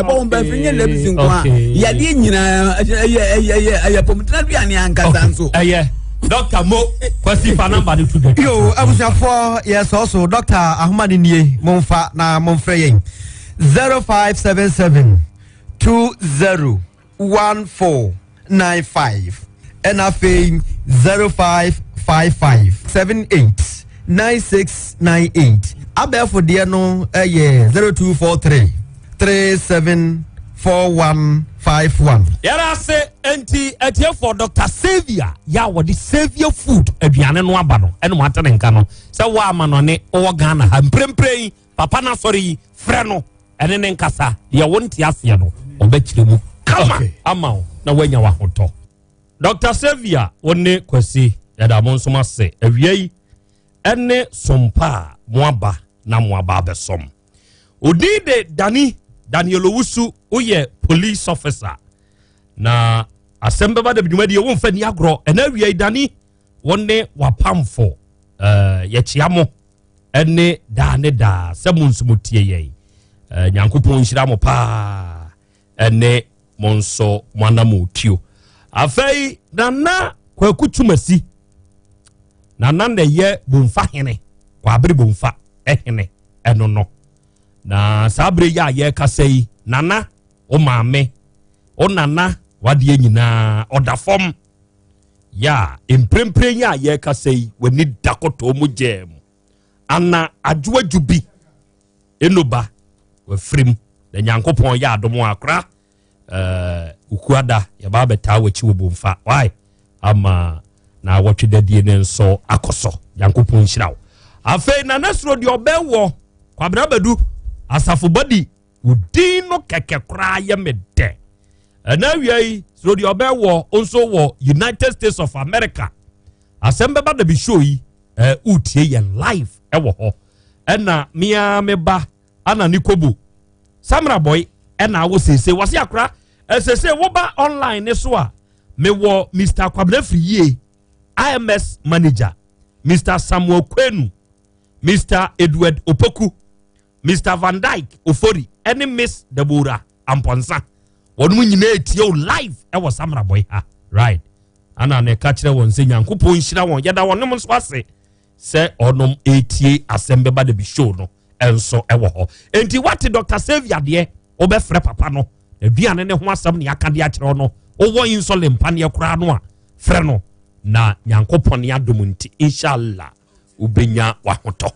bo ba finye na bisin kwa ya de nyina ya pomtra bia ni ankasa nso Dr. Mo, kwasi fa number ni tude. Yo, abusafo yes also Dr. Ahmad nie monfa na monfre yen. 0577 201495 and afei 0555 78 9698. Abefo de no 0243 374151. Yara se enti etie for Dr. Savia ya wodi Savia food aduane no aba no ene mo atene nka no se wa ama no ne o Ghana ha mpremprem papa na sori frɛ no ene ne nkasa ye wonti ase no obekire mu kama ama na wanya wa hoto Dr. Xavier wone kwasi yada mo nso ase awiei ene sompa moaba na moaba besom odide Daniel Owusu oye police officer na asembeba de bidwumadi wo mfa ni agro ena awiei Dani wone wapamfo ye chiamo ene da ne da semunsumutie ye nyankopon nhira mo pa ene monso mwanamo tio afei nana kwa kutumasi nana ne ye bomfa hene kwa abere bomfa ehene eno no na sabre ya ye kasei nana o maame o nana wade nyina odafom ya emprempren ya ye kasei wani dakoto mu jem ana adwoadwubi enoba wa frim na nyankopon ya adomo akra ukuada ya baba ta wachi wo bomfa why ama na wotwedadie ne nso akoso nyankopon hyirawo afei na nasro de obewo kwabra badu asafo body udin no keke kra ye mede na wiei sro de obewo onso wo United States of America asembeba da bi show yi utie ye live ewo ho ena mia meba ana nikobu Samra boy ena wo sese wase akra sese wo ba online ne so a me wo Mr. Kwabena Friye IMS manager Mr. Samuel Kwenu Mr. Edward Opoku Mr. Van Dyke Ofori ene Miss Deborah Amponsa wonu nyina etie live e wo Samra boy ha right ana ne ka kire won se nyankopon hyira won yeda wonom so ase se onom etie asembeba de bi show no enso ewo ho enti what Dr. Xavier de obefre papa no aduane ne ho asem ne akade a kire no owo insulin pane kura no a fre no na nyankopon ya domunti inshallah ubenya wa hoto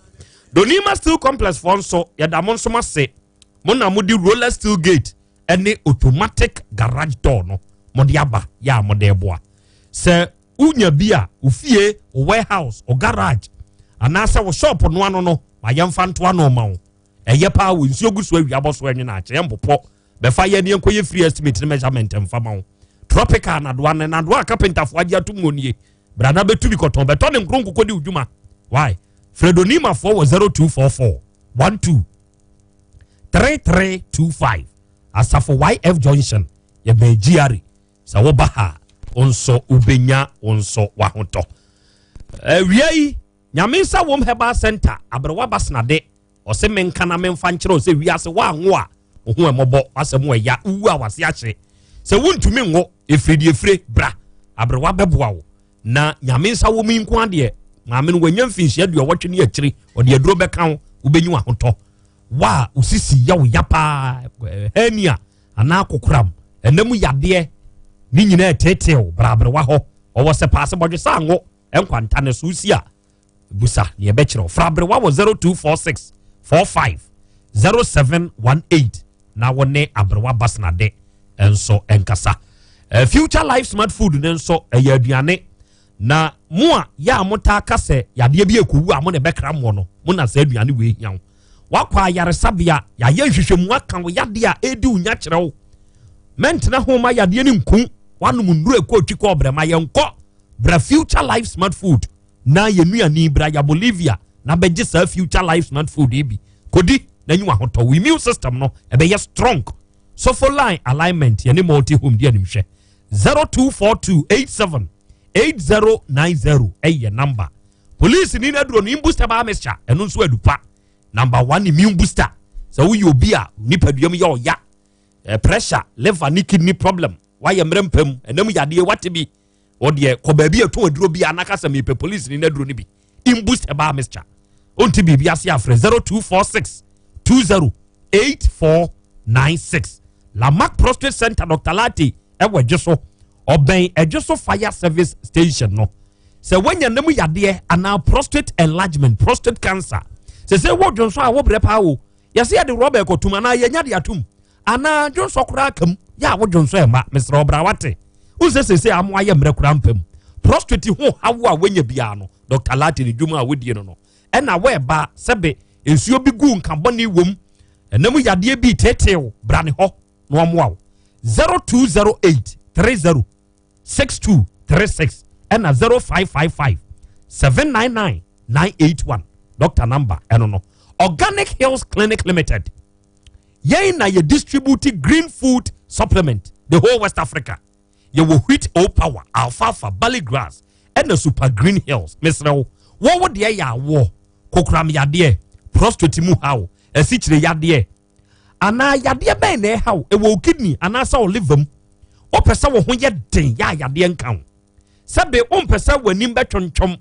Donima Steel Complex for nso yeda mo nso mase mo na modi roller steel gate ene automatic garage door no modi aba ya modi eboa se unya bia ufie o warehouse o garage anasa wo shop no ano no mayemfa nto ano ma wo eye pa wo nsuo guso awiabo so enwe na ache mpopo be fa ye ne enkoye free estimate measurement mfa ma wo tropical na do an na do carpenter fo agi atum onie brana betu bi koton beto ne nkronko kodi udwuma why Fredonima for 0244 12 3325 asafo YF Junction ye be GR sa wo baha onso ubenya onso wahoto wiei nyamensa wom heba center abrewa basnade ose menka na memfa nkyere ose wiase wa anwo a ohu emobo asem ya uwu a wase ahye se wontumi ngo efredie bra abrewa beboa wo na nyamensa wom nko ade maame no wanya mfinhia de owotwe ne akiri ode aduro beka wo ubenyi wahoto wa usisi ya wo yapa hania ana kokram enam yade ni nyina tetew brabrewa ho owo se paase bodwe sa anwo enkwanta ne susia busa ne be kire frabrewa wo 0246 45 0718 na wone abrewa basnade enso enkasa future life smart food nenso eya aduane na moa ya amota kase yade bi ekowu a mo ne bekra mo no mo na sa aduane we hian wakwa yaresabia ya ye hwehwemu aka wo yade a edi unya kire wo mentina homa yade ni nku wanum nduru ekotwi ko brema yenko bra future life smart food na yenuani bra ya Bolivia na beje sa future life smart food ibi kodi na nyu ahoto we immune system no ebe ye strong so for line alignment ye ne multi home dia nimhwe 024287 8090 eye number police ni na duro no booster ba mesha eno nso adupa number 1 immune booster so we obi a nipaduam ye oya pressure liver ni kidney problem why mrempam enam yade wate bi odie ko ba bi eto aduro bi anaka sa me police ni na duro ni bi in booster ba mesha onti bi bi ase afre 0246 208496 la Mac Prostate Center Dr. Lati ewe jeso oben ejeso fire service station no se wanya namu yade ana prostate enlargement prostate cancer se wo jonso a wo brepa wo yase yade robe kotum ana yanya de atum ana jonso kura kam ya wo jonso e ma Mr. Obrawate unse amo aye mre kura mpam prostate ho hawo a wanya bia no Dr. Lati ni dwuma a wodie no ena we ba sebe ensuo bi gu nkaboni wom enamu yade bi tetew brane ho no amwa 0208 30 6236 and 0555 799 981 doctor number no Organic Hills Clinic Limited. Yay na ye distribute green food supplement the whole West Africa. You will wheat old power, alfalfa, barley grass, and the super green hills. Mr. What would ya war? Kokram yadie, prostate mu how, a sitre yadie. Ana yadie bene how, a will kidney, and I saw live them. O pesa wo ya den ya yadie count. Sabe pesa when nimba chom.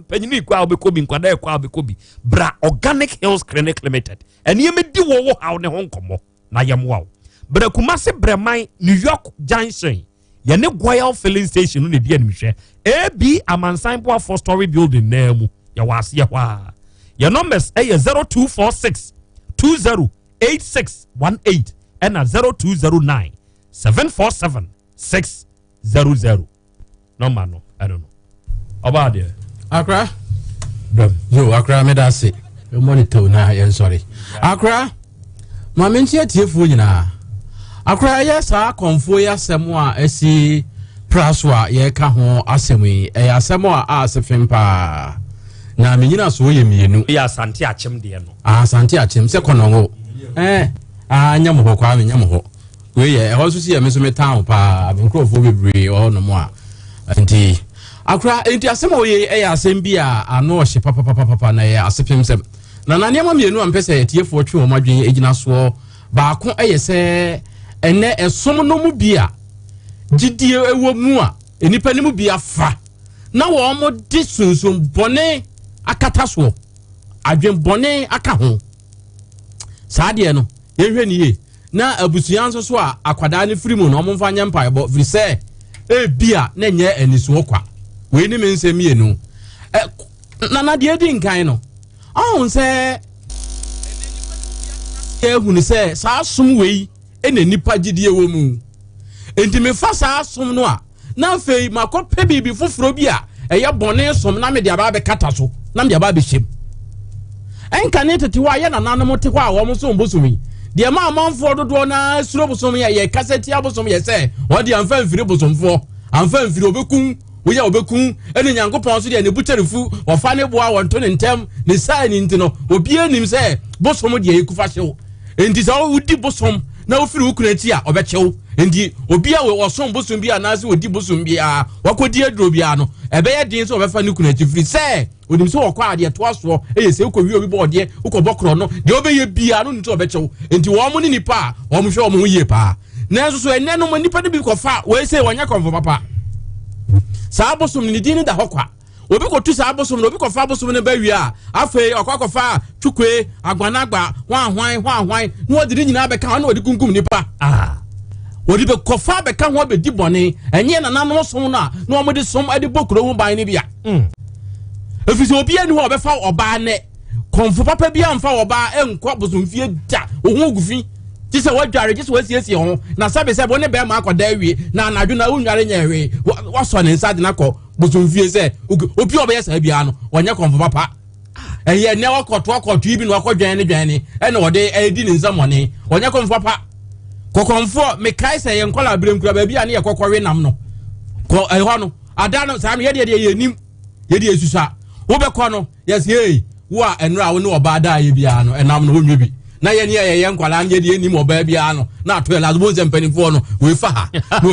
Penny kwa bekobi kwada kwa bekobi. Bra Organic Hills Clinic Limited. And ye me di wo how ne Hong Kong na yam wow. Bra Kumasi Bremai New York Junction. Yene Goyal filling station no di animhwe. AB Amansan 4-story building nemu. Ya wasi ya wa. Your numbers are 0246 208618 and 0209 747 600. No man, no, I don't know. About there. Accra? Yo, Accra, me da se. Your monitor na, I'm sorry. Accra? Ma menchi atiefo nyina. Accra yes a konfo ya semwa esi praswa ye ka ho asemi. Asemwa a asefempa. Na menyina so ye mienu. Ya Asante Achem de no. Asante Achem se konongo. Nyamo ho kwa nyamo ho. We ye ho so si ye me so me town pa nkrofo bebre o no mo a. Anti Accra enti asemo ye asem bia ano hye papa na ye asepem sem. Na naniama mienu ampese etiefo twe o madwen egina so ba ko se ene esom no mu bia gidie ewo mu a enipa ne mu bia fa na wo mo di sunsun bone akata so adwen bone aka ho saade no ye hwe ni ye na abusuan so a akwada ne firi mu no mo mfa nya mpa ebo firi se bia na nye eniso kwa we ni mense mienu na de di nkan no ahun se ehunu se sa sum we ene nipa gidie wo mu enti me fa sa sum no a na fei makope bibi foforo bi a eye bone som na me de aba be kata so na me de aba be hyem enka ne tete wa ye na nanom te kwa wo mo so mbosumi de ma amanfo dodo na suro bosom ye kaseti abosom ye se wo de amfa mfiri bosomfo amfa mfiri obekun wo ya obekun ene nyankopon so de ne buterifu wo fa ne boa wonto ne ntem ne sai ni ntino obi anim se bosom de ekufa hyew enti sa wo di bosom na wo firi ukunati a obekyew enti obi a wo som bosom bi anase wo di bosom bi a wakodi aduro bi a no ebe ye din so obefa ne ukunati firi se onim so wakwa ade to aso eyese ukɔwi obi bo de ukɔbɔkro no de obeye bi a no nti obekyew enti wo mo ne nipa wo mo hwe wo mo yie pa na so enne no mo nipa de bi kɔfa we se wonya konfo papa sa bosom ni din da hokwa obi ko tu sa bosom no obi ko fa bosom ne ba wi a afa akwa twukwe agwanagba hwan no odi nyina be ka no odi kunkum nipa odi be ko fa be ka ho be di bone enye na nanom som na no mo de som ade bokuro hu ban ne bia efisi obi ani ho be fa oba ne konfo papa bia mfa oba enkwa bosom fie da ohun ogufi tise wadware tise wasiesie ho na sabe se bo ne be ma akoda awie na anadwo na unware nya hwe waso ne nsa de na kɔ bosomfie se obi obe yesa bia no wonya konfo papa eye ne wakoto ibi no akodwan ne ene wode edi ne nzamone wonya konfo papa kokonfo me kai se ye nkola bremkura ba bia ne ye kokɔwe nam no ko ɛhɔ no ada no sa me ye yenim ye de esusa wo be kɔ no yes hey wo a enra wo ne oba da ye bia no enam no wonwe bi na ye ne ye nkwala anye de enim oba bia no na to la zo zempanifo no we fa ha no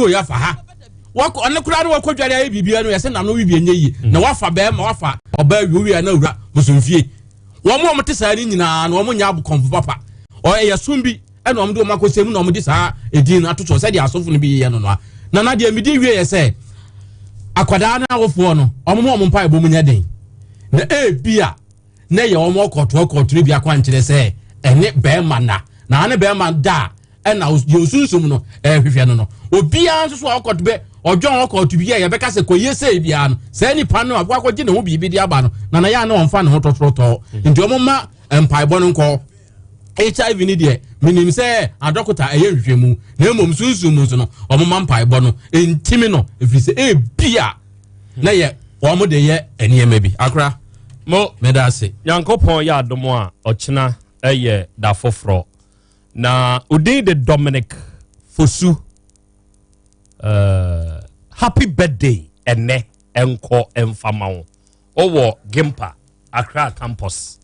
ya fa ha wako anekura no wakodware ayi bibia no yese nam no bibia nye yi na wafa be ma wafa oba wi na wura bosomfie wo mo te saa ni nyina na wo mo nya abkonfo papa o ye sumbi e no mo do makosem na mo di saa edin atoto se de asofo no bi ye no na de midi wie ye se akwada na wofo no o mo mpa ebo mu nya den na bia na ye wo mo koto bia kwa nkyere se ene be ma na ne be ma da e na yo sunsum no hwehwe no obi an so akoto be ojon akoto bia ye be ka se koye se bia no se ni pa no akwakoje ne ho bibi di aba no na ya na onfa ne ho totroto nti o mo ma empaibo no nko HIV ni de minim se adokota hwehwe mu na emom sunsum so no o mo ma empaibo no entimi no efiri se bia na ye o mo de ye eniema bi akra mo medase yankopon ya adomo a ochina eye da foforo na udin de Dominic Fosu happy birthday ene enko emfama wo Gimpa Accra campus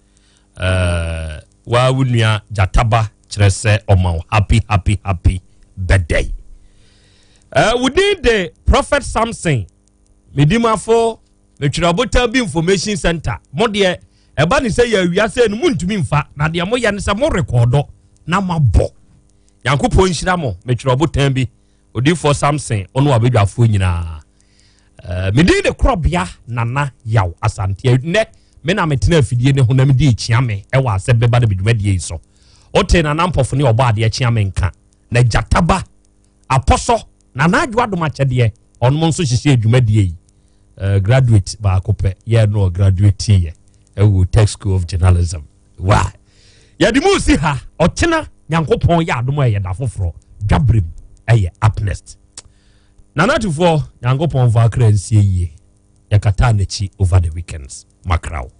wa wunua Jataba kyerese omaw happy birthday. Within the Prophet Samson medimafo metwirabota bi information center modie eba ni say ya wiase no muntumi mfa na de moya ne say mo recordo na mabo yankopo nhira mo metwirabota bi odi for Samson ono abedwafo nyina medi de krobia nana yaw asante ne me na metena afidie ne honam di echiame e wa ase beba de bedwumadie so ote na nampofo ne oba ade echiame nka na Jataba aposo na adwa doma chede onmo nso hihye adwumadie yi graduate ba kope ye no graduate ye e Tech School of Journalism wa ya di mu si ha otena nyankopon ya adoma ye da foforo dwabrem eye up next nanatufo nyankopon va kra nsie yi yakata na chi over the weekends makrao